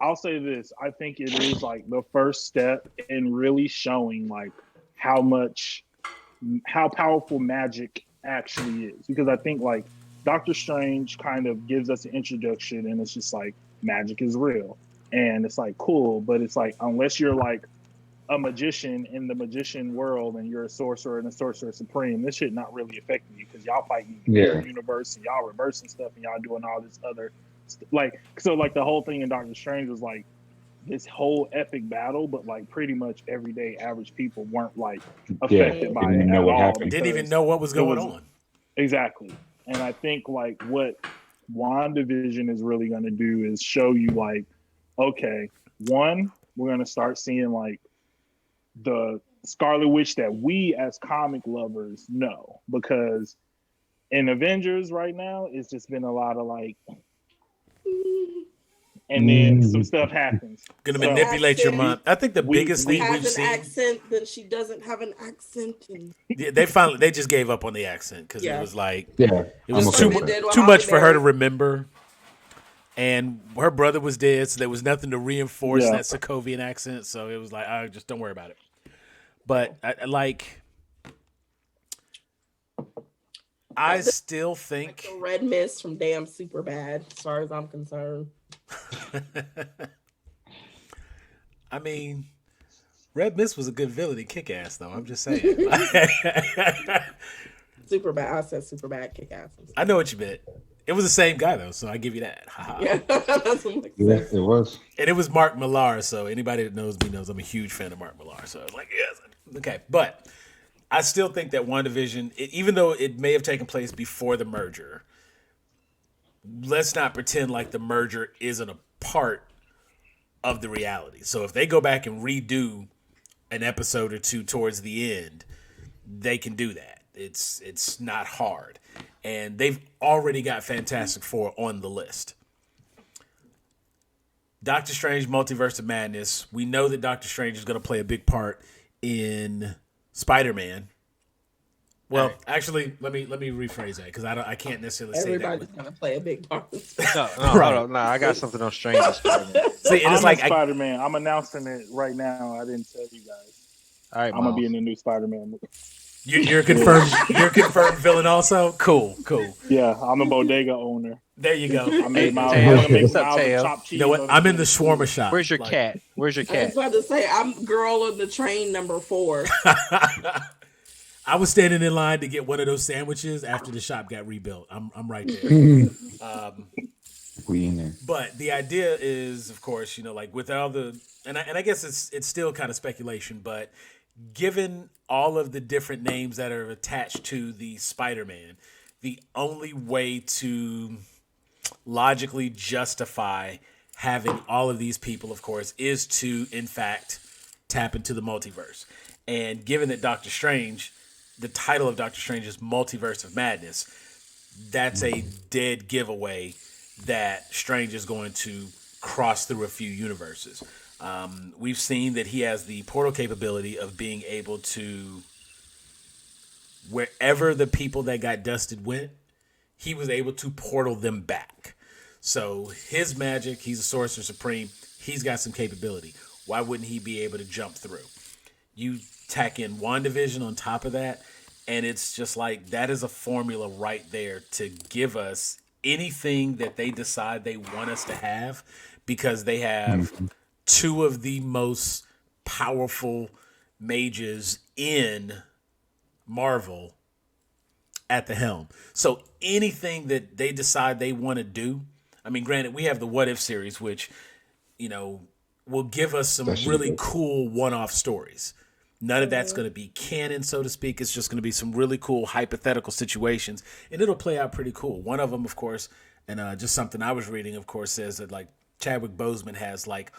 [SPEAKER 3] I'll say this: I think it is like the first step in really showing like how powerful magic actually is, because I think like Doctor Strange kind of gives us an introduction, and it's just like magic is real, and it's like cool, but it's like unless you're like a magician in the magician world and you're a sorcerer and a sorcerer supreme, this shit not really affecting you because y'all fighting the universe and y'all reversing stuff and y'all doing all this other like, so like the whole thing in Doctor Strange was like this whole epic battle, but like pretty much everyday average people weren't like affected by it at all.
[SPEAKER 1] Didn't even know what was going on.
[SPEAKER 3] Exactly. And I think like what WandaVision is really going to do is show you like, okay, one, we're going to start seeing like the Scarlet Witch that we as comic lovers know, because in Avengers right now, it's just been a lot of like, and then some stuff happens.
[SPEAKER 1] Gonna manipulate your mind. I think the biggest thing we've seen.
[SPEAKER 5] Accent, then she doesn't have an accent. And...
[SPEAKER 1] Yeah, they just gave up on the accent because it was like it was
[SPEAKER 2] okay.
[SPEAKER 1] too much for her to remember, and her brother was dead, so there was nothing to reinforce that Sokovian accent. So it was like, just don't worry about it. But I still think
[SPEAKER 5] like the Red Mist from damn Superbad, as far as I'm concerned.
[SPEAKER 1] I mean, Red Mist was a good villain in Kick-Ass, though. I'm just saying.
[SPEAKER 5] Superbad. I said Superbad, Kick-Ass.
[SPEAKER 1] I know what you meant. It was the same guy, though, so I give you that.
[SPEAKER 5] Yeah,
[SPEAKER 2] it was.
[SPEAKER 1] And it was Mark Millar, so anybody that knows me knows I'm a huge fan of Mark Millar. So I was like, yes. Okay, but I still think that WandaVision, even though it may have taken place before the merger, let's not pretend like the merger isn't a part of the reality. So if they go back and redo an episode or two towards the end, they can do that. It's not hard. And they've already got Fantastic Four on the list. Doctor Strange, Multiverse of Madness. We know that Doctor Strange is going to play a big part in Spider-Man. Well, actually, let me rephrase that because I can't necessarily say that.
[SPEAKER 5] Everybody's gonna play a big part.
[SPEAKER 4] No, I got something on Strange.
[SPEAKER 1] See, and it's like
[SPEAKER 3] Spider-Man. I'm announcing it right now. I didn't tell you guys.
[SPEAKER 4] All right,
[SPEAKER 3] I'm gonna be in the new Spider-Man movie.
[SPEAKER 1] You're confirmed. You're confirmed villain also. Cool.
[SPEAKER 3] Yeah, I'm a bodega owner.
[SPEAKER 1] There you go.
[SPEAKER 3] I made my chopped cheese.
[SPEAKER 1] You know what? I'm in the shawarma shop.
[SPEAKER 4] Where's your cat? Where's your cat?
[SPEAKER 5] I was about to say I'm girl on the train number 4.
[SPEAKER 1] I was standing in line to get one of those sandwiches after the shop got rebuilt. I'm right there.
[SPEAKER 2] We in there.
[SPEAKER 1] But the idea is, of course, like with all the and I guess it's still kind of speculation, but given all of the different names that are attached to the Spider-Man, the only way to logically justify having all of these people, of course, is to, in fact, tap into the multiverse. And given that Doctor Strange, the title of Doctor Strange is Multiverse of Madness, that's a dead giveaway that Strange is going to cross through a few universes. We've seen that he has the portal capability of being able to, wherever the people that got dusted went, he was able to portal them back. So his magic, he's a Sorcerer Supreme, he's got some capability. Why wouldn't he be able to jump through? You tack in WandaVision on top of that, and it's just like that is a formula right there to give us anything that they decide they want us to have, because they have two of the most powerful mages in Marvel at the helm. So anything that they decide they want to do, I mean, granted, we have the What If series, which, will give us some really cool one-off stories. None of that's going to be canon, so to speak. It's just going to be some really cool hypothetical situations, and it'll play out pretty cool. One of them, of course, and just something I was reading, of course, says that like Chadwick Boseman has like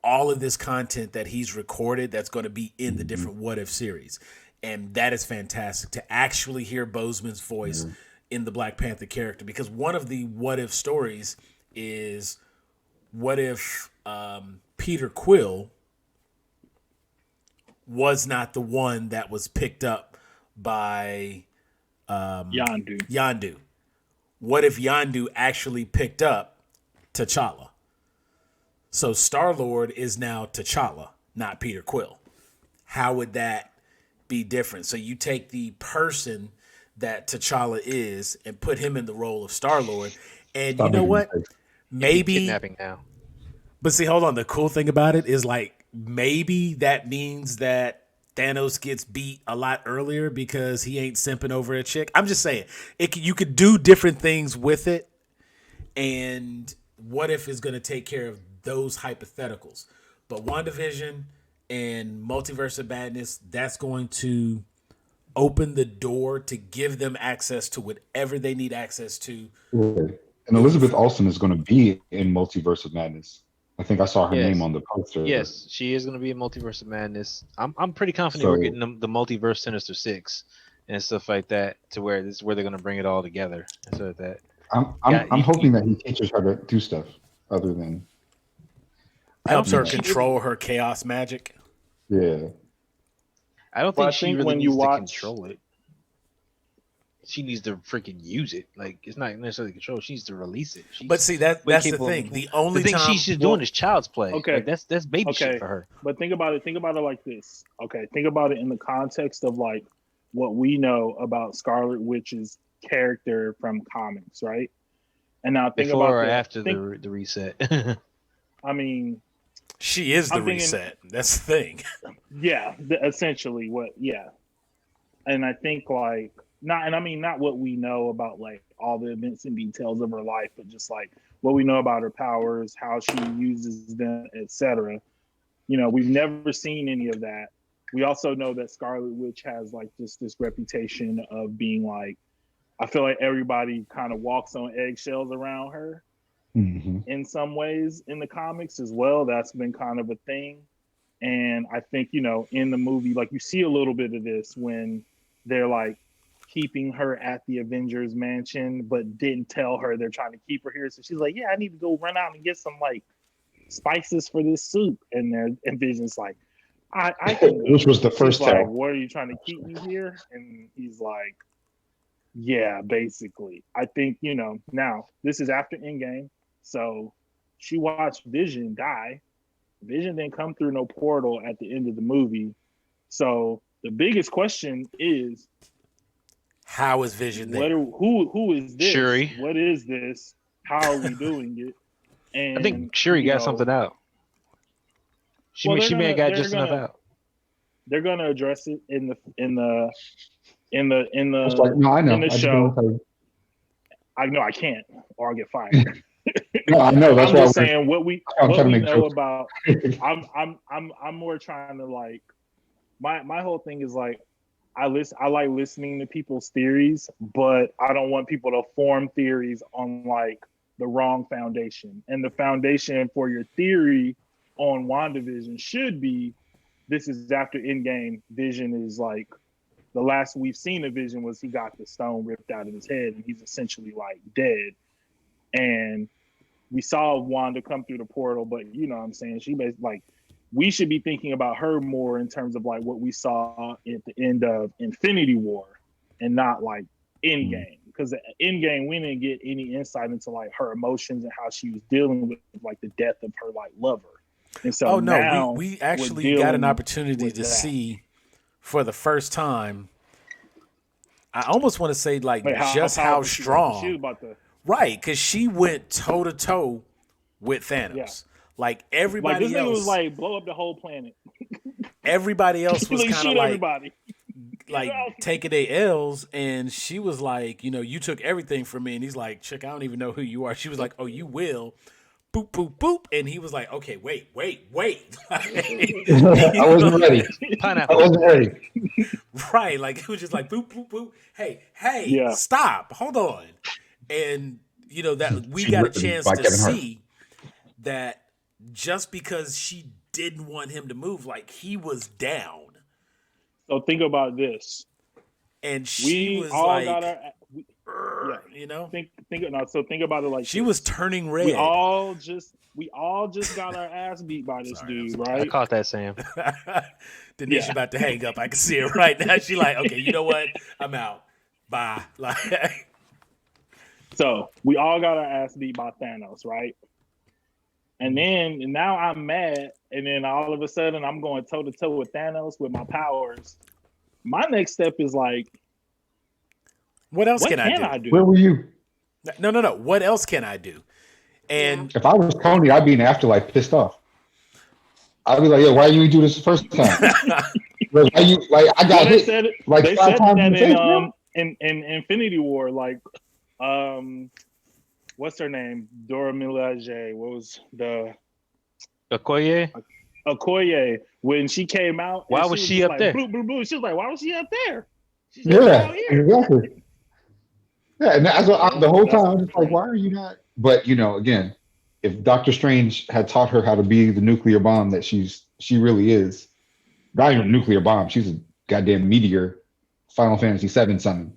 [SPEAKER 1] all of this content that he's recorded that's going to be in the different What If series. And that is fantastic to actually hear Boseman's voice in the Black Panther character, because one of the What If stories is what if Peter Quill was not the one that was picked up by Yondu. What if Yondu actually picked up T'Challa? So Star-Lord is now T'Challa, not Peter Quill. How would that be different? So you take the person that T'Challa is and put him in the role of Star-Lord. And
[SPEAKER 2] Stop
[SPEAKER 1] you know
[SPEAKER 2] making me
[SPEAKER 1] what?
[SPEAKER 2] crazy.
[SPEAKER 1] Maybe,
[SPEAKER 4] kidnapping now.
[SPEAKER 1] but see, hold on. The cool thing about it is like maybe that means that Thanos gets beat a lot earlier because he ain't simping over a chick. I'm just saying, you could do different things with it. And what if is going to take care of those hypotheticals? But WandaVision and Multiverse of Madness, that's going to open the door to give them access to whatever they need access to.
[SPEAKER 2] Yeah. And Elizabeth Olsen is going to be in Multiverse of Madness. I think I saw her name
[SPEAKER 4] Yes.
[SPEAKER 2] on the poster.
[SPEAKER 4] Yes, she is going to be in Multiverse of Madness. I'm pretty confident we're
[SPEAKER 2] So-
[SPEAKER 4] getting the Multiverse Sinister Six and stuff like that, to where this is where they're going to bring it all together and stuff like that.
[SPEAKER 2] I'm hoping that he teaches her to do stuff other than
[SPEAKER 1] Helps her
[SPEAKER 4] think she
[SPEAKER 1] control her chaos magic.
[SPEAKER 2] yeah.
[SPEAKER 4] I don't
[SPEAKER 3] Well,
[SPEAKER 4] think
[SPEAKER 3] I
[SPEAKER 4] she
[SPEAKER 3] think
[SPEAKER 4] really
[SPEAKER 3] when
[SPEAKER 4] needs
[SPEAKER 3] you
[SPEAKER 4] to
[SPEAKER 3] watch-
[SPEAKER 4] control it. She needs to freaking use it. Like, it's not necessarily control. She needs to release it. She's
[SPEAKER 1] But see, that's the
[SPEAKER 4] capable of
[SPEAKER 1] thing.
[SPEAKER 4] making-
[SPEAKER 1] The only
[SPEAKER 4] thing
[SPEAKER 1] time
[SPEAKER 4] she's doing is child's play.
[SPEAKER 3] Okay.
[SPEAKER 4] Like, that's baby shit
[SPEAKER 3] Okay.
[SPEAKER 4] for her.
[SPEAKER 3] But think about it. Think about it like this. Okay, think about it in the context of like what we know about Scarlet Witch's character from comics, right? And now think
[SPEAKER 4] Before or
[SPEAKER 3] about
[SPEAKER 4] after the reset.
[SPEAKER 3] I mean,
[SPEAKER 1] she is the
[SPEAKER 3] I'm thinking-
[SPEAKER 1] reset. That's the thing.
[SPEAKER 3] yeah, essentially what, yeah. And I think like not what we know about like all the events and details of her life, but just like what we know about her powers, how she uses them, etc. You know, we've never seen any of that. We also know that Scarlet Witch has like just this reputation of being like, I feel like everybody kind of walks on eggshells around her
[SPEAKER 2] Mm-hmm.
[SPEAKER 3] in some ways in the comics as well. That's been kind of a thing. And I think, you know, in the movie, like you see a little bit of this when they're like keeping her at the Avengers mansion, but didn't tell her they're trying to keep her here. So she's like, yeah, I need to go run out and get some like spices for this soup. And Vision's like, I can go.
[SPEAKER 2] Which was the
[SPEAKER 3] She's
[SPEAKER 2] first
[SPEAKER 3] like,
[SPEAKER 2] tell.
[SPEAKER 3] what are you trying to keep me here? And he's like, yeah, basically. I think, you know, now this is after Endgame. So she watched Vision die. Vision didn't come through no portal at the end of the movie. So the biggest question is,
[SPEAKER 1] How is Vision there?
[SPEAKER 3] who is this?
[SPEAKER 4] Shuri.
[SPEAKER 3] What is this? How are we doing it? And
[SPEAKER 4] I think Shuri
[SPEAKER 3] you
[SPEAKER 4] got
[SPEAKER 3] know,
[SPEAKER 4] something out. She
[SPEAKER 3] Well,
[SPEAKER 4] may,
[SPEAKER 3] they're
[SPEAKER 4] she may have
[SPEAKER 3] gonna-
[SPEAKER 4] got
[SPEAKER 3] they're
[SPEAKER 4] just enough
[SPEAKER 3] gonna-
[SPEAKER 4] out.
[SPEAKER 3] They're gonna address it in the
[SPEAKER 2] It's like, no, I know.
[SPEAKER 3] in the
[SPEAKER 2] I just
[SPEAKER 3] show.
[SPEAKER 2] don't tell you.
[SPEAKER 3] I know I can't, or I'll get fired.
[SPEAKER 2] No, I know. That's
[SPEAKER 3] I'm
[SPEAKER 2] why
[SPEAKER 3] just
[SPEAKER 2] we're-
[SPEAKER 3] saying what we
[SPEAKER 2] I'm trying to make
[SPEAKER 3] know
[SPEAKER 2] jokes.
[SPEAKER 3] about. I'm more trying to like my whole thing is like I like listening to people's theories, but I don't want people to form theories on like the wrong foundation. And the foundation for your theory on WandaVision should be this is after Endgame. Vision is like the last we've seen of Vision was he got the stone ripped out of his head and he's essentially like dead. And we saw Wanda come through the portal, but you know what I'm saying? She basically like we should be thinking about her more in terms of like what we saw at the end of Infinity War and not like Endgame. Because at Endgame, we didn't get any insight into like her emotions and how she was dealing with like the death of her like lover. And so
[SPEAKER 1] Oh no,
[SPEAKER 3] now
[SPEAKER 1] we
[SPEAKER 3] we're
[SPEAKER 1] actually got an
[SPEAKER 3] dealing
[SPEAKER 1] opportunity
[SPEAKER 3] with
[SPEAKER 1] to
[SPEAKER 3] that.
[SPEAKER 1] see for the first time. I almost want to say like
[SPEAKER 3] Like,
[SPEAKER 1] just how
[SPEAKER 3] powerful she was.
[SPEAKER 1] strong,
[SPEAKER 3] She was about to
[SPEAKER 1] right? Because she went toe to toe with Thanos.
[SPEAKER 3] Yeah.
[SPEAKER 1] Like
[SPEAKER 3] like
[SPEAKER 1] everybody
[SPEAKER 3] this nigga
[SPEAKER 1] else,
[SPEAKER 3] was like blow up the whole planet.
[SPEAKER 1] everybody else was
[SPEAKER 3] Like,
[SPEAKER 1] kind of
[SPEAKER 3] shoot
[SPEAKER 1] like
[SPEAKER 3] everybody.
[SPEAKER 1] like
[SPEAKER 3] know?
[SPEAKER 1] taking their L's, and she was like, you know, you took everything from me, and he's like, chick, I don't even know who you are. She was like, oh, you will. Boop, boop, boop. And he was like, okay, wait.
[SPEAKER 2] I wasn't ready. I
[SPEAKER 4] Pineapple.
[SPEAKER 2] wasn't ready.
[SPEAKER 1] Right. Like, it was just like, boop, boop, boop. Hey,
[SPEAKER 3] Yeah.
[SPEAKER 1] stop. Hold on. And, you know, that we
[SPEAKER 2] She
[SPEAKER 1] got a
[SPEAKER 2] written
[SPEAKER 1] chance
[SPEAKER 2] by
[SPEAKER 1] to
[SPEAKER 2] Kevin Hart.
[SPEAKER 1] see that just because she didn't want him to move, like, he was down.
[SPEAKER 3] So think about this.
[SPEAKER 1] And she
[SPEAKER 3] We
[SPEAKER 1] was
[SPEAKER 3] all
[SPEAKER 1] like,
[SPEAKER 3] got our
[SPEAKER 1] you know,
[SPEAKER 3] think about it like
[SPEAKER 1] she
[SPEAKER 3] this.
[SPEAKER 1] was turning red.
[SPEAKER 3] We all just got our ass beat by this
[SPEAKER 1] Sorry,
[SPEAKER 3] dude,
[SPEAKER 4] I
[SPEAKER 3] right?
[SPEAKER 4] caught that, Sam.
[SPEAKER 1] Denise
[SPEAKER 3] Yeah.
[SPEAKER 1] about to hang up. I can see it right now. She like, okay, you know what? I'm out. Bye. Like,
[SPEAKER 3] So we all got our ass beat by Thanos, right? And now I'm mad, and then all of a sudden I'm going toe to toe with Thanos with my powers. My next step is like,
[SPEAKER 1] What else
[SPEAKER 3] What
[SPEAKER 1] can I
[SPEAKER 3] can
[SPEAKER 1] do?
[SPEAKER 3] I do?
[SPEAKER 2] Where were you?
[SPEAKER 1] No. What else can I do? And
[SPEAKER 2] If I was Coney, I'd be in the afterlife pissed off. I'd be like, yo, why you didn't do this the first time? Like, why you like I got
[SPEAKER 3] Well, they
[SPEAKER 2] hit
[SPEAKER 3] said
[SPEAKER 2] like
[SPEAKER 3] they
[SPEAKER 2] 5
[SPEAKER 3] said
[SPEAKER 2] times in
[SPEAKER 3] that
[SPEAKER 2] the face, bro.
[SPEAKER 3] in Infinity War, like what's her name? Dora Milaje. What was the
[SPEAKER 4] Okoye,
[SPEAKER 3] Okoye when she came out?
[SPEAKER 4] why
[SPEAKER 3] and
[SPEAKER 4] was she
[SPEAKER 3] just
[SPEAKER 4] up
[SPEAKER 3] like,
[SPEAKER 4] there?
[SPEAKER 3] Blue, blue, blue. She was like, why was she up there? She should have been
[SPEAKER 2] Yeah,
[SPEAKER 3] out here.
[SPEAKER 2] exactly. Yeah, and that's what the whole
[SPEAKER 3] That's
[SPEAKER 2] time I'm just like, why are you not? But again, if Doctor Strange had taught her how to be the nuclear bomb that she really is, not even a nuclear bomb, she's a goddamn meteor, Final Fantasy VII summon.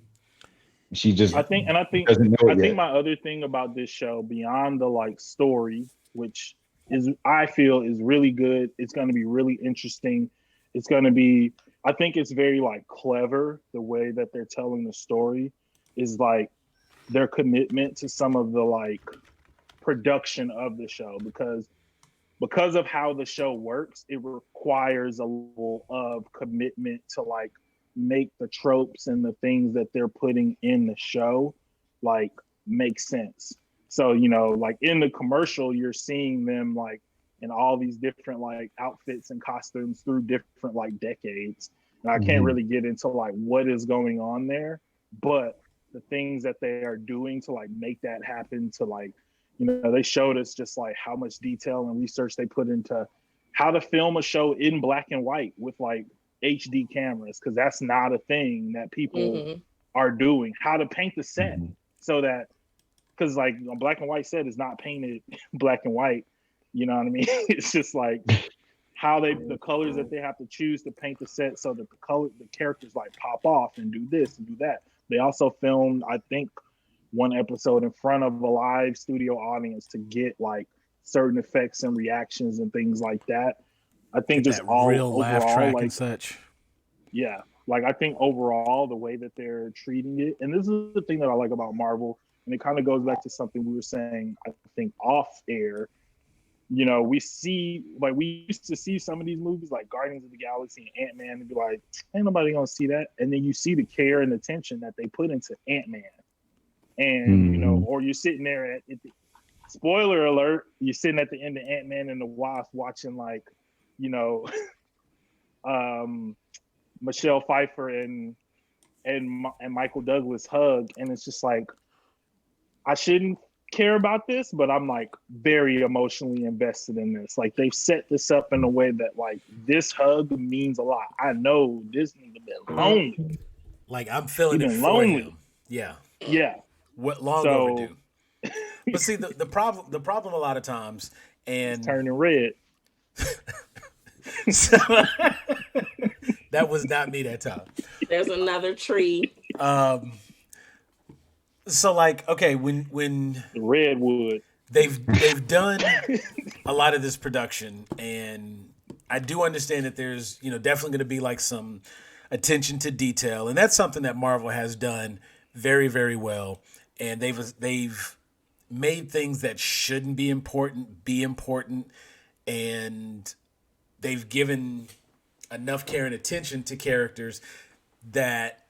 [SPEAKER 2] She just
[SPEAKER 3] I think
[SPEAKER 2] doesn't know
[SPEAKER 3] I
[SPEAKER 2] it
[SPEAKER 3] think
[SPEAKER 2] yet.
[SPEAKER 3] my other thing about this show, beyond the like story, which is I feel is really good. It's going to be really interesting. It's going to be. I think it's very like clever the way that they're telling the story. Is like their commitment to some of the like production of the show because of how the show works, it requires a level of commitment to like make the tropes and the things that they're putting in the show like make sense. So, like in the commercial, you're seeing them like in all these different like outfits and costumes through different like decades. And I can't really get into like what is going on there, but the things that they are doing to like make that happen to like they showed us just like how much detail and research they put into how to film a show in black and white with like HD cameras, because that's not a thing that people are doing. How to paint the set so that, because like a black and white set is not painted black and white. You know what I mean? It's just like how the colors that they have to choose to paint the set so that the characters like pop off and do this and do that. They also filmed, I think, one episode in front of a live studio audience to get like certain effects and reactions and things like that. I think
[SPEAKER 1] get
[SPEAKER 3] just
[SPEAKER 1] that
[SPEAKER 3] all
[SPEAKER 1] real
[SPEAKER 3] overall,
[SPEAKER 1] laugh track
[SPEAKER 3] like
[SPEAKER 1] and such.
[SPEAKER 3] yeah, like I think overall the way that they're treating it, and this is the thing that I like about Marvel, and it kind of goes back to something we were saying, I think off air. We used to see some of these movies like Guardians of the Galaxy and Ant-Man and be like, ain't nobody gonna see that. And then you see the care and attention that they put into Ant-Man. And, or you're sitting there at spoiler alert, you're sitting at the end of Ant-Man and the Wasp watching like, Michelle Pfeiffer and Michael Douglas hug. And it's just like, I shouldn't care about this, but I'm like very emotionally invested in this. Like they've set this up in a way that like this hug means a lot. I know this nigga been lonely.
[SPEAKER 1] Like I'm feeling it for him. Yeah.
[SPEAKER 3] Yeah.
[SPEAKER 1] What long overdue. But see the problem a lot of times, and
[SPEAKER 3] it's turning red.
[SPEAKER 1] So, that was not me that time.
[SPEAKER 5] There's another tree.
[SPEAKER 1] So like, okay, when
[SPEAKER 3] the redwood,
[SPEAKER 1] they've done a lot of this production, and I do understand that there's definitely going to be like some attention to detail, and that's something that Marvel has done very, very well. And they've made things that shouldn't be important, and they've given enough care and attention to characters that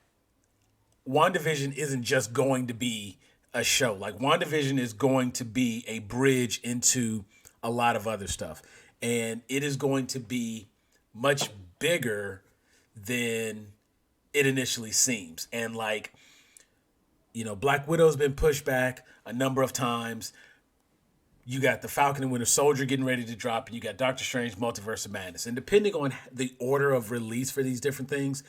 [SPEAKER 1] WandaVision isn't just going to be a show. Like WandaVision is going to be a bridge into a lot of other stuff, and it is going to be much bigger than it initially seems. And like, Black Widow's been pushed back a number of times. You got the Falcon and Winter Soldier getting ready to drop, and you got Doctor Strange Multiverse of Madness. And depending on the order of release for these different things,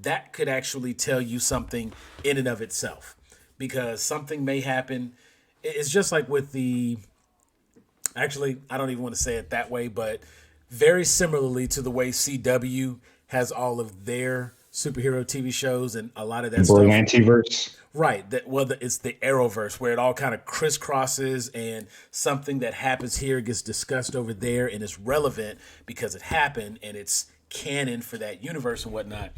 [SPEAKER 1] that could actually tell you something in and of itself. Because something may happen. It's just like with actually, I don't even want to say it that way, but very similarly to the way CW has all of their superhero TV shows and a lot of that stuff.
[SPEAKER 2] Antiverse.
[SPEAKER 1] Right. It's the Arrowverse where it all kind of crisscrosses, and something that happens here gets discussed over there, and it's relevant because it happened and it's canon for that universe and whatnot.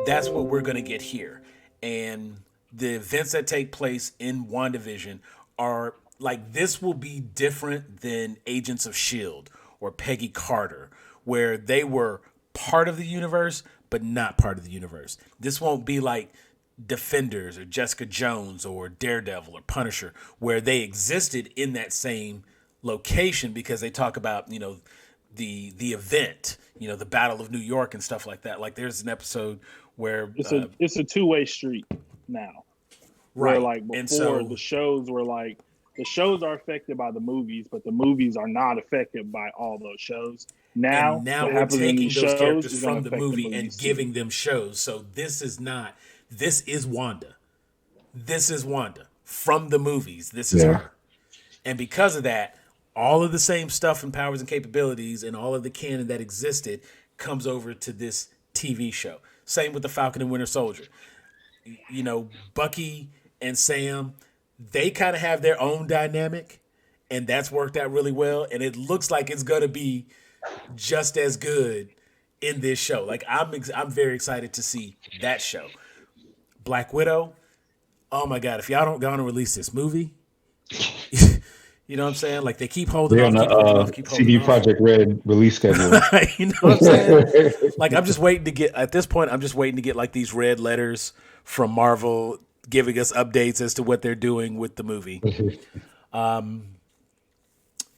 [SPEAKER 1] That's what we're going to get here. And the events that take place in WandaVision are like, this will be different than Agents of S.H.I.E.L.D. or Peggy Carter, where they were part of the universe, but not part of the universe. This won't be like Defenders or Jessica Jones or Daredevil or Punisher, where they existed in that same location because they talk about, the event, the Battle of New York and stuff like that. Like there's an episode where
[SPEAKER 3] it's a two-way street now.
[SPEAKER 1] right.
[SPEAKER 3] Where like
[SPEAKER 1] And
[SPEAKER 3] before
[SPEAKER 1] so
[SPEAKER 3] the shows were like the shows are affected by the movies, but the movies are not affected by all those shows. Now,
[SPEAKER 1] and now
[SPEAKER 3] what
[SPEAKER 1] we're
[SPEAKER 3] happens in
[SPEAKER 1] taking
[SPEAKER 3] these
[SPEAKER 1] those
[SPEAKER 3] shows
[SPEAKER 1] characters
[SPEAKER 3] is gonna
[SPEAKER 1] from the
[SPEAKER 3] affect
[SPEAKER 1] movie and
[SPEAKER 3] movies too.
[SPEAKER 1] giving them shows. So this is Wanda. This is Wanda from the movies. This is her. And because of that, all of the same stuff and powers and capabilities and all of the canon that existed comes over to this TV show. Same with the Falcon and Winter Soldier. Bucky and Sam, they kind of have their own dynamic, and that's worked out really well. And it looks like it's going to be just as good in this show. Like I'm very excited to see that show. Black Widow. Oh my God! If y'all don't go on and release this movie, you know what I'm saying? Like they keep holding
[SPEAKER 2] They're
[SPEAKER 1] off,
[SPEAKER 2] on
[SPEAKER 1] keep holding
[SPEAKER 2] the
[SPEAKER 1] off, keep holding
[SPEAKER 2] CD
[SPEAKER 1] off.
[SPEAKER 2] Project Red release schedule.
[SPEAKER 1] You know what I'm saying? Like I'm just waiting to get. At this point, I'm just waiting to get like these red letters from Marvel giving us updates as to what they're doing with the movie.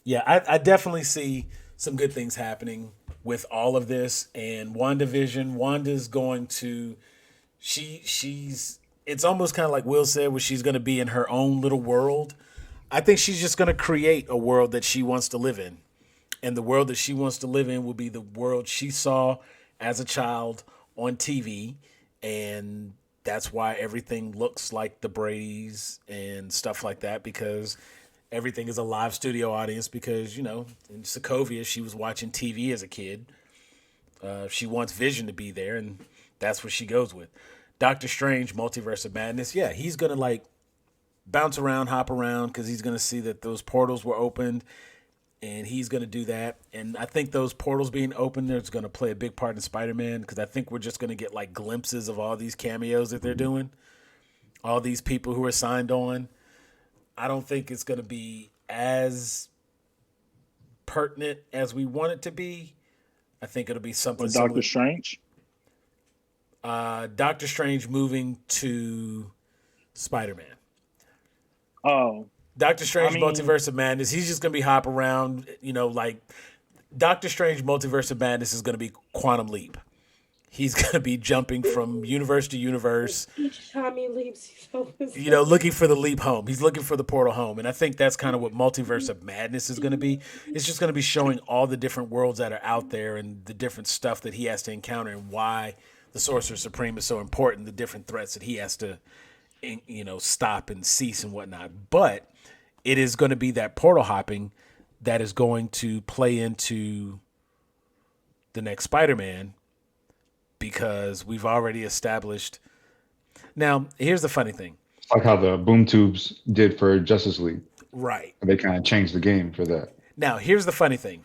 [SPEAKER 1] Yeah, I definitely see some good things happening with all of this. And WandaVision, Wanda's going to, she's, it's almost kind of like Will said, where she's going to be in her own little world. I think she's just going to create a world that she wants to live in. And the world that she wants to live in will be the world she saw as a child on TV. And that's why everything looks like the Bradys and stuff like that, because everything is a live studio audience. Because, in Sokovia, she was watching TV as a kid. She wants Vision to be there, and that's what she goes with. Doctor Strange, Multiverse of Madness, yeah, he's going to bounce around, hop around, because he's going to see that those portals were opened, and he's going to do that. And I think those portals being opened is going to play a big part in Spider-Man, because I think we're just going to get glimpses of all these cameos that they're doing, all these people who are signed on. I don't think it's going to be as pertinent as we want it to be. I think it'll be something
[SPEAKER 3] With Doctor
[SPEAKER 1] similar.
[SPEAKER 3] Strange?
[SPEAKER 1] Doctor Strange moving to Spider-Man.
[SPEAKER 3] Oh.
[SPEAKER 1] Doctor Strange Multiverse of Madness, he's just going to be hop around, Doctor Strange Multiverse of Madness is going to be Quantum Leap. He's going to be jumping from universe to universe.
[SPEAKER 5] Each time he leaves, he's always
[SPEAKER 1] looking for the leap home. He's looking for the portal home. And I think that's kind of what Multiverse of Madness is going to be. It's just going to be showing all the different worlds that are out there and the different stuff that he has to encounter and why the Sorcerer Supreme is so important, the different threats that he has to, stop and cease and whatnot. But it is going to be that portal hopping that is going to play into the next Spider-Man, because we've already established. Now, here's the funny thing.
[SPEAKER 2] Like how the boom tubes did for Justice League.
[SPEAKER 1] Right.
[SPEAKER 2] They kind of changed the game for that.
[SPEAKER 1] Now, here's the funny thing.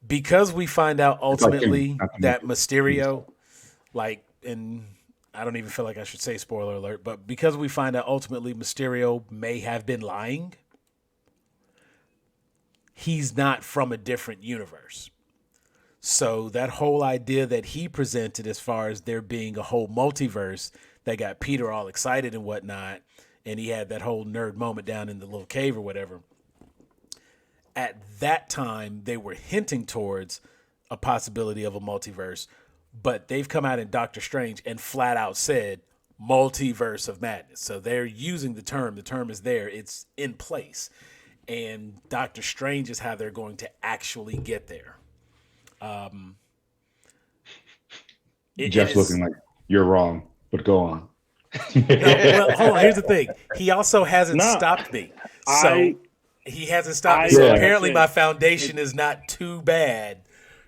[SPEAKER 1] Because we find out ultimately that Mysterio, and I don't even feel like I should say spoiler alert, but because we find out ultimately Mysterio may have been lying, he's not from a different universe. So that whole idea that he presented as far as there being a whole multiverse that got Peter all excited and whatnot, and he had that whole nerd moment down in the little cave or whatever, at that time they were hinting towards a possibility of a multiverse, but they've come out in Doctor Strange and flat out said Multiverse of Madness. So they're using the term. The term is there. It's in place. And Doctor Strange is how they're going to actually get there.
[SPEAKER 2] Jeff's looking like you're wrong, but go on.
[SPEAKER 1] No, well, hold on. Here's the thing. He also hasn't stopped me. So he hasn't stopped me. So apparently my foundation is not too bad.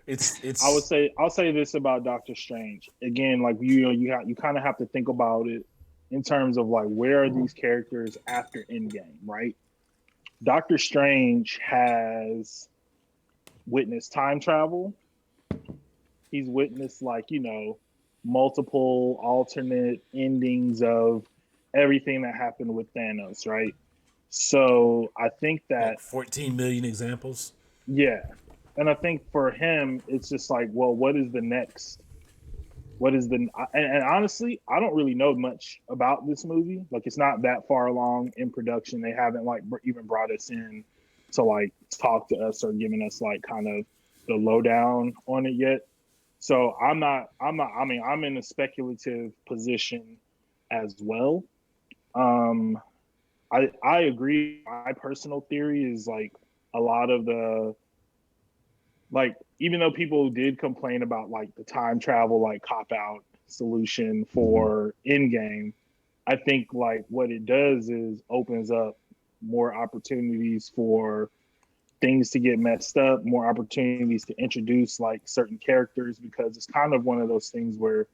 [SPEAKER 1] It's.
[SPEAKER 3] I'll say this about Doctor Strange. Again, you kind of have to think about it in terms of where are these characters after Endgame, right? Doctor Strange has witnessed time travel. He's witnessed multiple alternate endings of everything that happened with Thanos, right? So I think that
[SPEAKER 1] 14 million examples.
[SPEAKER 3] Yeah. And I think for him, it's just what is the next what is the and honestly, I don't really know much about this movie. Like, it's not that far along in production. They haven't like even brought us in to like talk to us or giving us like kind of the lowdown on it yet. So I mean, I'm in a speculative position as well. Um, I agree. My personal theory is like a lot of the, like, even though people did complain about like the time travel like cop out solution for Endgame, I think like what it does is opens up more opportunities for things to get messed up, more opportunities to introduce like certain characters, because it's kind of one of those things where,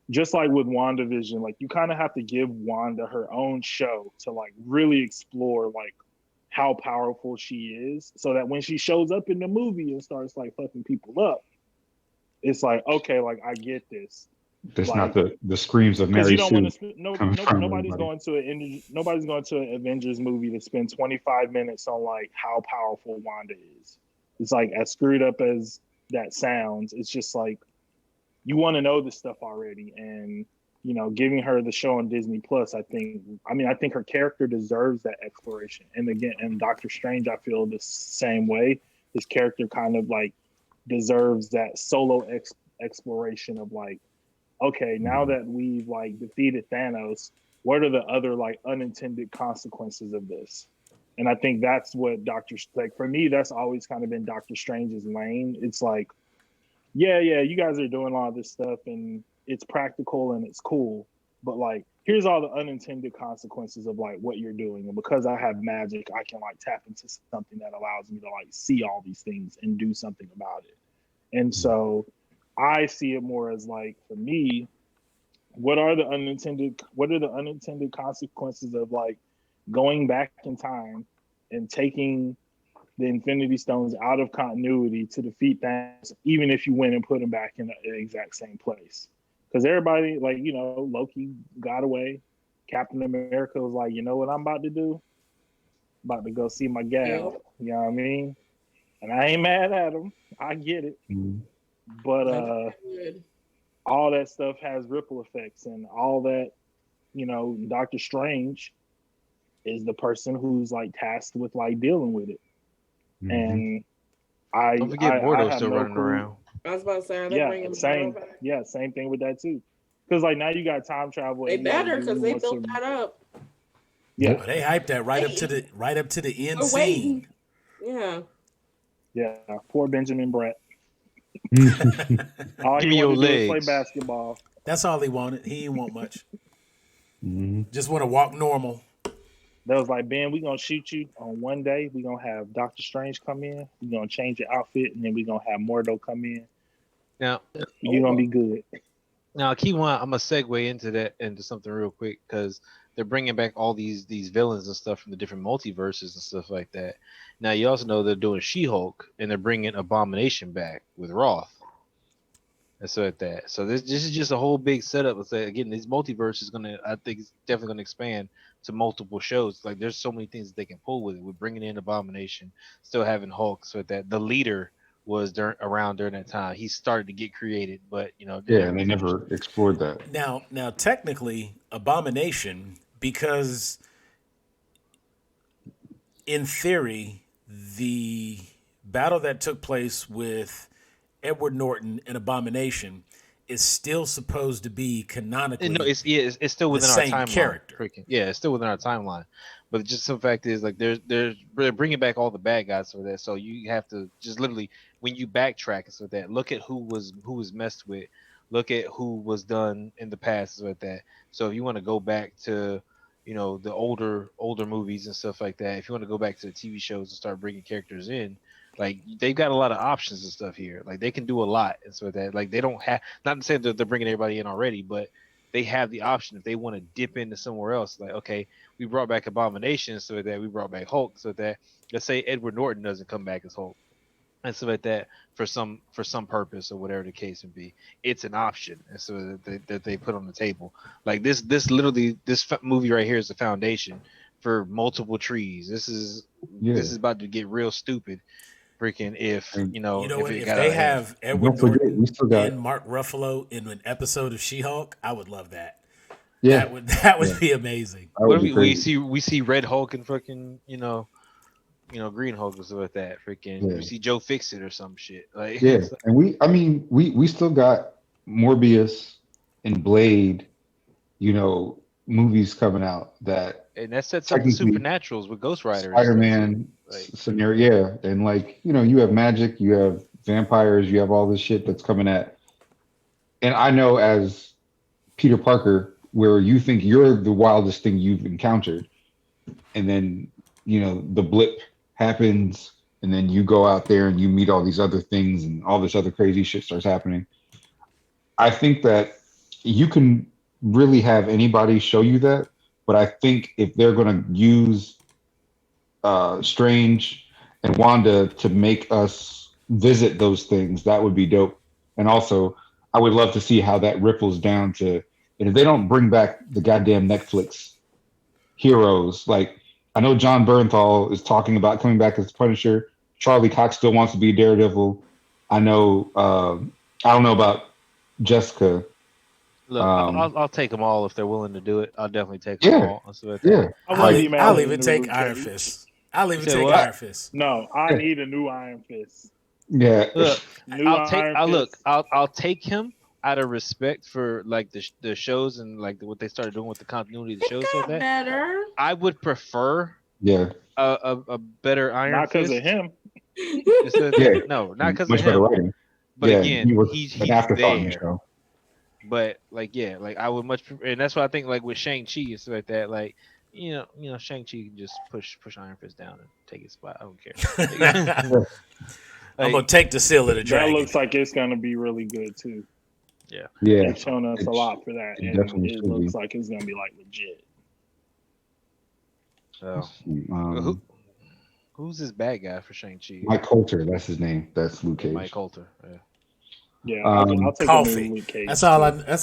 [SPEAKER 3] just like with WandaVision, like you kind of have to give Wanda her own show to like really explore like how powerful she is, so that when she shows up in the movie and starts like fucking people up, it's like, okay, like I get this.
[SPEAKER 2] That's
[SPEAKER 3] Like,
[SPEAKER 2] not the screams of
[SPEAKER 3] because you
[SPEAKER 2] Mary
[SPEAKER 3] don't want
[SPEAKER 2] Sue
[SPEAKER 3] to
[SPEAKER 2] coming from
[SPEAKER 3] nobody's
[SPEAKER 2] everybody.
[SPEAKER 3] going to nobody's going to an Avengers movie to spend 25 minutes on like how powerful Wanda is. It's like, as screwed up as that sounds, it's just like you want to know this stuff already. And giving her the show on Disney Plus, I think her character deserves that exploration. And again, and Doctor Strange, I feel the same way. His character kind of like deserves that solo exploration of like, okay, now that we've like defeated Thanos, what are the other like unintended consequences of this? And I think that's what like for me, that's always kind of been Doctor Strange's lane. It's like, yeah, you guys are doing all this stuff and it's practical and it's cool, but like, here's all the unintended consequences of like what you're doing. And because I have magic, I can like tap into something that allows me to like see all these things and do something about it. And so I see it more as like, for me, what are the unintended consequences of like going back in time and taking the Infinity Stones out of continuity to defeat Thanos, even if you went and put them back in the exact same place? Because everybody, like, Loki got away. Captain America was like, you know what I'm about to do? About to go see my gal. You know what I mean? And I ain't mad at him. I get it.
[SPEAKER 2] Mm-hmm.
[SPEAKER 3] But all that stuff has ripple effects, and all that, Doctor Strange is the person who's like tasked with like dealing with it. Mm-hmm. And
[SPEAKER 4] don't forget Mordo's still
[SPEAKER 3] no
[SPEAKER 4] running
[SPEAKER 3] clue.
[SPEAKER 4] around.
[SPEAKER 5] I was about to say, are they bringing
[SPEAKER 3] same,
[SPEAKER 5] back?
[SPEAKER 3] yeah, same thing with that too. Because like now you got time travel.
[SPEAKER 5] They better, because they built that up.
[SPEAKER 3] Yeah,
[SPEAKER 1] well, they hyped that right up to the end scene.
[SPEAKER 5] Yeah.
[SPEAKER 3] Yeah, poor Benjamin Brett. All
[SPEAKER 4] Give
[SPEAKER 3] he
[SPEAKER 4] me your
[SPEAKER 3] wanted to do was
[SPEAKER 4] legs.
[SPEAKER 3] play basketball.
[SPEAKER 1] That's all he wanted. He didn't want much.
[SPEAKER 2] Mm-hmm.
[SPEAKER 1] Just want to walk normal.
[SPEAKER 3] That was like, Ben, we're gonna shoot you on one day. We're gonna have Doctor Strange come in. We're gonna change your outfit, and then we're gonna have Mordo come in.
[SPEAKER 4] Now
[SPEAKER 3] you're gonna be good.
[SPEAKER 4] Now, keep on. I'm gonna segue into something real quick, because they're bringing back all these villains and stuff from the different multiverses and stuff like that. Now, you also know they're doing She-Hulk, and they're bringing Abomination back with Roth, and so like that. So this is just a whole big setup. Let's say again, this multiverse is gonna, I think, it's definitely gonna expand to multiple shows. Like, there's so many things that they can pull with it. With bringing in Abomination, still having Hulk, so that the leader was around during that time. He started to get created, but
[SPEAKER 2] and they never explored that.
[SPEAKER 1] Now, technically, Abomination, because in theory, the battle that took place with Edward Norton and Abomination is still supposed to be canonically.
[SPEAKER 4] No, it's still within our timeline.
[SPEAKER 1] Character.
[SPEAKER 4] Yeah, it's still within our timeline. But just the fact is, like, they're bringing back all the bad guys for that. So you have to just literally, when you backtrack and stuff like that, look at who was messed with, look at who was done in the past and stuff like that. So if you want to go back to, the older movies and stuff like that, if you want to go back to the TV shows and start bringing characters in, like, they've got a lot of options and stuff here. Like, they can do a lot and so that, like, they don't have, not to say that they're bringing everybody in already, but they have the option if they want to dip into somewhere else. Like, okay, we brought back Abomination, so that we brought back Hulk, so that, let's say Edward Norton doesn't come back as Hulk, and so like that for some purpose or whatever the case would be, it's an option, and so that they put on the table. Like, this movie right here is the foundation for multiple trees. This is about to get real stupid. freaking if
[SPEAKER 2] And
[SPEAKER 4] you know
[SPEAKER 1] You know
[SPEAKER 4] if
[SPEAKER 1] what?
[SPEAKER 4] it
[SPEAKER 1] If
[SPEAKER 4] got
[SPEAKER 1] they
[SPEAKER 4] out of hand.
[SPEAKER 1] have Edward
[SPEAKER 2] don't forget,
[SPEAKER 1] Norton
[SPEAKER 2] we still got
[SPEAKER 1] and Mark Ruffalo in an episode of She-Hulk, I would love that.
[SPEAKER 2] yeah.
[SPEAKER 1] That would
[SPEAKER 2] Yeah.
[SPEAKER 1] be amazing.
[SPEAKER 2] That
[SPEAKER 4] What
[SPEAKER 2] would
[SPEAKER 4] if
[SPEAKER 2] be
[SPEAKER 4] we
[SPEAKER 2] crazy.
[SPEAKER 4] see Red Hulk and fucking Green Hulk or stuff like that? Freaking
[SPEAKER 2] Yeah.
[SPEAKER 4] we see Joe Fixit or some shit. Like
[SPEAKER 2] Yeah, and we still got Morbius and Blade, movies coming out that
[SPEAKER 4] and that sets up the
[SPEAKER 2] technically
[SPEAKER 4] supernaturals with Ghost Rider and stuff too.
[SPEAKER 2] Spider-Man
[SPEAKER 4] Like
[SPEAKER 2] scenario, yeah, and you have magic, you have vampires, you have all this shit that's coming at, and I know as Peter Parker, where you think you're the wildest thing you've encountered, and then the blip happens, and then you go out there and you meet all these other things, and all this other crazy shit starts happening. I think that you can really have anybody show you that, but I think if they're going to use Strange and Wanda to make us visit those things, that would be dope. And also, I would love to see how that ripples down to, and if they don't bring back the goddamn Netflix heroes, like I know John Bernthal is talking about coming back as Punisher. Charlie Cox still wants to be Daredevil. I know. I don't know about Jessica.
[SPEAKER 4] look, I'll take them all if they're willing to do it. I'll definitely take them
[SPEAKER 2] Yeah,
[SPEAKER 4] all. And stuff like that.
[SPEAKER 2] yeah,
[SPEAKER 3] I
[SPEAKER 1] I'll,
[SPEAKER 3] wouldn't
[SPEAKER 1] e-
[SPEAKER 3] be mad
[SPEAKER 1] I'll
[SPEAKER 3] at
[SPEAKER 1] even
[SPEAKER 3] the
[SPEAKER 1] take
[SPEAKER 3] Luke
[SPEAKER 1] Iron
[SPEAKER 3] Cage.
[SPEAKER 1] Fist. I'll even
[SPEAKER 4] You said
[SPEAKER 1] take
[SPEAKER 4] what?
[SPEAKER 1] Iron Fist.
[SPEAKER 3] No, I
[SPEAKER 2] Yeah.
[SPEAKER 3] need a new Iron Fist.
[SPEAKER 2] yeah.
[SPEAKER 4] Look,
[SPEAKER 3] New
[SPEAKER 4] I'll take.
[SPEAKER 3] Iron
[SPEAKER 4] Look,
[SPEAKER 3] Fist.
[SPEAKER 4] I'll take him out of respect for like the shows and like what they started doing with the continuity of the
[SPEAKER 5] It
[SPEAKER 4] shows.
[SPEAKER 5] got
[SPEAKER 4] Like that,
[SPEAKER 5] better.
[SPEAKER 4] I would prefer
[SPEAKER 2] Yeah,
[SPEAKER 4] a better Iron
[SPEAKER 3] Not because
[SPEAKER 4] Fist.
[SPEAKER 3] of him.
[SPEAKER 4] Instead of
[SPEAKER 2] Yeah.
[SPEAKER 4] that. No, not because of
[SPEAKER 2] much better
[SPEAKER 4] him.
[SPEAKER 2] writing.
[SPEAKER 4] But
[SPEAKER 2] Yeah,
[SPEAKER 4] again,
[SPEAKER 2] he was
[SPEAKER 4] he's
[SPEAKER 2] an afterthought in the
[SPEAKER 4] there.
[SPEAKER 2] show.
[SPEAKER 4] But like I would much prefer, and that's why I think like with Shang-Chi and stuff like that, like Shang-Chi can just push Iron Fist down and take his spot. I don't care.
[SPEAKER 1] I'm gonna take the seal of the
[SPEAKER 3] That
[SPEAKER 1] dragon.
[SPEAKER 3] looks like it's gonna be really good too.
[SPEAKER 2] Yeah,
[SPEAKER 3] They've shown us
[SPEAKER 2] It
[SPEAKER 3] a lot for that,
[SPEAKER 2] it
[SPEAKER 3] and
[SPEAKER 2] definitely
[SPEAKER 3] it
[SPEAKER 2] should
[SPEAKER 3] looks
[SPEAKER 2] be.
[SPEAKER 3] like it's gonna be like legit.
[SPEAKER 4] So
[SPEAKER 2] Um,
[SPEAKER 4] who's this bad guy for Shang-Chi?
[SPEAKER 2] Mike Coulter, that's his name. That's Luke Cage.
[SPEAKER 4] Mike Coulter. Yeah.
[SPEAKER 3] Yeah,
[SPEAKER 2] Um,
[SPEAKER 3] I'll take a
[SPEAKER 1] Coffee.
[SPEAKER 3] new Luke Cage.
[SPEAKER 1] That's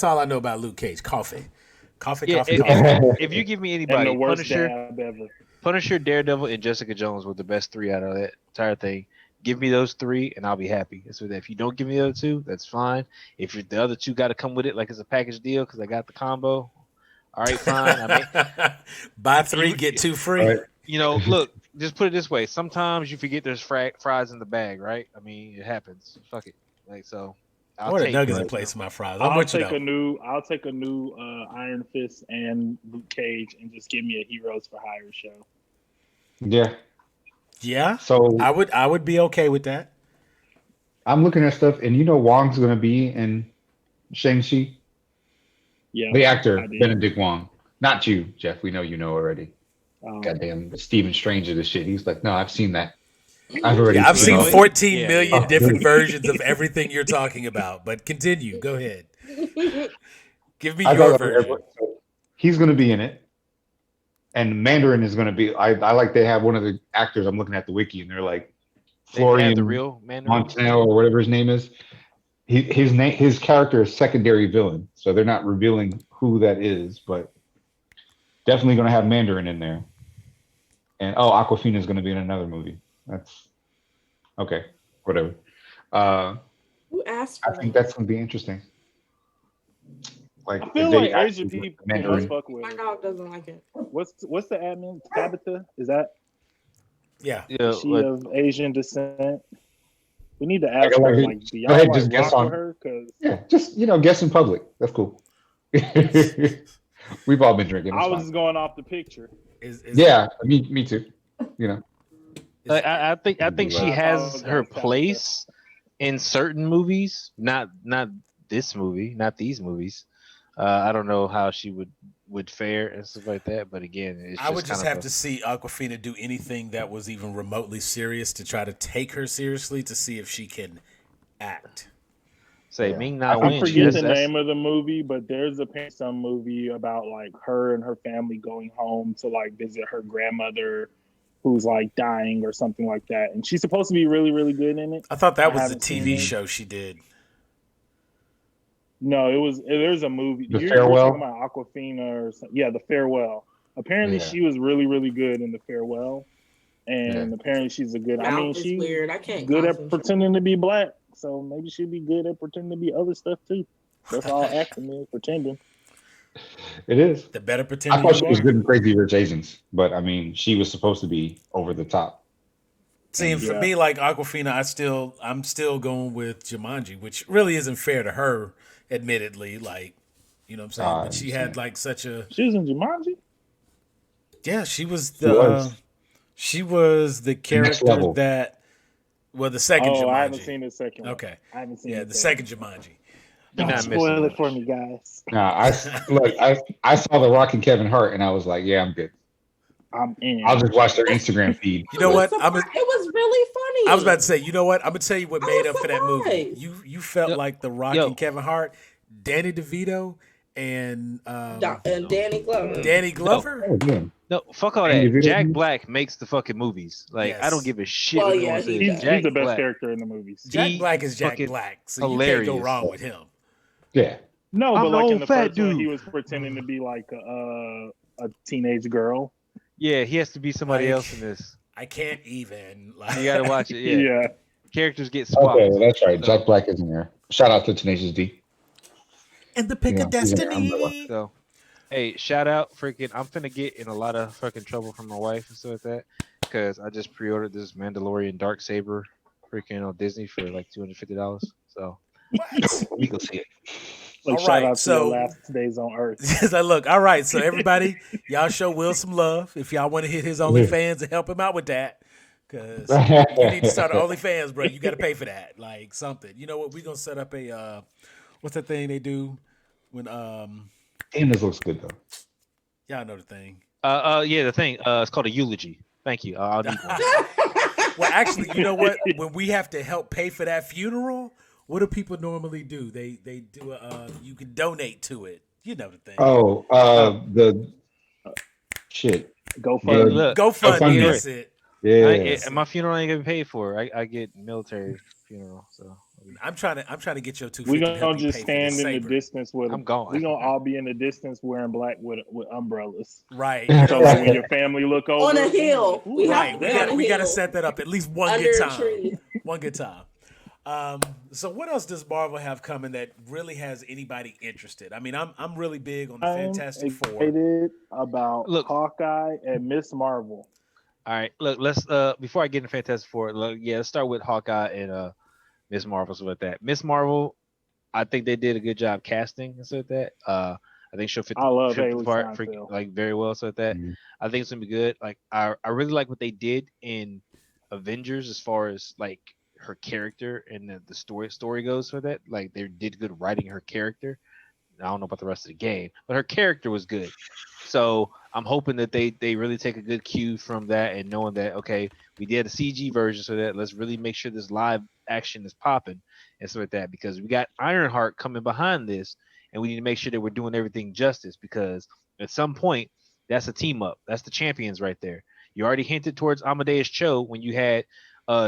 [SPEAKER 1] all I know about Luke Cage. Coffee.
[SPEAKER 4] Yeah,
[SPEAKER 1] Coffee.
[SPEAKER 4] if you give me
[SPEAKER 3] And
[SPEAKER 4] anybody,
[SPEAKER 3] the worst
[SPEAKER 4] Punisher,
[SPEAKER 3] dab ever.
[SPEAKER 4] Punisher, Daredevil, and Jessica Jones were the best three out of that entire thing. Give me those three, and I'll be happy. So that if you don't give me the other two, that's fine. If the other two got to come with it, like it's a package deal, because I got the combo. All right, fine. I mean,
[SPEAKER 1] Buy 3, get 2 free.
[SPEAKER 2] Right.
[SPEAKER 4] look, just put it this way. Sometimes you forget there's fries in the bag, right? I mean, it happens. Fuck it. Like so, I'll
[SPEAKER 1] Or the
[SPEAKER 4] take
[SPEAKER 1] nuggets
[SPEAKER 4] it.
[SPEAKER 1] in place of my fries. I'm
[SPEAKER 3] I'll
[SPEAKER 1] with you
[SPEAKER 3] take
[SPEAKER 1] though.
[SPEAKER 3] I'll take a new Iron Fist and Luke Cage, and just give me a Heroes for Hire show.
[SPEAKER 2] Yeah.
[SPEAKER 1] Yeah,
[SPEAKER 2] So
[SPEAKER 1] I would be okay with that.
[SPEAKER 2] I'm looking at stuff, and Wong's going to be in Shang-Chi.
[SPEAKER 3] Yeah,
[SPEAKER 2] The actor,
[SPEAKER 3] I did.
[SPEAKER 2] Benedict Wong. Not you, Jeff. We know you know already.
[SPEAKER 3] Um,
[SPEAKER 2] Goddamn, Stephen Strange of the shit. He's like, no, I've seen that. I've already
[SPEAKER 1] Yeah, I've seen
[SPEAKER 4] it.
[SPEAKER 1] 14
[SPEAKER 4] Yeah,
[SPEAKER 1] million
[SPEAKER 2] yeah.
[SPEAKER 1] different versions of everything you're talking about. But continue. Go ahead. Give me
[SPEAKER 2] I
[SPEAKER 1] your
[SPEAKER 2] thought
[SPEAKER 1] version.
[SPEAKER 2] he's going to be in it. And Mandarin is going to be. I like they have one of the actors. I'm looking at the wiki, and they're like
[SPEAKER 4] They have
[SPEAKER 2] Florian
[SPEAKER 4] the real Mandarin.
[SPEAKER 2] Montanel or whatever his name is. His character is secondary villain, so they're not revealing who that is, but definitely going to have Mandarin in there. And Aquafina is going to be in another movie. That's okay. Whatever.
[SPEAKER 5] Who asked
[SPEAKER 2] I
[SPEAKER 5] for
[SPEAKER 2] think
[SPEAKER 5] that?
[SPEAKER 2] that's going to be interesting. Like,
[SPEAKER 3] I feel
[SPEAKER 2] if they
[SPEAKER 3] like
[SPEAKER 2] actually
[SPEAKER 3] Asian
[SPEAKER 2] put
[SPEAKER 3] people
[SPEAKER 2] Mandarin.
[SPEAKER 3] must fuck with
[SPEAKER 5] My
[SPEAKER 3] it.
[SPEAKER 5] dog doesn't like it.
[SPEAKER 3] What's the admin? Tabitha? Is that
[SPEAKER 1] Yeah.
[SPEAKER 4] Yeah,
[SPEAKER 3] she
[SPEAKER 4] like,
[SPEAKER 3] of Asian descent? We need to ask
[SPEAKER 2] Like,
[SPEAKER 3] her.
[SPEAKER 2] like,
[SPEAKER 3] Like, do
[SPEAKER 2] go
[SPEAKER 3] y'all
[SPEAKER 2] ahead,
[SPEAKER 3] like
[SPEAKER 2] just guess
[SPEAKER 3] rock
[SPEAKER 2] on-
[SPEAKER 3] with her? Because
[SPEAKER 2] Yeah, just guess in public. That's cool. We've all been drinking. It's
[SPEAKER 3] I was
[SPEAKER 2] fine.
[SPEAKER 3] just going off the picture.
[SPEAKER 1] Is
[SPEAKER 2] Yeah, me too.
[SPEAKER 4] I think she
[SPEAKER 3] I
[SPEAKER 4] has
[SPEAKER 3] apologize,
[SPEAKER 4] her
[SPEAKER 3] Tabitha.
[SPEAKER 4] place in certain movies, not this movie, not these movies. I don't know how she would fare and stuff like that, but again, it's
[SPEAKER 1] I would just
[SPEAKER 4] kind
[SPEAKER 1] have
[SPEAKER 4] of
[SPEAKER 1] to see Aquafina do anything that was even remotely serious to try to take her seriously to see if she can act.
[SPEAKER 4] say
[SPEAKER 2] Yeah.
[SPEAKER 4] Ming Na
[SPEAKER 3] I
[SPEAKER 4] Wen.
[SPEAKER 3] forget the name of the movie, but there's some movie about like her and her family going home to like visit her grandmother who's like dying or something like that. And she's supposed to be really, really good in it.
[SPEAKER 1] I thought that
[SPEAKER 3] I
[SPEAKER 1] was the
[SPEAKER 3] haven't seen
[SPEAKER 1] TV
[SPEAKER 3] it.
[SPEAKER 1] show she did.
[SPEAKER 3] No, there's a movie.
[SPEAKER 2] The
[SPEAKER 3] You're
[SPEAKER 2] Farewell?
[SPEAKER 3] talking about Aquafina or something. Yeah, The Farewell. Apparently
[SPEAKER 2] Yeah.
[SPEAKER 3] she was really, really good in The Farewell. and apparently she's a good. I mean,
[SPEAKER 5] Mouth is
[SPEAKER 3] she's
[SPEAKER 5] weird. I can't
[SPEAKER 3] good at
[SPEAKER 5] concentrate.
[SPEAKER 3] pretending to be black, so maybe she'd be good at pretending to be other stuff too. That's all acting is, pretending.
[SPEAKER 2] It is.
[SPEAKER 1] The better
[SPEAKER 2] I
[SPEAKER 1] pretender
[SPEAKER 2] thought
[SPEAKER 1] you
[SPEAKER 2] she was
[SPEAKER 1] are.
[SPEAKER 2] good in Crazy Rich Asians, but I mean, she was supposed to be over the top.
[SPEAKER 1] See, for
[SPEAKER 3] Yeah.
[SPEAKER 1] me, like Aquafina, I'm still going with Jumanji, which really isn't fair to her, admittedly. Like, you know what I'm saying?
[SPEAKER 2] I
[SPEAKER 1] But she had
[SPEAKER 2] understand.
[SPEAKER 1] like such a
[SPEAKER 3] She was in Jumanji.
[SPEAKER 1] yeah. She was
[SPEAKER 2] She
[SPEAKER 1] the
[SPEAKER 2] was.
[SPEAKER 1] she was the
[SPEAKER 2] The next
[SPEAKER 1] character
[SPEAKER 2] level.
[SPEAKER 1] that the second
[SPEAKER 3] Oh,
[SPEAKER 1] Jumanji.
[SPEAKER 3] I haven't seen the second one.
[SPEAKER 1] Okay,
[SPEAKER 3] I haven't seen
[SPEAKER 1] yeah,
[SPEAKER 3] the
[SPEAKER 1] the
[SPEAKER 3] second
[SPEAKER 1] second Jumanji.
[SPEAKER 4] You're
[SPEAKER 3] Don't
[SPEAKER 4] not missing
[SPEAKER 3] spoil it
[SPEAKER 4] much.
[SPEAKER 3] for me, guys.
[SPEAKER 2] Nah, I saw The Rock and Kevin Hart, and I was like, yeah, I'm good.
[SPEAKER 3] I'm in.
[SPEAKER 2] I'll just watch their Instagram feed.
[SPEAKER 1] You know what?
[SPEAKER 5] It was really funny.
[SPEAKER 1] I was about to say, you know what? I'm gonna tell you what
[SPEAKER 5] I
[SPEAKER 1] made
[SPEAKER 5] was
[SPEAKER 1] up for that movie.
[SPEAKER 5] surprised.
[SPEAKER 1] You felt
[SPEAKER 4] Yo-
[SPEAKER 1] like The Rock
[SPEAKER 4] yo.
[SPEAKER 1] and Kevin Hart, Danny DeVito, and
[SPEAKER 5] And Danny Glover.
[SPEAKER 1] Danny Glover.
[SPEAKER 2] Oh, yeah.
[SPEAKER 4] No, fuck all
[SPEAKER 2] Andy
[SPEAKER 4] that.
[SPEAKER 2] Video
[SPEAKER 4] Jack
[SPEAKER 2] Games?
[SPEAKER 4] Black makes the fucking movies. Like I
[SPEAKER 1] Yes.
[SPEAKER 4] don't give a shit
[SPEAKER 5] Well,
[SPEAKER 4] what
[SPEAKER 5] yeah,
[SPEAKER 4] anyone
[SPEAKER 5] he
[SPEAKER 4] says.
[SPEAKER 5] does.
[SPEAKER 3] He's
[SPEAKER 4] Jack
[SPEAKER 3] the best
[SPEAKER 4] Black.
[SPEAKER 3] character in the movies.
[SPEAKER 1] Jack
[SPEAKER 4] He
[SPEAKER 1] Black is Jack
[SPEAKER 4] fucking
[SPEAKER 1] Black, so you can't go
[SPEAKER 4] hilarious.
[SPEAKER 1] wrong with him.
[SPEAKER 2] Yeah.
[SPEAKER 3] No,
[SPEAKER 4] I'm
[SPEAKER 3] but
[SPEAKER 4] the
[SPEAKER 3] like in
[SPEAKER 4] old
[SPEAKER 3] the
[SPEAKER 4] fat
[SPEAKER 3] first one, he
[SPEAKER 4] dude.
[SPEAKER 3] was pretending to be like a teenage girl.
[SPEAKER 4] Yeah, he has to be somebody
[SPEAKER 1] Like,
[SPEAKER 4] else in this.
[SPEAKER 1] I can't even. Like,
[SPEAKER 4] You gotta watch it. Yeah,
[SPEAKER 3] Yeah.
[SPEAKER 4] characters get swapped.
[SPEAKER 2] Okay, that's right.
[SPEAKER 4] So-
[SPEAKER 2] Jack Black is in there. Shout out to Tenacious D.
[SPEAKER 1] and the pick
[SPEAKER 2] Yeah,
[SPEAKER 1] of
[SPEAKER 2] he's in there.
[SPEAKER 1] destiny.
[SPEAKER 4] So, hey, shout out, freaking! I'm finna get in a lot of fucking trouble from my wife and stuff like that because I just pre-ordered this Mandalorian Dark Saber, freaking on Disney for like $250. So
[SPEAKER 1] What?
[SPEAKER 2] We go see it.
[SPEAKER 3] Like
[SPEAKER 1] All
[SPEAKER 3] shout
[SPEAKER 1] right,
[SPEAKER 3] out to
[SPEAKER 1] so-
[SPEAKER 3] your last days on Earth.
[SPEAKER 1] Yes, I look. All right, so everybody, y'all show Will some love if y'all want to hit his OnlyFans and help him out with that. Because you need to start an OnlyFans, bro. You got to pay for that, like something. You know what? We're gonna set up a what's that thing they do when
[SPEAKER 2] Damn, this looks good though.
[SPEAKER 1] y'all know the thing.
[SPEAKER 4] yeah, the thing. It's called a eulogy. Thank you. I'll need one.
[SPEAKER 1] Well, actually, you know what? When we have to help pay for that funeral, what do people normally do? They do you can donate to it. You know the thing.
[SPEAKER 2] Oh, the shit.
[SPEAKER 3] Go
[SPEAKER 4] Hey,
[SPEAKER 3] for it.
[SPEAKER 4] look,
[SPEAKER 1] GoFundMe.
[SPEAKER 2] GoFundMe.
[SPEAKER 1] That's it.
[SPEAKER 2] Yeah.
[SPEAKER 4] my funeral ain't gonna be paid for. I get military funeral, so
[SPEAKER 1] I'm trying to get your 250.
[SPEAKER 3] We're
[SPEAKER 1] to help
[SPEAKER 3] gonna
[SPEAKER 1] you
[SPEAKER 3] just
[SPEAKER 1] pay for
[SPEAKER 3] stand
[SPEAKER 1] the
[SPEAKER 3] in the
[SPEAKER 1] saber.
[SPEAKER 3] distance with
[SPEAKER 4] I'm gone.
[SPEAKER 3] We're gonna all be in the distance wearing black with umbrellas.
[SPEAKER 1] Right.
[SPEAKER 3] So like when your family look over
[SPEAKER 5] On a hill. We have
[SPEAKER 1] Right.
[SPEAKER 5] to
[SPEAKER 1] We
[SPEAKER 5] be
[SPEAKER 1] got
[SPEAKER 5] on a
[SPEAKER 1] we got to
[SPEAKER 5] hill,
[SPEAKER 1] set that up at least one
[SPEAKER 5] under
[SPEAKER 1] good
[SPEAKER 5] a
[SPEAKER 1] time.
[SPEAKER 5] tree.
[SPEAKER 1] One good time. So what else does Marvel have coming that really has anybody interested? I mean, I'm really big on the
[SPEAKER 3] I'm
[SPEAKER 1] Fantastic Four.
[SPEAKER 3] excited about
[SPEAKER 4] Look.
[SPEAKER 3] Hawkeye and Miss Marvel.
[SPEAKER 4] All right, look, let's before I get into Fantastic Four, let's start with Hawkeye and Miss Marvel, so with that. Miss Marvel, I think they did a good job casting and so with that. I think she'll fit
[SPEAKER 3] I love
[SPEAKER 4] fit the
[SPEAKER 3] Haley
[SPEAKER 4] part
[SPEAKER 3] Steinfeld.
[SPEAKER 4] like very well, so with that.
[SPEAKER 2] Mhm.
[SPEAKER 4] I think it's gonna be good. Like I really like what they did in Avengers as far as like her character and the story goes for that. Like they did good writing her character. I don't know about the rest of the game, but her character was good. So I'm hoping that they really take a good cue from that and knowing that okay, we did a CG version, so that let's really make sure this live action is popping and stuff like that because we got Ironheart coming behind this, and we need to make sure that we're doing everything justice because at some point that's a team up. That's the champions right there. You already hinted towards Amadeus Cho when you had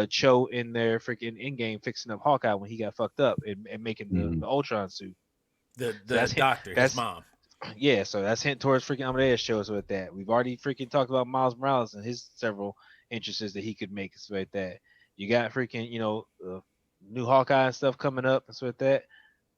[SPEAKER 4] Cho in their freaking in game fixing up Hawkeye when he got fucked up and making the Ultron suit.
[SPEAKER 1] The
[SPEAKER 4] That's-
[SPEAKER 1] doctor,
[SPEAKER 4] that's-
[SPEAKER 1] his mom.
[SPEAKER 4] Yeah, so that's hint towards freaking Amadeus shows with that. We've already freaking talked about Miles Morales and his several interests that he could make and stuff like that. You got freaking, new Hawkeye and stuff coming up and stuff like that.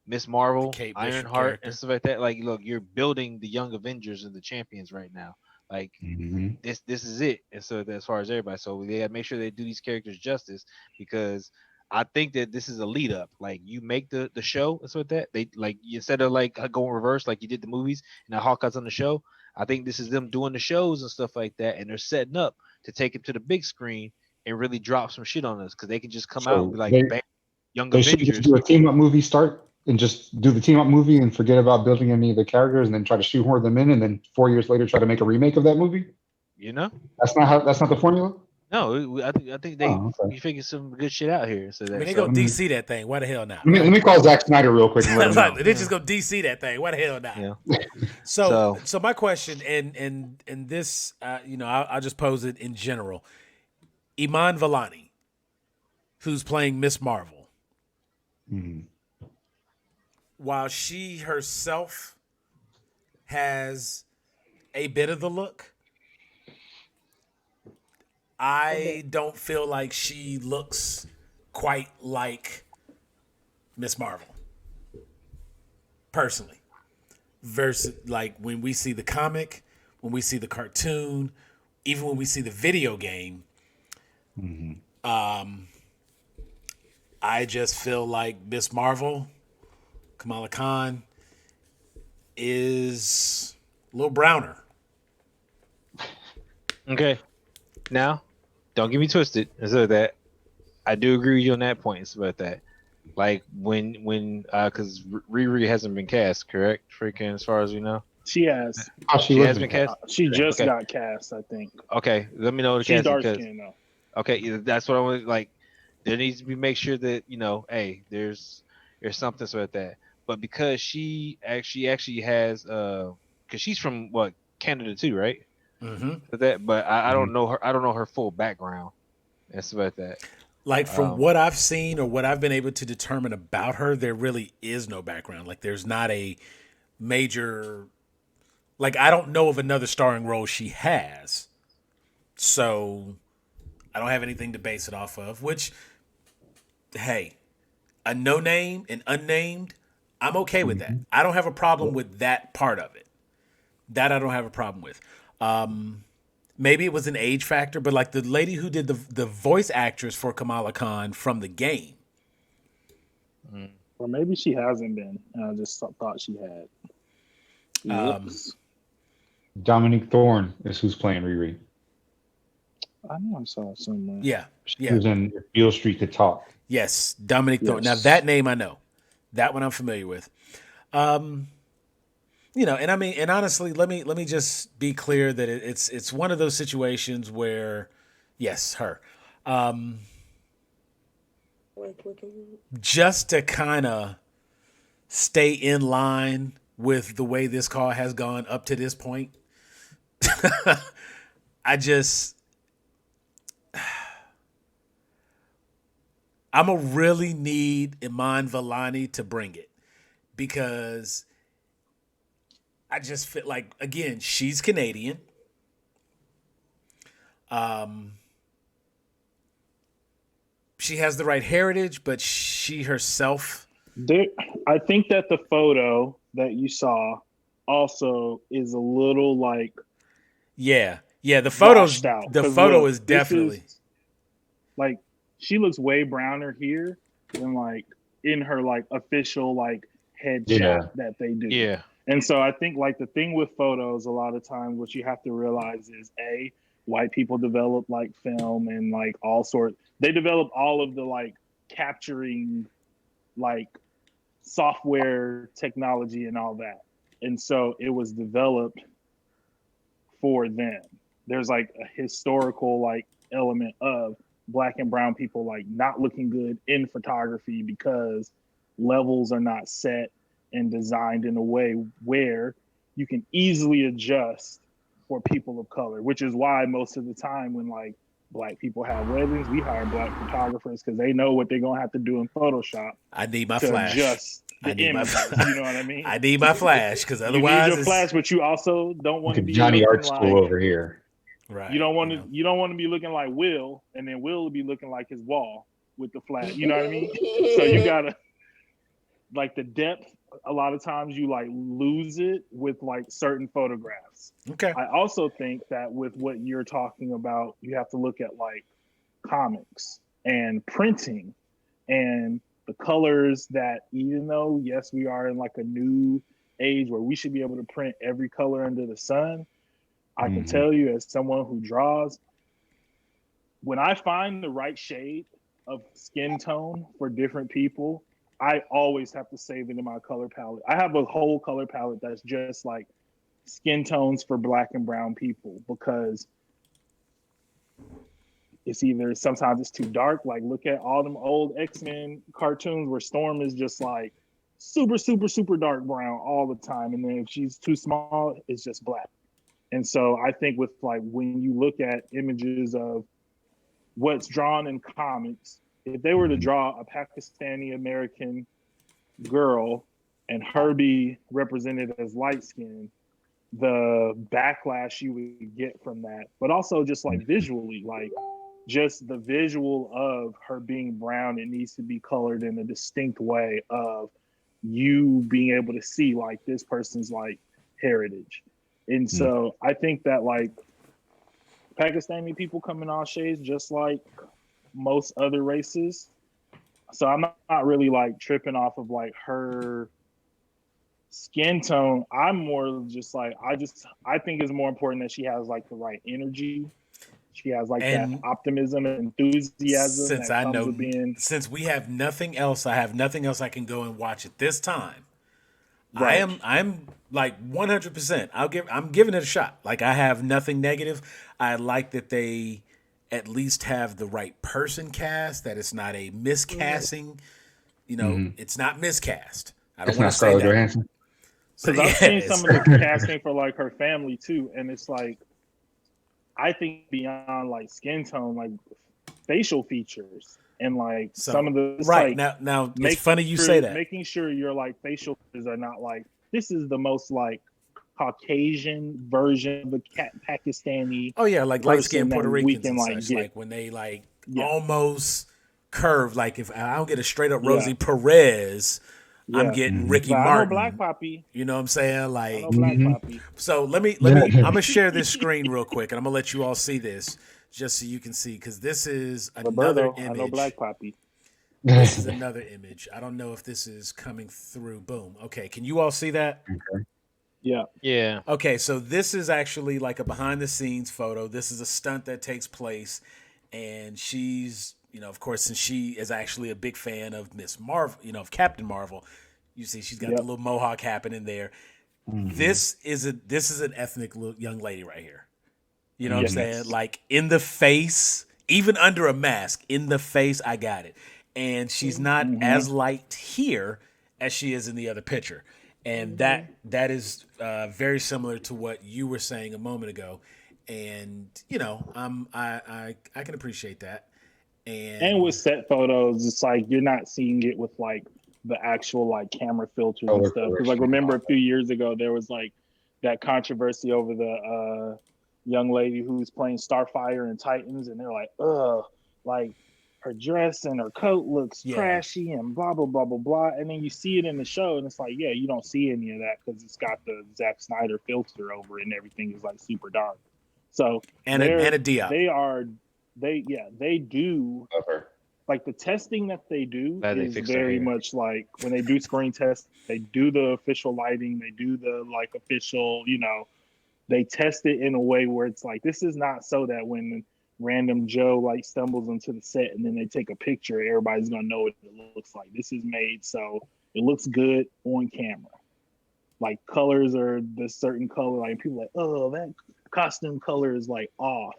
[SPEAKER 4] Miss Marvel,
[SPEAKER 1] Kate Bishop
[SPEAKER 4] Ironheart
[SPEAKER 1] character.
[SPEAKER 4] and stuff like that. Like, look, you're building the young Avengers and the champions right now. Like
[SPEAKER 2] Mhm.
[SPEAKER 4] this is it. And so as far as everybody, so they gotta make sure they do these characters justice because I think that this is a lead up. Like you make the show and so with that. They like instead of like going reverse like you did the movies and now Hawkeye's on the show. I think this is them doing the shows and stuff like that, and they're setting up to take it to the big screen and really drop some shit on us because they can just come out and be like,
[SPEAKER 2] they-
[SPEAKER 4] bang, Young
[SPEAKER 2] They should
[SPEAKER 4] Avengers.
[SPEAKER 2] just do a team up movie start and just do the team up movie and forget about building any of the characters and then try to shoehorn them in and then 4 years later try to make a remake of that movie.
[SPEAKER 4] You know?
[SPEAKER 2] That's not the formula.
[SPEAKER 4] No, I think they
[SPEAKER 2] Oh, okay.
[SPEAKER 4] we figured some good shit out here. So
[SPEAKER 1] I
[SPEAKER 4] that
[SPEAKER 1] mean, they
[SPEAKER 4] so-
[SPEAKER 1] go DC that thing. Why the hell not?
[SPEAKER 2] Let me call Zack Snyder real quick and let him know.
[SPEAKER 1] They just go DC that thing. Why the hell not?
[SPEAKER 4] Yeah.
[SPEAKER 1] So
[SPEAKER 4] So-
[SPEAKER 1] my question, and this, I'll just pose it in general. Iman Vellani, who's playing Miss Marvel,
[SPEAKER 2] Mhm.
[SPEAKER 1] while she herself has a bit of the look, I don't feel like she looks quite like Miss Marvel. Personally. Versus like when we see the comic, when we see the cartoon, even when we see the video game, I just feel like Miss Marvel, Kamala Khan, is a little browner.
[SPEAKER 4] Okay. Now, don't get me twisted. And so that I do agree with you on that point. It's about that. Like when because Riri hasn't been cast, correct? Freaking, as far as we know,
[SPEAKER 3] She has.
[SPEAKER 2] Oh,
[SPEAKER 4] she has been cast.
[SPEAKER 3] She just
[SPEAKER 4] Okay.
[SPEAKER 3] got cast, I think.
[SPEAKER 4] Okay, let me know the
[SPEAKER 3] She's
[SPEAKER 4] casting
[SPEAKER 3] dark
[SPEAKER 4] because
[SPEAKER 3] skinned though.
[SPEAKER 4] okay, that's what I want. Like, there needs to be make sure that hey, there's something so at that. But because she actually has because she's from what Canada too, right?
[SPEAKER 1] Mm-hmm.
[SPEAKER 4] But I don't know her. I don't know her full background. That's about that.
[SPEAKER 1] Like from what I've seen or what I've been able to determine about her, there really is no background. Like there's not a major, like I don't know of another starring role she has. So I don't have anything to base it off of, which, hey, a no name and unnamed, I'm okay with that. I don't have a problem with that part of it. That I don't have a problem with. Maybe it was an age factor, but like the lady who did the voice actress for Kamala Khan from the game.
[SPEAKER 3] Or maybe she hasn't been. And I just thought she had. Whoops.
[SPEAKER 2] Dominique Thorne is who's playing Riri.
[SPEAKER 3] I know I saw it somewhere.
[SPEAKER 1] Yeah.
[SPEAKER 2] She was in Beale Street to Talk.
[SPEAKER 1] Yes, Dominic Thorne. Now
[SPEAKER 3] Yes.
[SPEAKER 1] that name I know. That one I'm familiar with. And I mean, and honestly, let me just be clear that it's one of those situations where, yes, her. Just to kind of stay in line with the way this call has gone up to this point, I'm a really need Iman Vellani to bring it because I just feel like, again, she's Canadian. She has the right heritage, but she herself.
[SPEAKER 3] I think that the photo that you saw also is a little like
[SPEAKER 1] Yeah. The photos.
[SPEAKER 3] washed out.
[SPEAKER 1] The
[SPEAKER 3] 'Cause
[SPEAKER 1] photo
[SPEAKER 3] look,
[SPEAKER 1] is
[SPEAKER 3] this
[SPEAKER 1] definitely.
[SPEAKER 3] like she looks way browner here than like in her like official like headshot that they do.
[SPEAKER 4] Yeah.
[SPEAKER 3] And so I think like the thing with photos, a lot of times what you have to realize is white people develop like film and like all sorts. They develop all of the like capturing like software technology and all that. And so it was developed for them. There's like a historical like element of Black and brown people like not looking good in photography because levels are not set and designed in a way where you can easily adjust for people of color, which is why most of the time when like Black people have weddings, we hire Black photographers because they know what they're gonna have to do in Photoshop.
[SPEAKER 1] I need my
[SPEAKER 3] to
[SPEAKER 1] flash.
[SPEAKER 3] adjust the
[SPEAKER 1] I need
[SPEAKER 3] images,
[SPEAKER 1] my.
[SPEAKER 3] you know what I mean?
[SPEAKER 1] I need my flash because otherwise,
[SPEAKER 3] you need your flash, but you also don't want to be
[SPEAKER 2] Johnny
[SPEAKER 3] looking
[SPEAKER 2] Art School
[SPEAKER 3] like,
[SPEAKER 2] over here.
[SPEAKER 1] right.
[SPEAKER 3] You don't want to be looking like Will, and then Will will be looking like his wall with the flash. You know what I mean? So you gotta like the depth. A lot of times you like lose it with like certain photographs.
[SPEAKER 1] Okay.
[SPEAKER 3] I also think that with what you're talking about, you have to look at like comics and printing and the colors that even though, yes, we are in like a new age where we should be able to print every color under the sun. I can tell you as someone who draws, when I find the right shade of skin tone for different people, I always have to save it in my color palette. I have a whole color palette that's just like skin tones for Black and brown people because it's either sometimes it's too dark. Like look at all them old X-Men cartoons where Storm is just like super, super, super dark brown all the time. And then if she's too small, it's just black. And so I think with like when you look at images of what's drawn in comics, if they were to draw a Pakistani American girl and her be represented as light skinned, the backlash you would get from that, but also just like visually, like just the visual of her being brown, it needs to be colored in a distinct way of you being able to see like this person's like heritage. And so I think that like Pakistani people come in all shades just like most other races. So I'm not really like tripping off of like her skin tone. I'm more just like I think it's more important that she has like the right energy. She has like
[SPEAKER 1] And
[SPEAKER 3] that optimism and enthusiasm
[SPEAKER 1] since
[SPEAKER 3] that
[SPEAKER 1] I
[SPEAKER 3] comes
[SPEAKER 1] know,
[SPEAKER 3] with being
[SPEAKER 1] since we have nothing else, I have nothing else I can go and watch at this time.
[SPEAKER 3] right.
[SPEAKER 1] I'm like 100%. I'm giving it a shot. Like I have nothing negative. I like that they at least have the right person cast, that it's not a miscasting. You know, it's not miscast. I don't
[SPEAKER 2] It's
[SPEAKER 1] want
[SPEAKER 2] not
[SPEAKER 1] to say
[SPEAKER 2] Scarlett
[SPEAKER 1] that.
[SPEAKER 2] Johansson.
[SPEAKER 1] So,
[SPEAKER 3] Because I've seen
[SPEAKER 1] yes.
[SPEAKER 3] some of the casting for like her family too, and it's like I think beyond like skin tone, like facial features and like
[SPEAKER 1] So,
[SPEAKER 3] some of the
[SPEAKER 1] right
[SPEAKER 3] like
[SPEAKER 1] now it's funny you say that.
[SPEAKER 3] making sure your like facial features are not like this is the most like Caucasian version of a Pakistani
[SPEAKER 1] Oh yeah, like light skinned
[SPEAKER 3] person
[SPEAKER 1] Puerto
[SPEAKER 3] that we
[SPEAKER 1] Ricans
[SPEAKER 3] can
[SPEAKER 1] and
[SPEAKER 3] like
[SPEAKER 1] such.
[SPEAKER 3] get.
[SPEAKER 1] Like when they like
[SPEAKER 3] Yeah.
[SPEAKER 1] almost curve. Like if I don't get a straight up
[SPEAKER 3] Yeah.
[SPEAKER 1] Rosie Perez, I'm
[SPEAKER 3] Yeah.
[SPEAKER 1] getting Ricky
[SPEAKER 3] But I know
[SPEAKER 1] Martin.
[SPEAKER 3] Black Poppy.
[SPEAKER 1] You know what I'm saying?
[SPEAKER 3] I
[SPEAKER 1] Like
[SPEAKER 3] know Black Poppy.
[SPEAKER 1] so let me I'm gonna share this screen real quick and I'm gonna let you all see this just so you can see because this is another
[SPEAKER 3] Roberto, I know
[SPEAKER 1] image.
[SPEAKER 3] Black Poppy.
[SPEAKER 1] This is another image. I don't know if this is coming through. Boom. Okay, can you all see that?
[SPEAKER 3] Yeah.
[SPEAKER 4] Yeah.
[SPEAKER 1] Okay, so this is actually like a behind the scenes photo. This is a stunt that takes place, and she's, you know, of course, since she is actually a big fan of Miss Marvel, you know, of Captain Marvel, you see she's got
[SPEAKER 3] Yep.
[SPEAKER 1] the little mohawk happening there. This is an ethnic young lady right here. You know what I'm
[SPEAKER 3] Yes.
[SPEAKER 1] saying? Like in the face, even under a mask, in the face, I got it. And she's not as light here as she is in the other picture. And that is very similar to what you were saying a moment ago. And you know, I can appreciate that.
[SPEAKER 3] And with set photos, it's like you're not seeing it with like the actual like camera filters and
[SPEAKER 2] Color
[SPEAKER 3] stuff. Because
[SPEAKER 2] correction.
[SPEAKER 3] like remember a few years ago there was like that controversy over the young lady who's playing Starfire and Titans, and they're like, ugh, like her dress and her coat looks
[SPEAKER 1] Yeah.
[SPEAKER 3] trashy and blah blah blah blah blah. And then you see it in the show, and it's like, yeah, you don't see any of that because it's got the Zack Snyder filter over it, and everything is like super dark. So
[SPEAKER 1] and a Diop.
[SPEAKER 3] they do
[SPEAKER 2] Love her.
[SPEAKER 3] like the testing that they do
[SPEAKER 4] Glad they
[SPEAKER 3] is
[SPEAKER 4] fixed her
[SPEAKER 3] very
[SPEAKER 4] hair.
[SPEAKER 3] much like when they do screen tests, they do the official lighting, they do the like official, you know, they test it in a way where it's like this is not so that when random Joe like stumbles into the set and then they take a picture, everybody's gonna know what it looks like. This is made so it looks good on camera. Like colors are the certain color, like people are like, oh, that costume color is like off.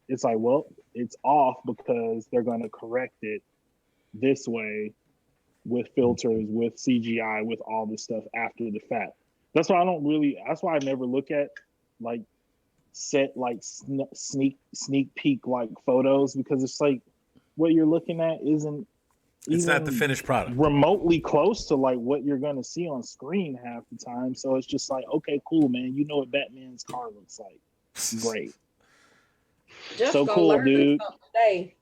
[SPEAKER 3] It's like, well, it's off because they're going to correct it this way with filters, with CGI, with all this stuff after the fact. That's why that's why I never look at like set like sneak peek like photos, because it's like what you're looking at isn't
[SPEAKER 1] It's not the
[SPEAKER 3] even
[SPEAKER 1] finished product.
[SPEAKER 3] remotely close to like what you're going to see on screen half the time. So it's just like, okay, cool, man. You know what Batman's car looks like. Great.
[SPEAKER 5] Just
[SPEAKER 3] So
[SPEAKER 5] gonna
[SPEAKER 3] cool,
[SPEAKER 5] learn us
[SPEAKER 3] dude.
[SPEAKER 5] something today.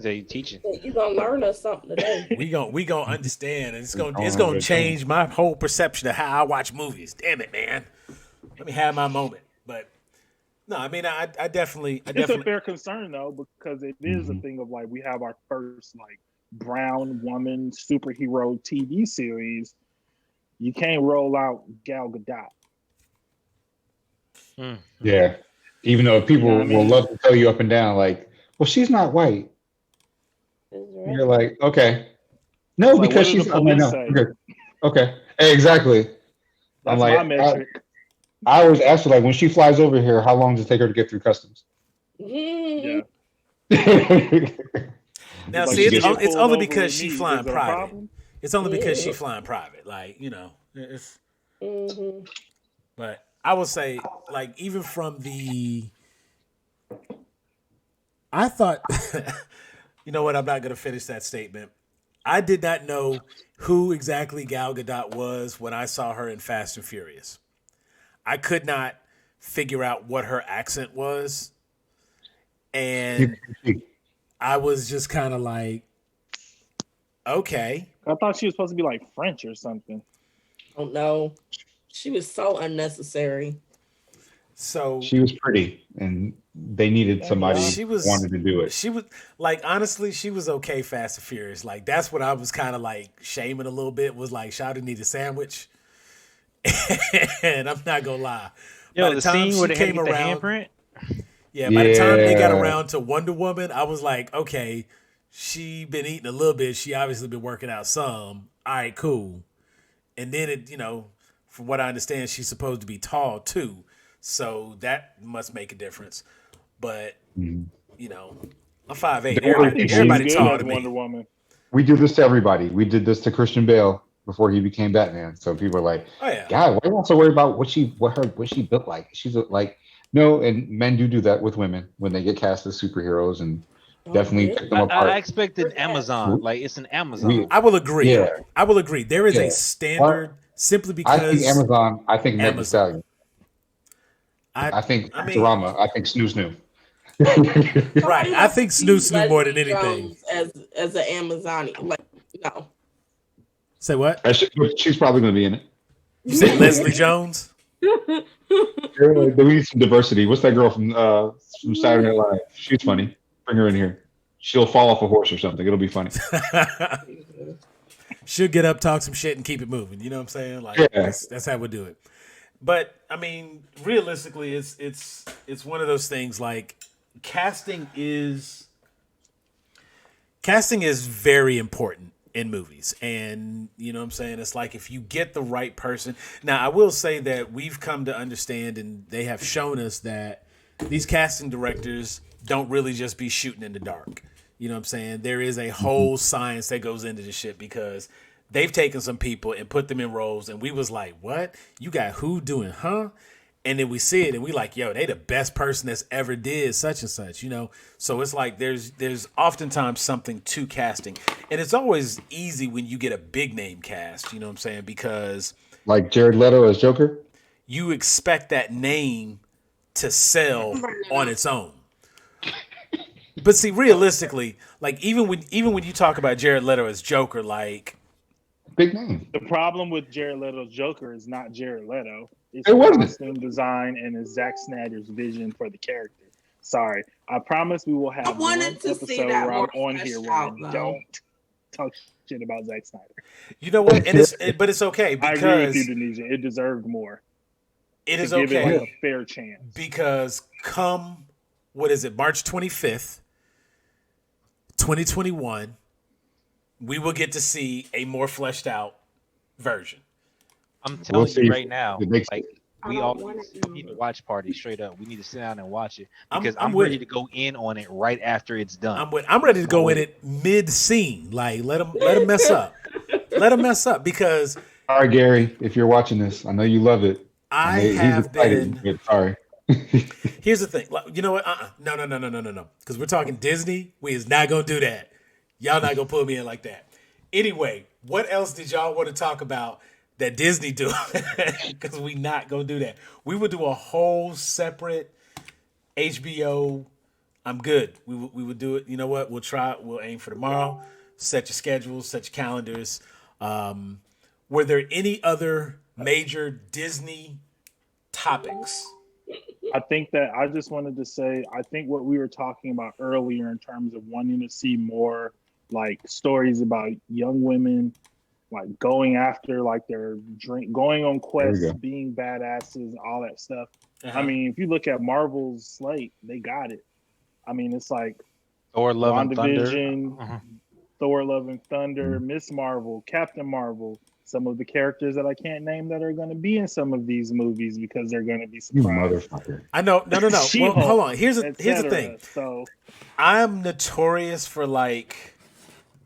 [SPEAKER 4] So you teaching?
[SPEAKER 5] You're gonna learn us something today.
[SPEAKER 1] We gonna understand, and it's gonna change my whole perception of how I watch movies. Damn it, man! Let me have my moment. But no, I mean, I definitely,
[SPEAKER 3] It's a fair concern though, because it is a thing of like we have our first like brown woman superhero TV series. You can't roll out Gal Gadot.
[SPEAKER 2] Yeah. Even though people
[SPEAKER 3] You know what I
[SPEAKER 2] will
[SPEAKER 3] mean?
[SPEAKER 2] love to tell you up and down, like, well, she's not white. And you're like, okay. No,
[SPEAKER 3] It's like,
[SPEAKER 2] because
[SPEAKER 3] what do
[SPEAKER 2] she's
[SPEAKER 3] the
[SPEAKER 2] I'm like,
[SPEAKER 3] police
[SPEAKER 2] no.
[SPEAKER 3] say?
[SPEAKER 2] Okay. Exactly.
[SPEAKER 3] That's
[SPEAKER 2] like,
[SPEAKER 3] my metric.
[SPEAKER 2] I always ask her, like, when she flies over here, how long does it take her to get through customs?
[SPEAKER 3] Yeah.
[SPEAKER 1] now
[SPEAKER 3] Like,
[SPEAKER 1] see,
[SPEAKER 3] she
[SPEAKER 1] it's,
[SPEAKER 3] gets
[SPEAKER 1] it's
[SPEAKER 3] pulled
[SPEAKER 1] only
[SPEAKER 3] over
[SPEAKER 1] because
[SPEAKER 3] with
[SPEAKER 1] she's
[SPEAKER 3] me.
[SPEAKER 1] flying
[SPEAKER 3] Is there a
[SPEAKER 1] private.
[SPEAKER 3] problem?
[SPEAKER 1] It's only because
[SPEAKER 5] Yeah.
[SPEAKER 1] she's flying private. Like you know, it's.
[SPEAKER 5] Mm-hmm.
[SPEAKER 1] But I will say, like, even from the, I thought, you know what? I'm not going to finish that statement. I did not know who exactly Gal Gadot was when I saw her in Fast and Furious. I could not figure out what her accent was. And I was just kind of like, okay.
[SPEAKER 3] I thought she was supposed to be like French or something.
[SPEAKER 5] Oh no, she was so unnecessary.
[SPEAKER 1] So
[SPEAKER 2] she was pretty, and they needed somebody
[SPEAKER 1] she was
[SPEAKER 2] wanted to do it.
[SPEAKER 1] She was like, honestly, she was okay. Fast and Furious, like that's what I was kind of like shaming a little bit. Was like, Shawty need a sandwich, and I'm not gonna lie.
[SPEAKER 4] Yo,
[SPEAKER 1] By
[SPEAKER 4] the
[SPEAKER 1] time
[SPEAKER 4] scene where
[SPEAKER 1] she
[SPEAKER 4] they had to
[SPEAKER 1] came
[SPEAKER 4] get the
[SPEAKER 1] around,
[SPEAKER 4] handprint.
[SPEAKER 1] yeah, by the time they got
[SPEAKER 2] Yeah.
[SPEAKER 1] around to Wonder Woman, I was like, okay, she been eating a little bit. She obviously been working out some. All right, cool. And then it, from what I understand, she's supposed to be tall too, so that must make a difference. But I'm 5'8". Everybody
[SPEAKER 3] She's good
[SPEAKER 1] taller
[SPEAKER 3] as
[SPEAKER 1] than
[SPEAKER 3] Wonder
[SPEAKER 1] me.
[SPEAKER 3] Woman.
[SPEAKER 2] We do this to everybody. We did this to Christian Bale before he became Batman. So people are like,
[SPEAKER 1] Oh yeah.
[SPEAKER 2] God, why are you so worried about what she built like? She's like, no, and men do that with women when they get cast as superheroes and definitely pick them apart.
[SPEAKER 4] I expected Amazon. Like it's an Amazon.
[SPEAKER 1] I will agree.
[SPEAKER 2] Yeah.
[SPEAKER 1] I will agree. There is
[SPEAKER 2] Yeah.
[SPEAKER 1] a standard simply because
[SPEAKER 2] I think Amazon. I think Meg Thee
[SPEAKER 1] Amazon.
[SPEAKER 2] Stallion. I think Futurama. I think Snoo Snoo.
[SPEAKER 1] Right. I think Snoo Snoo more than anything.
[SPEAKER 5] As an Amazonian, like no.
[SPEAKER 1] Say what?
[SPEAKER 2] She's probably going to be in it.
[SPEAKER 1] You said Leslie Jones?
[SPEAKER 2] Girl, we need some diversity. What's that girl from Saturday Night Live? She's funny. Bring her in here. She'll fall off a horse or something. It'll be funny.
[SPEAKER 1] She'll get up, talk some shit, and keep it moving. You know what I'm saying? Like that's how we do it. But I mean, realistically, it's one of those things. Like casting is very important in movies, and you know what I'm saying. It's like if you get the right person. Now, I will say that we've come to understand, and they have shown us that these casting directors don't really just be shooting in the dark. You know what I'm saying? There is a whole science that goes into this shit because they've taken some people and put them in roles, and we was like, what? You got who doing, huh? And then we see it, and we like, yo, they the best person that's ever did such and such, So it's like there's oftentimes something to casting. And it's always easy when you get a big name cast, you know what I'm saying? Because
[SPEAKER 2] like Jared Leto as Joker?
[SPEAKER 1] You expect that name to sell on its own. But see, realistically, like even when you talk about Jared Leto as Joker, like
[SPEAKER 2] big name.
[SPEAKER 3] The problem with Jared Leto's Joker is not Jared Leto. It's
[SPEAKER 2] It wasn't.
[SPEAKER 3] costume design and it's Zack Snyder's vision for the character. Sorry, I promise we will have one episode where I'm on here where I don't talk shit about Zack Snyder.
[SPEAKER 1] You know what? And but it's okay because
[SPEAKER 3] I agree with you, Denisha. It deserved more.
[SPEAKER 1] It is
[SPEAKER 3] give
[SPEAKER 1] okay.
[SPEAKER 3] It like a fair chance
[SPEAKER 1] Because come March 25th, 2021, we will get to see a more fleshed out version.
[SPEAKER 4] I'm telling you right now,
[SPEAKER 2] like
[SPEAKER 4] we all need to watch party straight up. We need to sit down and watch it because
[SPEAKER 1] I'm
[SPEAKER 4] I'm ready to go in on it right after it's done.
[SPEAKER 1] I'm ready to go in it mid scene. Like let them mess up. Let them mess up because.
[SPEAKER 2] All right, Gary, if you're watching this, I know you love it. Sorry.
[SPEAKER 1] Here's the thing. You know what? No. Because we're talking Disney. We is not gonna do that. Y'all not gonna pull me in like that. Anyway, what else did y'all want to talk about that Disney do? Because we not gonna do that. We would do a whole separate HBO. I'm good. We would do it. You know what? We'll try it. We'll aim for tomorrow. Set your schedules. Set your calendars. Were there any other major Disney topics?
[SPEAKER 3] I think that I just wanted to say, I think what we were talking about earlier in terms of wanting to see more like stories about young women, like going after like their going on quests, being badasses, all that stuff. I mean, if you look at Marvel's slate, they got it. I mean, it's like
[SPEAKER 4] Thor: Love and Thunder,
[SPEAKER 3] Thor: Love and Thunder, Miss Marvel, Captain Marvel. Some of the characters that I can't name that are going to be in some of these movies because they're going to be surprised.
[SPEAKER 1] I know. No. Well, hold on. Here's the thing.
[SPEAKER 3] So
[SPEAKER 1] I'm notorious for like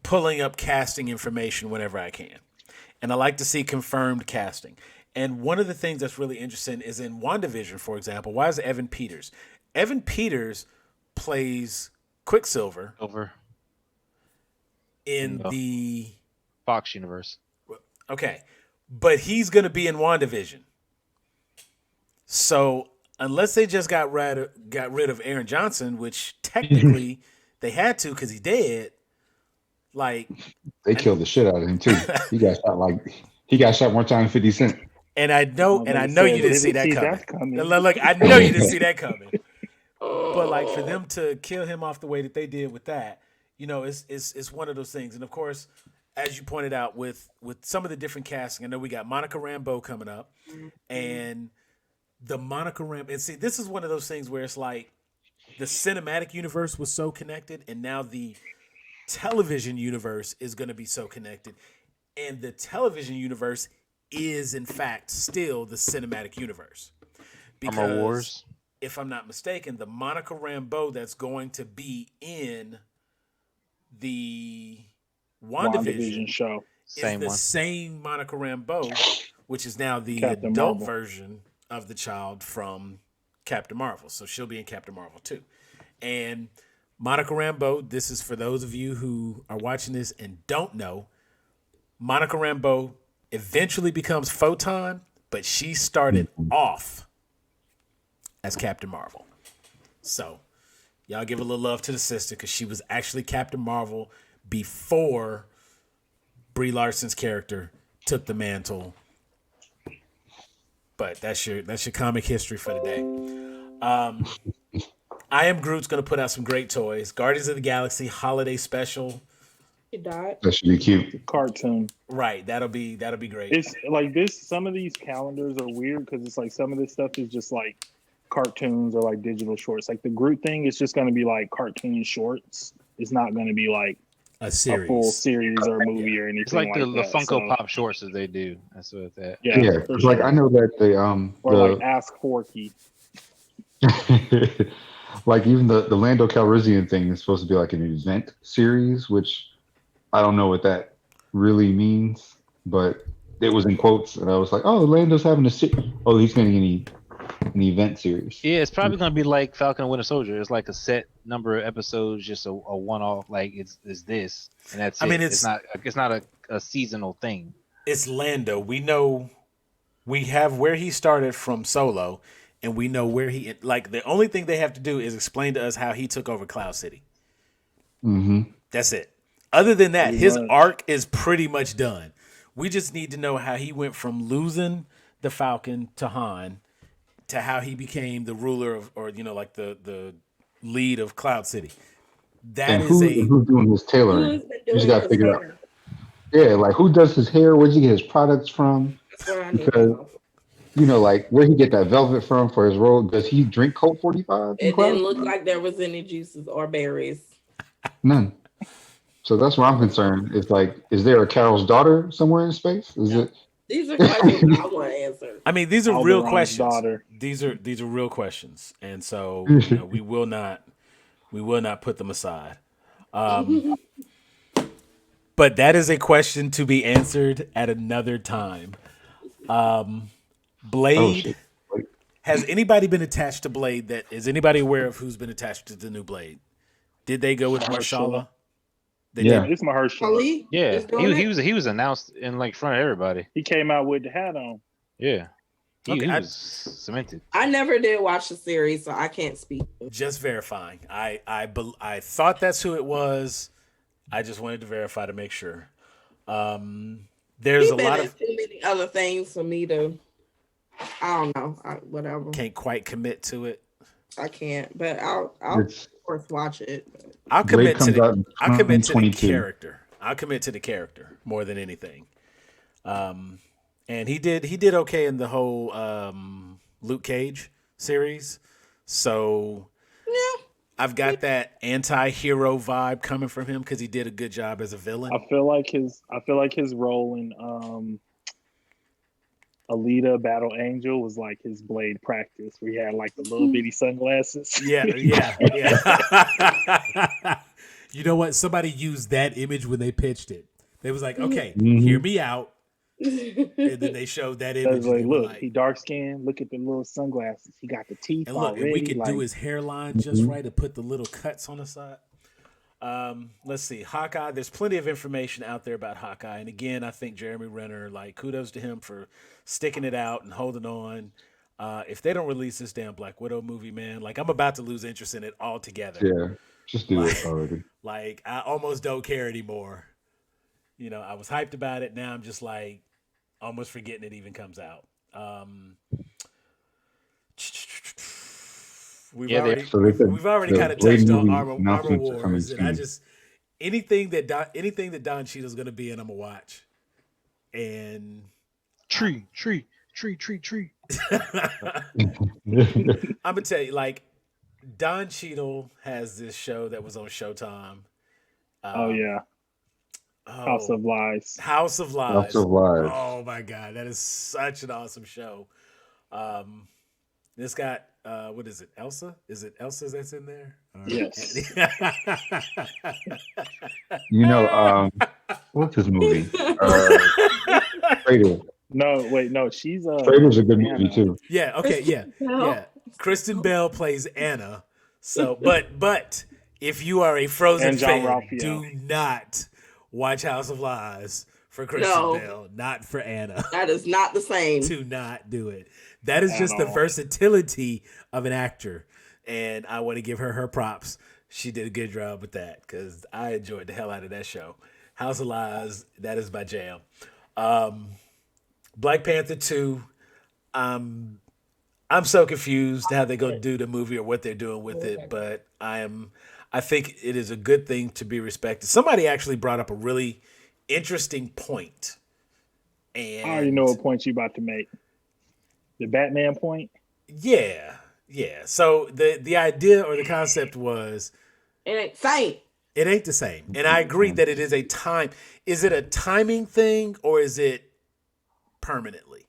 [SPEAKER 1] pulling up casting information whenever I can. And I like to see confirmed casting. And one of the things that's really interesting is in WandaVision, for example. Why is it Evan Peters? Evan Peters plays Quicksilver in the
[SPEAKER 4] Fox universe.
[SPEAKER 1] Okay. But he's going to be in WandaVision. So unless they just got rid of Aaron Johnson, which technically they had to because he dead. Like
[SPEAKER 2] They killed the shit out of him too. He got shot more time than 50 Cent.
[SPEAKER 1] And I know you didn't see that coming.
[SPEAKER 3] coming.
[SPEAKER 1] Look, I know you didn't see that coming. But like for them to kill him off the way that they did with that, it's one of those things. And of course, as you pointed out with some of the different casting, I know we got Monica Rambeau coming up, and the Monica Rambeau. And see, this is one of those things where it's like the cinematic universe was so connected, and now the television universe is going to be so connected, and the television universe is in fact still the cinematic universe.
[SPEAKER 4] Armor Wars.
[SPEAKER 1] If I'm not mistaken, the Monica Rambeau that's going to be in the WandaVision
[SPEAKER 3] show
[SPEAKER 1] is same Monica Rambeau, which is now the
[SPEAKER 3] Captain
[SPEAKER 1] adult
[SPEAKER 3] Marvel
[SPEAKER 1] version of the child from Captain Marvel. So she'll be in Captain Marvel too. And Monica Rambeau, this is for those of you who are watching this and don't know, Monica Rambeau eventually becomes Photon, but she started off as Captain Marvel. So y'all give a little love to the sister because she was actually Captain Marvel before Brie Larson's character took the mantle. But that's your comic history for the day. I Am Groot's going to put out some great toys. Guardians of the Galaxy Holiday Special.
[SPEAKER 5] He died.
[SPEAKER 2] That should be cute.
[SPEAKER 3] cartoon.
[SPEAKER 1] Right, that'll be great.
[SPEAKER 3] It's like this. Some of these calendars are weird because it's like some of this stuff is just like cartoons or like digital shorts. Like the Groot thing is just going to be like cartoon shorts. It's not going to be like
[SPEAKER 1] a series,
[SPEAKER 3] a full series or movie or anything.
[SPEAKER 4] It's like the
[SPEAKER 3] that.
[SPEAKER 4] Funko Pop shorts that they do. That's what that.
[SPEAKER 3] Yeah,
[SPEAKER 2] Yeah,
[SPEAKER 3] for
[SPEAKER 2] like
[SPEAKER 3] sure.
[SPEAKER 2] I know that they
[SPEAKER 3] Or like Ask Forky.
[SPEAKER 2] like even the Lando Calrissian thing is supposed to be like an event series, which I don't know what that really means, but it was in quotes, and I was like, "Oh, Lando's having a he's getting an event series."
[SPEAKER 4] Yeah, it's probably gonna be like Falcon and Winter Soldier. It's like a set number of episodes, just a one-off. Like it's this, and that's.
[SPEAKER 1] I mean,
[SPEAKER 4] it's not a seasonal thing.
[SPEAKER 1] It's Lando. We know we have where he started from Solo, and we know where he like. The only thing they have to do is explain to us how he took over Cloud City.
[SPEAKER 2] Mm-hmm.
[SPEAKER 1] That's it. Other than that,
[SPEAKER 3] Pretty
[SPEAKER 1] his
[SPEAKER 3] much.
[SPEAKER 1] arc is pretty much done. We just need to know how he went from losing the Falcon to Han to how he became the ruler of, or like the lead of Cloud City. That
[SPEAKER 2] And
[SPEAKER 1] is
[SPEAKER 2] who's doing his tailoring?
[SPEAKER 5] Who's been
[SPEAKER 2] You just
[SPEAKER 5] doing
[SPEAKER 2] got to
[SPEAKER 5] his
[SPEAKER 2] figure out.
[SPEAKER 5] hair?
[SPEAKER 2] Yeah, like who does his hair? Where'd he get his products from?
[SPEAKER 5] That's what I need to
[SPEAKER 2] Because
[SPEAKER 5] know.
[SPEAKER 2] like where he get that velvet from for his role? Does he drink Colt 45?
[SPEAKER 5] It didn't look like there was any juices or berries.
[SPEAKER 2] None. So that's where I'm concerned. It's like, is there a Carol's daughter somewhere in space? Is it?
[SPEAKER 5] These are questions I want to answer.
[SPEAKER 1] I mean, these are real
[SPEAKER 3] Alderaan
[SPEAKER 1] questions.
[SPEAKER 3] daughter.
[SPEAKER 1] These are real questions, and so we will not put them aside. But that is a question to be answered at another time. Blade.
[SPEAKER 2] shit.
[SPEAKER 1] Has anybody been attached to Blade? Is anybody aware of who's been attached to the new Blade? Did they go with Marshala? They
[SPEAKER 2] Yeah.
[SPEAKER 1] did.
[SPEAKER 3] It's Mahershala.
[SPEAKER 5] Ali?
[SPEAKER 4] Yeah,
[SPEAKER 5] is doing it?
[SPEAKER 4] he was announced in like front of everybody.
[SPEAKER 3] He came out with the hat on.
[SPEAKER 4] Yeah, he
[SPEAKER 1] Okay,
[SPEAKER 4] was cemented.
[SPEAKER 5] I never did watch the series, so I can't speak.
[SPEAKER 1] Just verifying. I thought that's who it was. I just wanted to verify to make sure. There's
[SPEAKER 5] He's
[SPEAKER 1] a
[SPEAKER 5] been
[SPEAKER 1] lot
[SPEAKER 5] in
[SPEAKER 1] of
[SPEAKER 5] too many other things for me to. I don't know. Whatever.
[SPEAKER 1] can't quite commit to it.
[SPEAKER 5] I can't, but I'll
[SPEAKER 2] It's
[SPEAKER 5] of course watch it.
[SPEAKER 1] I'll
[SPEAKER 2] Blade
[SPEAKER 1] commit to
[SPEAKER 2] comes out in
[SPEAKER 1] I'll commit to the
[SPEAKER 2] 2022.
[SPEAKER 1] character. I'll commit to the character more than anything. And he did okay in the whole Luke Cage series. So
[SPEAKER 5] Yeah.
[SPEAKER 1] I've got that anti-hero vibe coming from him because he did a good job as a villain.
[SPEAKER 3] I feel like his role in Alita Battle Angel was like his Blade practice, where he had like the little bitty sunglasses.
[SPEAKER 1] Yeah. You know what? Somebody used that image when they pitched it. They was like, okay, hear me out. And then they showed that
[SPEAKER 3] I
[SPEAKER 1] image.
[SPEAKER 3] was
[SPEAKER 1] And
[SPEAKER 3] like,
[SPEAKER 1] they were
[SPEAKER 3] look, he dark skinned. Look at the little sunglasses. He got the teeth
[SPEAKER 1] and look,
[SPEAKER 3] already.
[SPEAKER 1] if we could
[SPEAKER 3] like,
[SPEAKER 1] do his hairline just right and put the little cuts on the side. Let's see. Hawkeye, there's plenty of information out there about Hawkeye. And again, I think Jeremy Renner, like, kudos to him for sticking it out and holding on. If they don't release this damn Black Widow movie, man, like I'm about to lose interest in it altogether.
[SPEAKER 2] Yeah, just do
[SPEAKER 1] Like,
[SPEAKER 2] it already.
[SPEAKER 1] like I almost don't care anymore. You know, I was hyped about it. Now I'm just like almost forgetting it even comes out. We've
[SPEAKER 4] Yeah,
[SPEAKER 1] already
[SPEAKER 2] So they said
[SPEAKER 1] we've already
[SPEAKER 2] the
[SPEAKER 1] kind of
[SPEAKER 2] Blade
[SPEAKER 1] touched on
[SPEAKER 2] movie
[SPEAKER 1] Armor
[SPEAKER 2] announcements are coming
[SPEAKER 1] Wars, and I
[SPEAKER 2] soon.
[SPEAKER 1] just anything that Don Cheadle's gonna be in, I'm gonna watch. And
[SPEAKER 4] tree.
[SPEAKER 1] I'm gonna tell you, like Don Cheadle has this show that was on Showtime.
[SPEAKER 3] Oh yeah, House of Lies.
[SPEAKER 1] House of Lies.
[SPEAKER 2] House of Lies.
[SPEAKER 1] Oh my god, that is such an awesome show. This got what is it? Elsa? Is it Elsa that's in there?
[SPEAKER 3] Yes.
[SPEAKER 2] You know, what's his movie? Trader.
[SPEAKER 3] No, she's
[SPEAKER 2] Trader's a good
[SPEAKER 3] Anna.
[SPEAKER 2] movie too.
[SPEAKER 1] Yeah. Okay. Yeah. Yeah. Kristen Bell plays Anna. So, but if you are a Frozen
[SPEAKER 3] And John
[SPEAKER 1] fan,
[SPEAKER 3] Ralphio.
[SPEAKER 1] do not watch House of Lies for Kristen
[SPEAKER 5] No.
[SPEAKER 1] Bell, not for Anna.
[SPEAKER 5] That is not the same.
[SPEAKER 1] Do not do it. That is
[SPEAKER 3] At
[SPEAKER 1] just the
[SPEAKER 3] all.
[SPEAKER 1] versatility of an actor, and I want to give her props. She did a good job with that because I enjoyed the hell out of that show. House of Lies, that is my jam. Black Panther 2, I'm so confused how they're gonna do the movie or what they're doing with it, but I think it is a good thing to be respected. Somebody actually brought up a really interesting point. And
[SPEAKER 3] I already know what point you about to make. The Batman point.
[SPEAKER 1] Yeah. So the idea or the concept was
[SPEAKER 5] It ain't same.
[SPEAKER 1] it ain't the same. And I agree that it is a time. Is it a timing thing or is it permanently?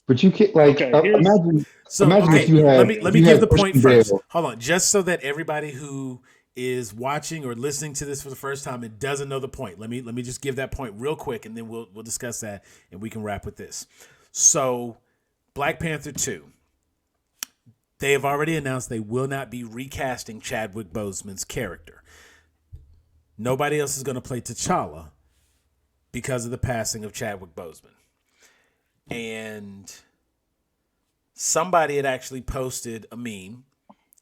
[SPEAKER 2] But you can't like
[SPEAKER 3] Okay, here's-
[SPEAKER 2] imagine.
[SPEAKER 1] So
[SPEAKER 2] Imagine
[SPEAKER 1] okay,
[SPEAKER 2] if you had.
[SPEAKER 1] let me
[SPEAKER 2] you
[SPEAKER 1] give
[SPEAKER 2] had
[SPEAKER 1] the point
[SPEAKER 2] Christian
[SPEAKER 1] first.
[SPEAKER 2] Bale.
[SPEAKER 1] Hold on, just so that everybody who is watching or listening to this for the first time and doesn't know the point, let me just give that point real quick, and then we'll discuss that and we can wrap with this. So, Black Panther 2. They have already announced they will not be recasting Chadwick Boseman's character. Nobody else is going to play T'Challa because of the passing of Chadwick Boseman. And somebody had actually posted a meme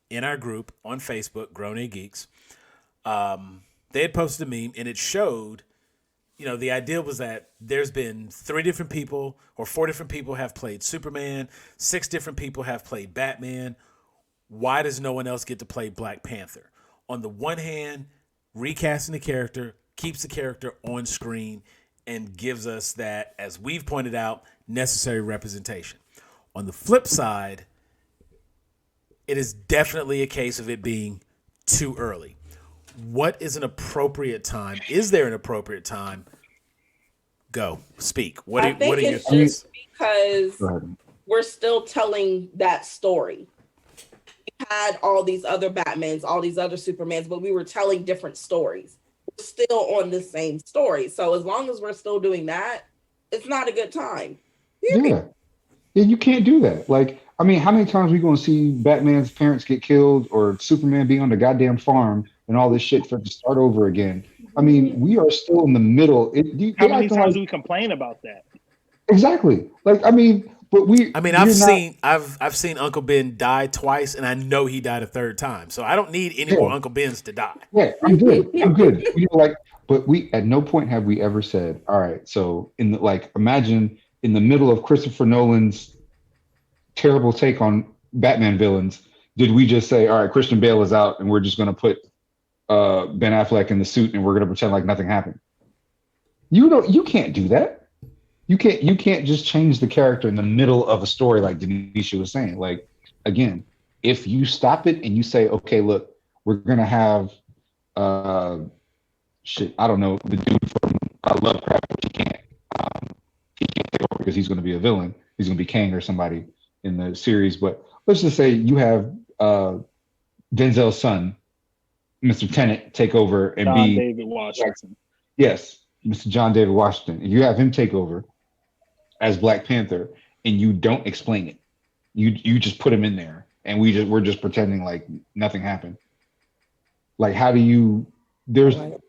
[SPEAKER 1] in our group on Facebook, Grown A Geeks. They had posted a meme and it showed, the idea was that there's been 3 different people or 4 different people have played Superman, 6 different people have played Batman. Why does no one else get to play Black Panther? On the one hand, recasting the character keeps the character on screen and gives us that, as we've pointed out, necessary representation. On the flip side, it is definitely a case of it being too early. What is an appropriate time? Is there an appropriate time? Go, speak. What
[SPEAKER 5] I
[SPEAKER 1] are
[SPEAKER 5] think
[SPEAKER 1] your
[SPEAKER 5] it's
[SPEAKER 1] thoughts?
[SPEAKER 5] just because
[SPEAKER 2] Go ahead.
[SPEAKER 5] we're still telling that story. We had all these other Batmans, all these other Supermans, but we were telling different stories. We're still on the same story. So as long as we're still doing that, it's not a good time.
[SPEAKER 2] Yeah, you can't do that. Like, I mean, how many times are we going to see Batman's parents get killed or Superman be on the goddamn farm and all this shit for to start over again? I mean, we are still in the middle.
[SPEAKER 3] How many times do we complain about that?
[SPEAKER 2] Exactly. Like, I mean, but
[SPEAKER 1] I've seen Uncle Ben die twice, and I know he died a third time. So I don't need any more Uncle Bens to die.
[SPEAKER 2] Yeah, I'm good. But we at no point have we ever said, all right, so imagine in the middle of Christopher Nolan's terrible take on Batman villains, did we just say, all right, Christian Bale is out and we're just going to put Ben Affleck in the suit and we're going to pretend like nothing happened? You can't do that. You can't just change the character in the middle of a story like Denisha was saying. Like, again, if you stop it and you say, okay, look, we're going to have I don't know, the dude from Lovecraft, but he can't take over because he's going to be a villain. He's going to be Kang or somebody in the series. But let's just say you have Denzel's son, Mr. Tennant, take over and
[SPEAKER 3] John
[SPEAKER 2] be
[SPEAKER 3] David Washington.
[SPEAKER 2] Yes, Mr. John David Washington. If you have him take over as Black Panther and you don't explain it, you just put him in there and we're just pretending like nothing happened. Like, how do you?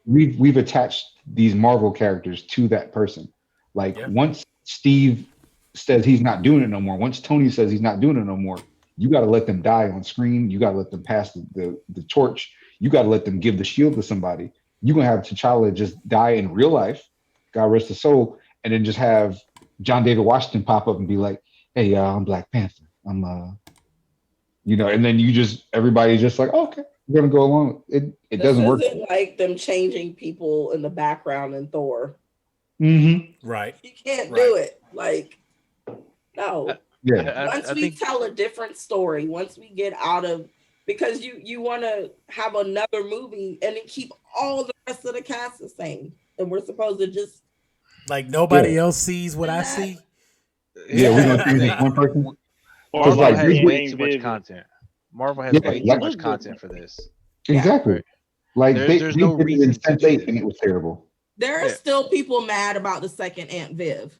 [SPEAKER 2] We've attached these Marvel characters to that person. Like, once Steve says he's not doing it no more, once Tony says he's not doing it no more, you got to let them die on screen. You got to let them pass the torch. You got to let them give the shield to somebody. You're going to have T'Challa just die in real life, God rest his soul, and then just have John David Washington pop up and be like, hey, I'm Black Panther. I'm, and then everybody's just like, oh, okay, we're going to go along. It doesn't work.
[SPEAKER 5] Isn't like them changing people in the background in Thor.
[SPEAKER 2] Mm-hmm.
[SPEAKER 1] Right.
[SPEAKER 5] You can't do it. Like, no.
[SPEAKER 2] Yeah.
[SPEAKER 5] Once we tell a different story, once we get out of, because you want to have another movie and then keep all the rest of the cast the same, and we're supposed to just
[SPEAKER 1] like nobody else sees what I see.
[SPEAKER 2] Yeah, we're gonna see one person.
[SPEAKER 4] Marvel
[SPEAKER 2] like,
[SPEAKER 4] has way too much content. Marvel has way too much content for this.
[SPEAKER 2] Exactly. Like
[SPEAKER 4] there's no reason to do
[SPEAKER 2] and it was terrible.
[SPEAKER 5] There are still people mad about the second Aunt Viv.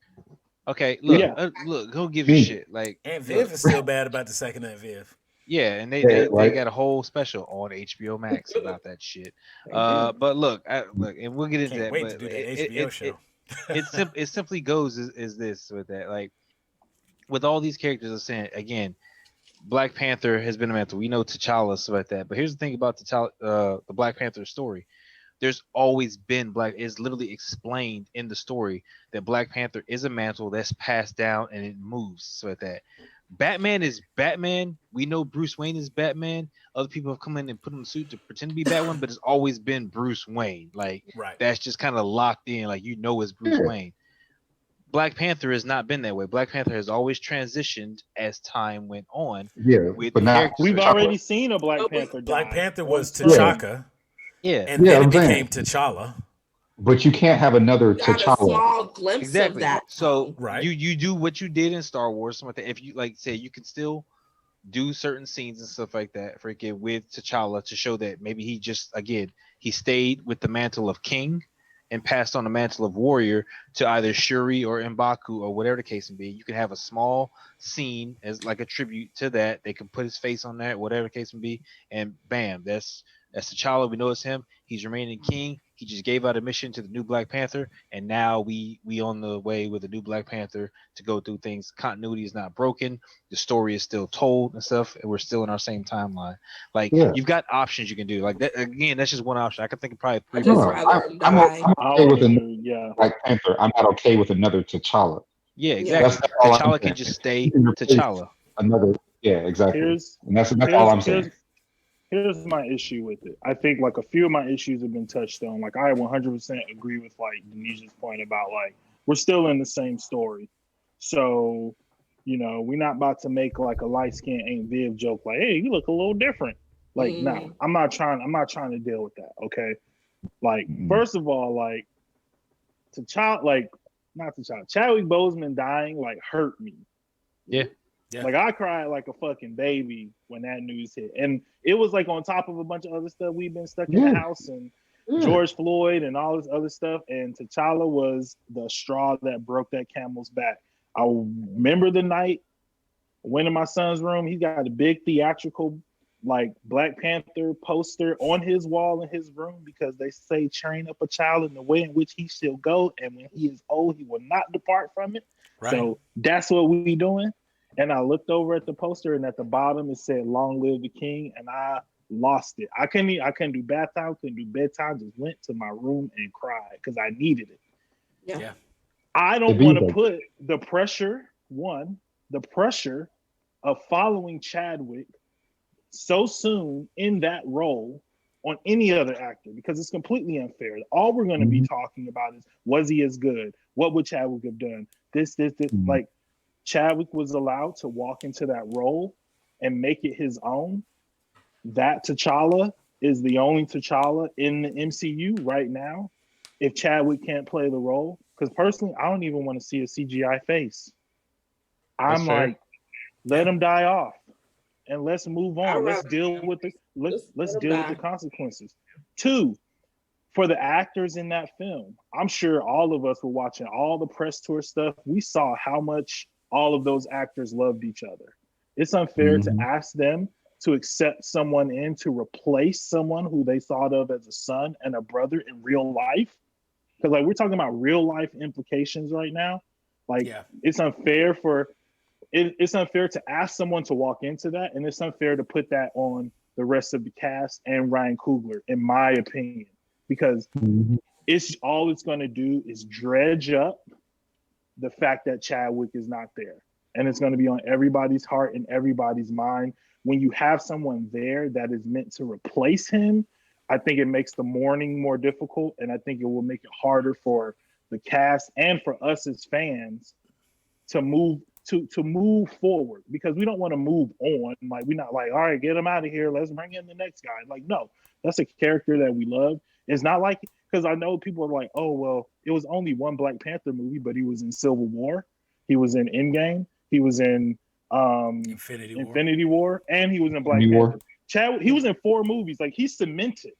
[SPEAKER 4] Okay, look, who gives a shit? Like
[SPEAKER 1] Aunt Viv is still bad about the second Aunt Viv.
[SPEAKER 4] Yeah, and they got a whole special on HBO Max about that shit. But look, and we'll get into that.
[SPEAKER 1] Wait to do that HBO show.
[SPEAKER 4] It simply goes is this with that, like with all these characters. I'm saying again, Black Panther has been a mantle. We know T'Challa, stuff like that. But here's the thing about the Black Panther story. There's always been It's literally explained in the story that Black Panther is a mantle that's passed down and it moves. So like that. Batman is Batman. We know Bruce Wayne is Batman. Other people have come in and put on the suit to pretend to be Batman, but it's always been Bruce Wayne. Like that's just kind of locked in. Like it's Bruce Wayne. Black Panther has not been that way. Black Panther has always transitioned as time went on.
[SPEAKER 2] Yeah,
[SPEAKER 4] with
[SPEAKER 2] but now
[SPEAKER 3] we've already seen a Black Panther.
[SPEAKER 1] Black Panther was T'Chaka.
[SPEAKER 4] Yeah,
[SPEAKER 1] and then it became T'Challa.
[SPEAKER 2] But you can't have another T'Challa.
[SPEAKER 5] A small glimpse of that.
[SPEAKER 4] So you do what you did in Star Wars. Something like that. If you say you can still do certain scenes and stuff like that, freaking with T'Challa to show that maybe he stayed with the mantle of king and passed on the mantle of warrior to either Shuri or M'Baku or whatever the case may be. You can have a small scene as like a tribute to that. They can put his face on that, whatever the case may be, and bam, that's T'Challa. We know it's him. He's remaining king. He just gave out a mission to the new Black Panther, and now we on the way with the new Black Panther to go through things. Continuity is not broken. The story is still told and stuff, and we're still in our same timeline. Like you've got options you can do. Like that again. That's just one option. I can think of probably three.
[SPEAKER 2] I'm okay with another Black Panther. I'm not okay with another T'Challa.
[SPEAKER 4] Yeah, exactly. T'Challa can just stay T'Challa.
[SPEAKER 2] Exactly. That's all I'm saying.
[SPEAKER 3] Here's my issue with it. I think like a few of my issues have been touched on. Like I 100% agree with like Denisha's point about like we're still in the same story. So, we're not about to make like a light-skinned Aunt Viv joke like, hey, you look a little different. Like, no, I'm not trying to deal with that. Okay. Like, first of all, like Chadwick Boseman dying like hurt me.
[SPEAKER 4] Yeah.
[SPEAKER 3] Like I cried like a fucking baby when that news hit. And it was like on top of a bunch of other stuff. We've been stuck in the house and George Floyd and all this other stuff. And T'Challa was the straw that broke that camel's back. I remember the night I went in my son's room. He got a big theatrical like Black Panther poster on his wall in his room because they say train up a child in the way in which he shall go. And when he is old, he will not depart from it. Right. So that's what we doing. And I looked over at the poster, and at the bottom it said "Long live the King," and I lost it. I couldn't do bath time, couldn't do bedtime. Just went to my room and cried because I needed it.
[SPEAKER 5] Yeah.
[SPEAKER 3] I don't want to put the pressure of following Chadwick so soon in that role on any other actor because it's completely unfair. All we're going to be talking about is was he as good? What would Chadwick have done? This. Like. Chadwick was allowed to walk into that role and make it his own. That T'Challa is the only T'Challa in the MCU right now. If Chadwick can't play the role, because personally, I don't even want to see a CGI face. I'm like, let him die off, and let's move on. Let's deal with the consequences. 2, for the actors in that film, I'm sure all of us were watching all the press tour stuff. We saw how much all of those actors loved each other. It's unfair to ask them to accept someone in to replace someone who they thought of as a son and a brother in real life. Because like we're talking about real life implications right now. Like
[SPEAKER 1] Yeah.
[SPEAKER 3] it's unfair it's unfair to ask someone to walk into that, and it's unfair to put that on the rest of the cast and Ryan Coogler, in my opinion, because it's going to do is dredge up the fact that Chadwick is not there, and it's going to be on everybody's heart and everybody's mind. When you have someone there that is meant to replace him, I think it makes the mourning more difficult, and I think it will make it harder for the cast and for us as fans to move forward, because we don't want to move on. Like, we're not like, all right, get him out of here, let's bring in the next guy. Like, no, that's a character that we love. It's not like, because I know people are like, oh, well, it was only one Black Panther movie, but he was in Civil War, he was in Endgame, he was in Infinity War, and he was in Black Panther. Chad, he was in 4 movies. Like, he's cemented.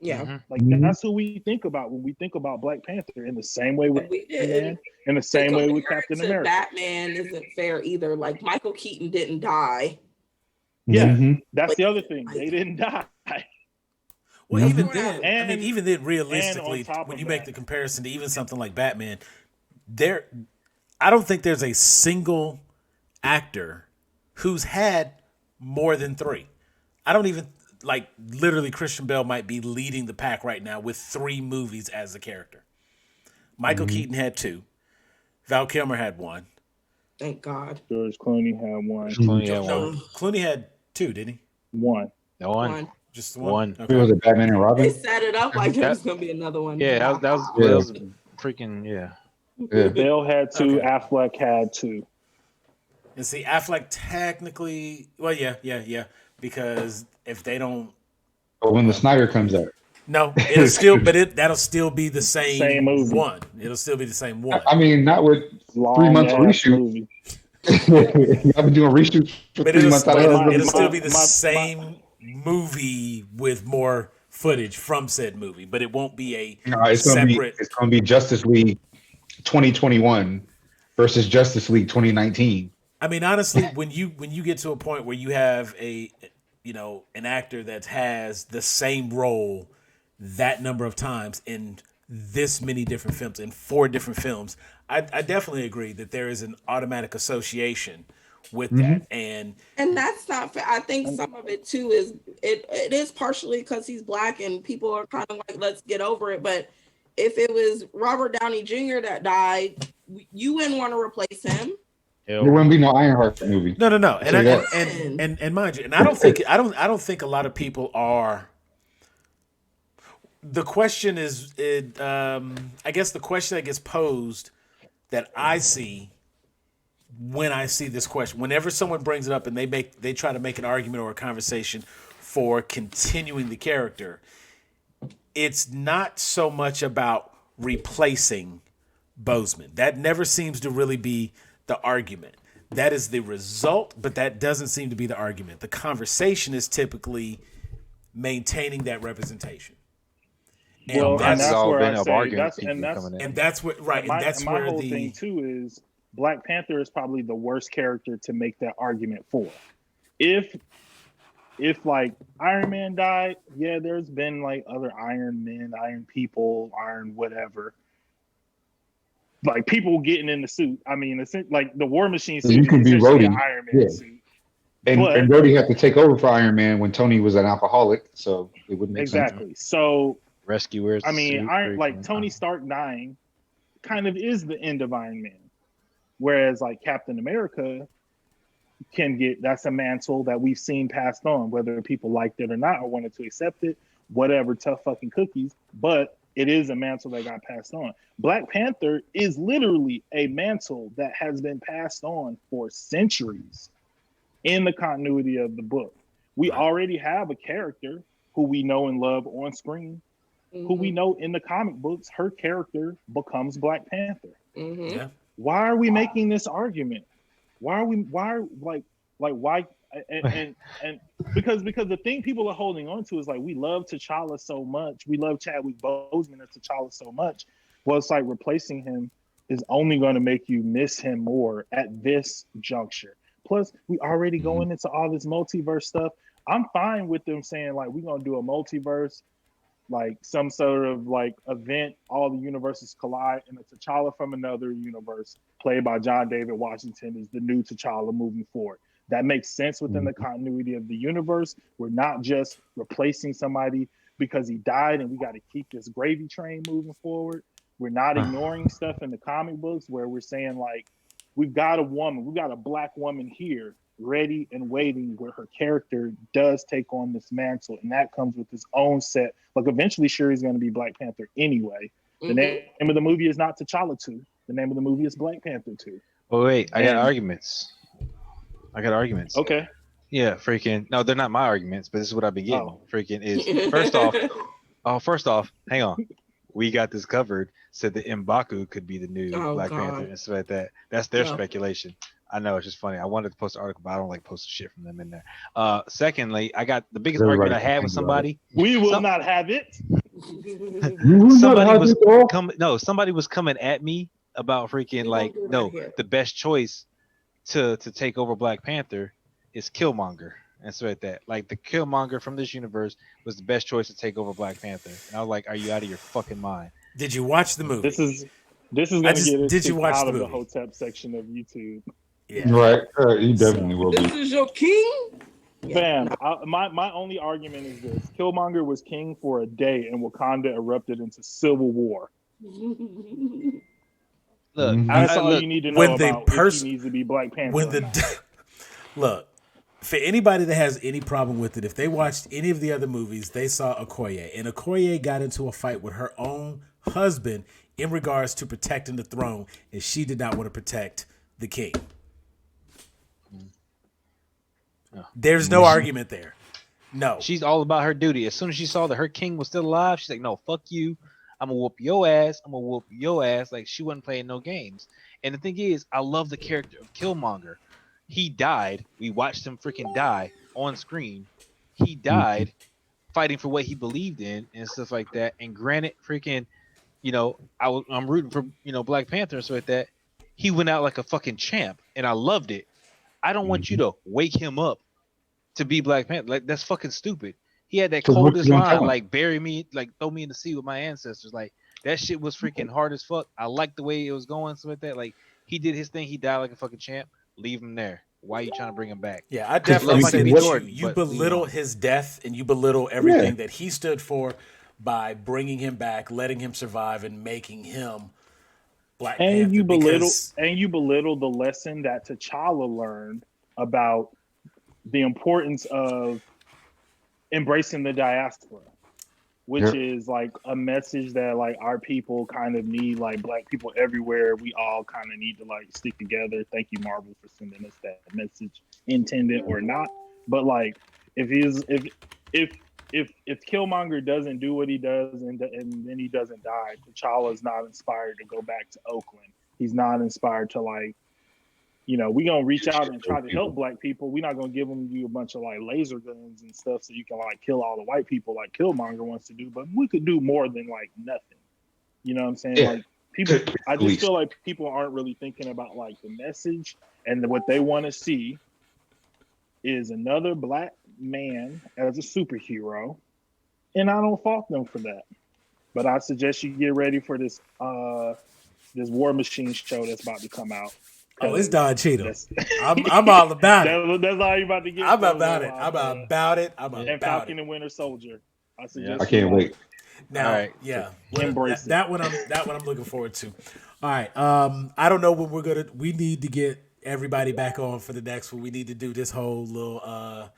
[SPEAKER 5] Yeah.
[SPEAKER 3] Like, that's who we think about when we think about Black Panther, in the same way with Batman, in the same way with Captain America.
[SPEAKER 5] Batman isn't fair either. Like, Michael Keaton didn't die.
[SPEAKER 3] Yeah, that's the other thing. They didn't die.
[SPEAKER 1] Well, even then, realistically, when you make the comparison to even something like Batman, I don't think there's a single actor who's had more than 3. I don't even, like, literally Christian Bale might be leading the pack right now with 3 movies as a character. Michael Keaton had 2. Val Kilmer had 1.
[SPEAKER 5] Thank God.
[SPEAKER 3] George Clooney had 1.
[SPEAKER 1] Clooney had 2, didn't he?
[SPEAKER 3] 1.
[SPEAKER 4] No one.
[SPEAKER 1] Just one.
[SPEAKER 2] Okay. Was it Batman and Robin?
[SPEAKER 5] They set it up like there was going to be another one.
[SPEAKER 4] Yeah, that was freaking, yeah.
[SPEAKER 3] Bale had 2. Okay. Affleck had 2.
[SPEAKER 1] And see, Affleck technically, well, yeah, because if they don't,
[SPEAKER 2] but when the Snyder comes out,
[SPEAKER 1] no, it'll still, that'll still be the same one. It'll still be the same one.
[SPEAKER 2] I mean, not with 3 months of reshoot. I've been doing reshoots for 3 months.
[SPEAKER 1] It'll still be the same movie with more footage from said movie, but it won't be a separate.
[SPEAKER 2] It's going to be Justice League 2021 versus Justice League 2019.
[SPEAKER 1] I mean, honestly, when you get to a point where you have an actor that has the same role that number of times in this many different films, in 4 different films, I definitely agree that there is an automatic association with that, and
[SPEAKER 5] that's not fair. I think some of it too is it is partially because he's Black and people are kind of like, let's get over it. But if it was Robert Downey Jr. that died, you wouldn't want to replace him.
[SPEAKER 2] There wouldn't be no Ironheart movie.
[SPEAKER 1] No. And mind you, and I don't think a lot of people are. The question is, I guess the question that gets posed that I see when I see this question, whenever someone brings it up and they try to make an argument or a conversation for continuing the character, it's not so much about replacing Boseman. That never seems to really be the argument. That is the result, but that doesn't seem to be the argument. The conversation is typically maintaining that representation.
[SPEAKER 3] And that's all been an argument.
[SPEAKER 1] And that's what right. And that's
[SPEAKER 3] my
[SPEAKER 1] where
[SPEAKER 3] whole thing too is Black Panther is probably the worst character to make that argument for. If like Iron Man died, yeah, there's been like other Iron Men, Iron People, Iron whatever. Like people getting in the suit. I mean, it's like the War Machine suit.
[SPEAKER 2] You can be Rhodey.
[SPEAKER 3] Iron Man suit.
[SPEAKER 2] And Rhodey had to take over for Iron Man when Tony was an alcoholic, so it wouldn't make sense.
[SPEAKER 3] Exactly. So
[SPEAKER 4] rescuers.
[SPEAKER 3] I mean, like Tony Stark dying kind of is the end of Iron Man. Whereas like Captain America can get, that's a mantle that we've seen passed on, whether people liked it or not or wanted to accept it, whatever, tough fucking cookies. But it is a mantle that got passed on. Black Panther is literally a mantle that has been passed on for centuries in the continuity of the book. We already have a character who we know and love on screen, who we know in the comic books, her character becomes Black Panther.
[SPEAKER 1] Yeah.
[SPEAKER 3] Why are we making this argument? Why and because the thing people are holding on to is like, we love T'Challa so much, we love Chadwick Boseman and T'Challa so much. Well, it's like replacing him is only going to make you miss him more at this juncture. Plus, we already going into all this multiverse stuff. I'm fine with them saying like, we're gonna do a multiverse, like some sort of like event, all the universes collide, and a T'Challa from another universe played by John David Washington, is the new T'Challa moving forward. That makes sense within the continuity of the universe. We're not just replacing somebody because he died and we got to keep this gravy train moving forward. We're not ignoring stuff in the comic books where we're saying, like, we've got a black woman here ready and waiting where her character does take on this mantle. And that comes with its own set. Like, eventually Shuri's going to be Black Panther anyway. The name of the movie is not T'Challa 2. The name of the movie is Black Panther 2.
[SPEAKER 4] Oh, wait, I got arguments.
[SPEAKER 3] Okay.
[SPEAKER 4] Yeah, freaking. No, they're not my arguments, but this is what I've been getting. Freaking is first off, hang on. We got this covered. Said that M'Baku could be the new Black Panther and stuff like that. That's their speculation. I know, it's just funny. I wanted to post an article, but I don't like posting shit from them in there. Secondly, I got the biggest argument I had with somebody.
[SPEAKER 3] We will not have it.
[SPEAKER 4] Somebody was coming at me about freaking the best choice to take over Black Panther is Killmonger and stuff like that. Like, the Killmonger from this universe was the best choice to take over Black Panther. And I was like, are you out of your fucking mind?
[SPEAKER 1] Did you watch the movie?
[SPEAKER 3] This is going to get us out of the Hotep section of YouTube.
[SPEAKER 2] Yeah. Right. You definitely will be.
[SPEAKER 5] This is your king?
[SPEAKER 3] Fam, my only argument is this. Killmonger was king for a day and Wakanda erupted into civil war.
[SPEAKER 4] Look,
[SPEAKER 3] that's all you need to know about if he needs to be Black Panther.
[SPEAKER 1] Look, for anybody that has any problem with it, if they watched any of the other movies, they saw Okoye. And Okoye got into a fight with her own husband in regards to protecting the throne, and she did not want to protect the king. There's no argument there. No.
[SPEAKER 4] She's all about her duty. As soon as she saw that her king was still alive, she's like, no, fuck you. I'm going to whoop your ass. Like, she wasn't playing no games. And the thing is, I love the character of Killmonger. He died. We watched him freaking die on screen. He died fighting for what he believed in and stuff like that. And granted, freaking, I'm rooting for, Black Panther and stuff like that. He went out like a fucking champ, and I loved it. I don't want you to wake him up to be Black Panther. Like, that's fucking stupid. He had that coldest line, like, bury me, like, throw me in the sea with my ancestors. Like, that shit was freaking hard as fuck. I liked the way it was going, stuff like that. Like, he did his thing. He died like a fucking champ. Leave him there. Why are you trying to bring him back?
[SPEAKER 1] Yeah, I definitely say you belittle his death and you belittle everything that he stood for by bringing him back, letting him survive, and making him Black Panther.
[SPEAKER 3] And you belittle the lesson that T'Challa learned about the importance of embracing the diaspora, which is like a message that like our people kind of need, like Black people everywhere. We all kind of need to like stick together. Thank you, Marvel, for sending us that message, intended or not. But like, if Killmonger doesn't do what he does and then he doesn't die, T'Challa is not inspired to go back to Oakland. He's not inspired to like, we're going to reach out and try to help Black people. We're not going to give you a bunch of like laser guns and stuff so you can like kill all the white people like Killmonger wants to do. But we could do more than like nothing. You know what I'm saying?
[SPEAKER 2] Yeah.
[SPEAKER 3] Like, people, I just feel like people aren't really thinking about like the message, and what they want to see is another Black man as a superhero. And I don't fault them for that. But I suggest you get ready for this War Machine show that's about to come out.
[SPEAKER 1] Oh, it's Don Cheadle. I'm all about it.
[SPEAKER 3] That's all you're about to get.
[SPEAKER 1] I'm about it. I'm about it. And
[SPEAKER 3] Falcon and Winter Soldier. I suggest.
[SPEAKER 2] I can't wait.
[SPEAKER 1] Now, embrace that one. I'm looking forward to. All right. I don't know when we need to get everybody back on for the next one. We need to do this whole little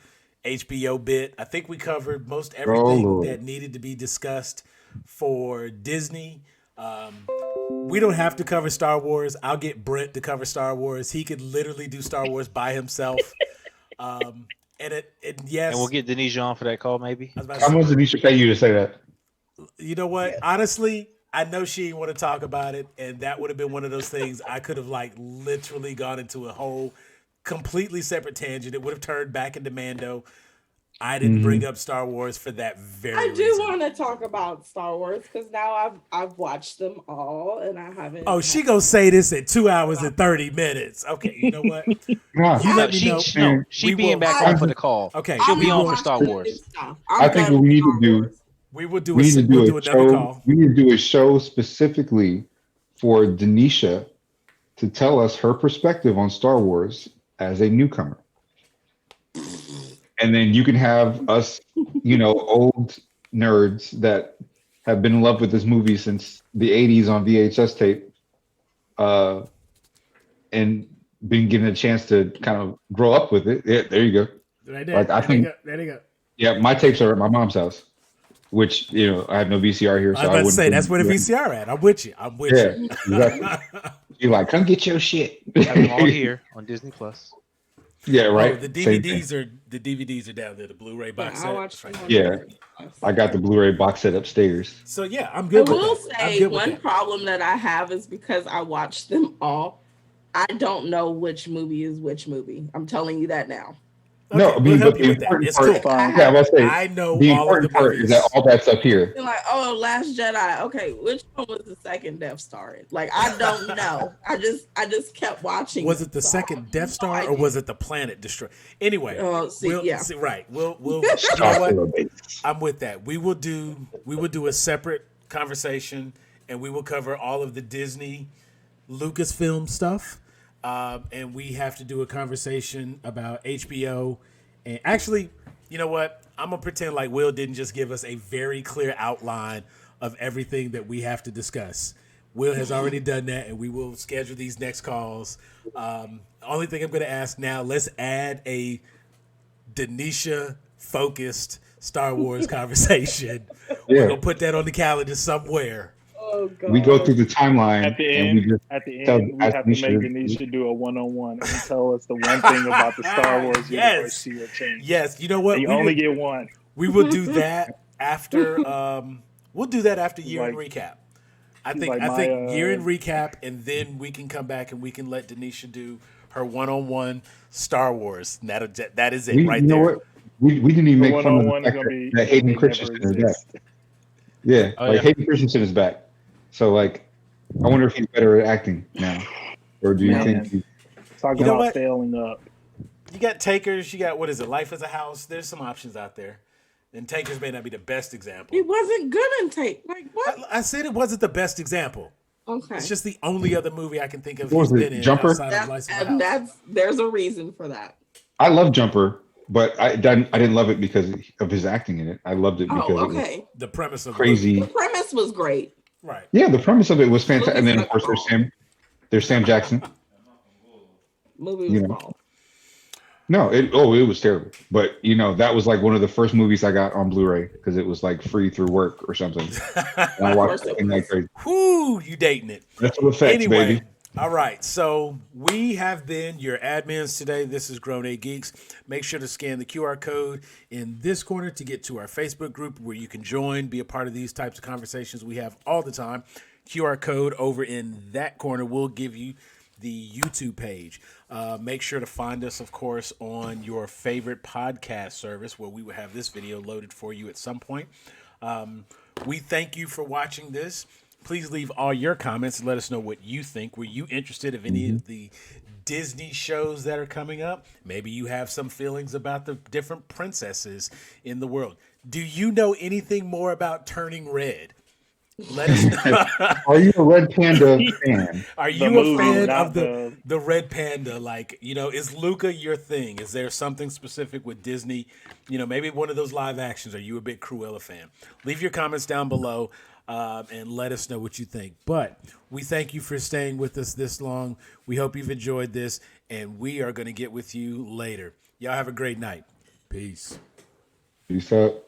[SPEAKER 1] HBO bit. I think we covered most everything that needed to be discussed for Disney. We don't have to cover Star Wars. I'll get Brent to cover Star Wars. He could literally do Star Wars by himself. And we'll
[SPEAKER 4] get Denisha on for that call, maybe.
[SPEAKER 2] How much did Denisha pay you to say that?
[SPEAKER 1] You know what? Honestly, I know she didn't want to talk about it, and that would have been one of those things I could have like literally gone into a whole completely separate tangent. It would have turned back into Mando. I didn't bring up Star Wars for that very reason.
[SPEAKER 5] I do want to talk about Star Wars because now I've watched them all and I haven't.
[SPEAKER 1] Oh, she gonna say this in 2 hours and 30 minutes. Okay, you know what? You let me know.
[SPEAKER 4] No, she being back on for the call.
[SPEAKER 1] Okay,
[SPEAKER 4] she'll be on for Star Wars.
[SPEAKER 2] I think what we need to do.
[SPEAKER 1] We will do. We need to do
[SPEAKER 2] a show. We need to do a show specifically for Denisha to tell us her perspective on Star Wars as a newcomer. And then you can have us, old nerds that have been in love with this movie since the 80s on VHS tape, and been given a chance to kind of grow up with it. Yeah, there you go.
[SPEAKER 1] Right there.
[SPEAKER 2] Like I think,
[SPEAKER 1] there you go.
[SPEAKER 2] yeah, my tapes are at my mom's house, which I have no VCR here.
[SPEAKER 1] I was about to say that's where the VCR at. I'm with you.
[SPEAKER 2] Yeah, exactly. You're like, come get your shit.
[SPEAKER 4] Have them all here on Disney Plus.
[SPEAKER 2] Yeah, right.
[SPEAKER 1] Oh, the DVDs are down there. The Blu-ray box set.
[SPEAKER 2] Yeah, I got the Blu-ray box set upstairs.
[SPEAKER 1] So yeah, I'm good.
[SPEAKER 5] I will say one problem that I have is because I watched them all. I don't know which movie is which movie. I'm telling you that now.
[SPEAKER 1] Okay,
[SPEAKER 2] no, I mean,
[SPEAKER 1] but the important part, it's cool.
[SPEAKER 2] Yeah, I'll say,
[SPEAKER 1] I know
[SPEAKER 2] the
[SPEAKER 1] all of the
[SPEAKER 2] important part
[SPEAKER 1] movies.
[SPEAKER 2] is that all that's up here.
[SPEAKER 5] You're like, oh, Last Jedi. Okay, which one was the second Death Star? Like, I don't know. I just kept watching.
[SPEAKER 1] Was it the second Death Star or was it the planet destroy? Anyway, we'll see, right. We'll you know what? I'm with that. We will do a separate conversation, and we will cover all of the Disney Lucasfilm stuff. And we have to do a conversation about HBO. And actually, you know what? I'm going to pretend like Will didn't just give us a very clear outline of everything that we have to discuss. Will has already done that, and we will schedule these next calls. Only thing I'm going to ask now, let's add a Denisha-focused Star Wars conversation. Yeah. We're going to put that on the calendar somewhere.
[SPEAKER 5] Oh, God.
[SPEAKER 2] We go through the timeline.
[SPEAKER 3] At the end, we have to make Anisha do a one-on-one and tell us the one thing about the Star Wars universe she will change.
[SPEAKER 1] Yes, you know what?
[SPEAKER 3] You only get one.
[SPEAKER 1] We will do that after. We'll do that after year-end recap. I think year-end recap, and then we can come back and we can let Denisha do her one-on-one Star Wars. And that is it right there.
[SPEAKER 2] You know what? We didn't even make fun of the fact that Hayden Christensen is back. Yeah, Hayden Christensen is back. So, I wonder if he's better at acting now, or do you think he's
[SPEAKER 3] talking about failing up?
[SPEAKER 1] You got Takers. You got Life as a House. There's some options out there, and Takers may not be the best example.
[SPEAKER 5] He wasn't good in Take. Like what?
[SPEAKER 1] I said it wasn't the best example.
[SPEAKER 5] Okay,
[SPEAKER 1] it's just the only other movie I can think of.
[SPEAKER 2] What was it? Jumper.
[SPEAKER 5] There's a reason for that.
[SPEAKER 2] I love Jumper. But I didn't love it because of his acting in it. I loved it because it was
[SPEAKER 1] the premise of
[SPEAKER 2] crazy.
[SPEAKER 5] The premise was great.
[SPEAKER 1] Right.
[SPEAKER 2] Yeah, the premise of it was fantastic. And then of course there's Sam Jackson.
[SPEAKER 5] Movie was wrong.
[SPEAKER 2] No, it was terrible. But that was one of the first movies I got on Blu-ray because it was free through work or something. And I watched it like crazy.
[SPEAKER 1] Whoo, you dating it.
[SPEAKER 2] That's what effects, baby.
[SPEAKER 1] All right, so we have been your admins today. This is Grown A Geeks. Make sure to scan the QR code in this corner to get to our Facebook group where you can join, be a part of these types of conversations we have all the time. QR code over in that corner will give you the YouTube page. Make sure to find us, of course, on your favorite podcast service where we will have this video loaded for you at some point. We thank you for watching this. Please leave all your comments and let us know what you think. Were you interested in any of the Disney shows that are coming up? Maybe you have some feelings about the different princesses in the world. Do you know anything more about Turning Red? Let us know.
[SPEAKER 2] Are you a Red Panda fan?
[SPEAKER 1] Are you a fan of the Red Panda? Is Luca your thing? Is there something specific with Disney? Maybe one of those live actions. Are you a big Cruella fan? Leave your comments down below. And let us know what you think. But we thank you for staying with us this long. We hope you've enjoyed this, and we are going to get with you later. Y'all have a great night. Peace.
[SPEAKER 2] Peace out.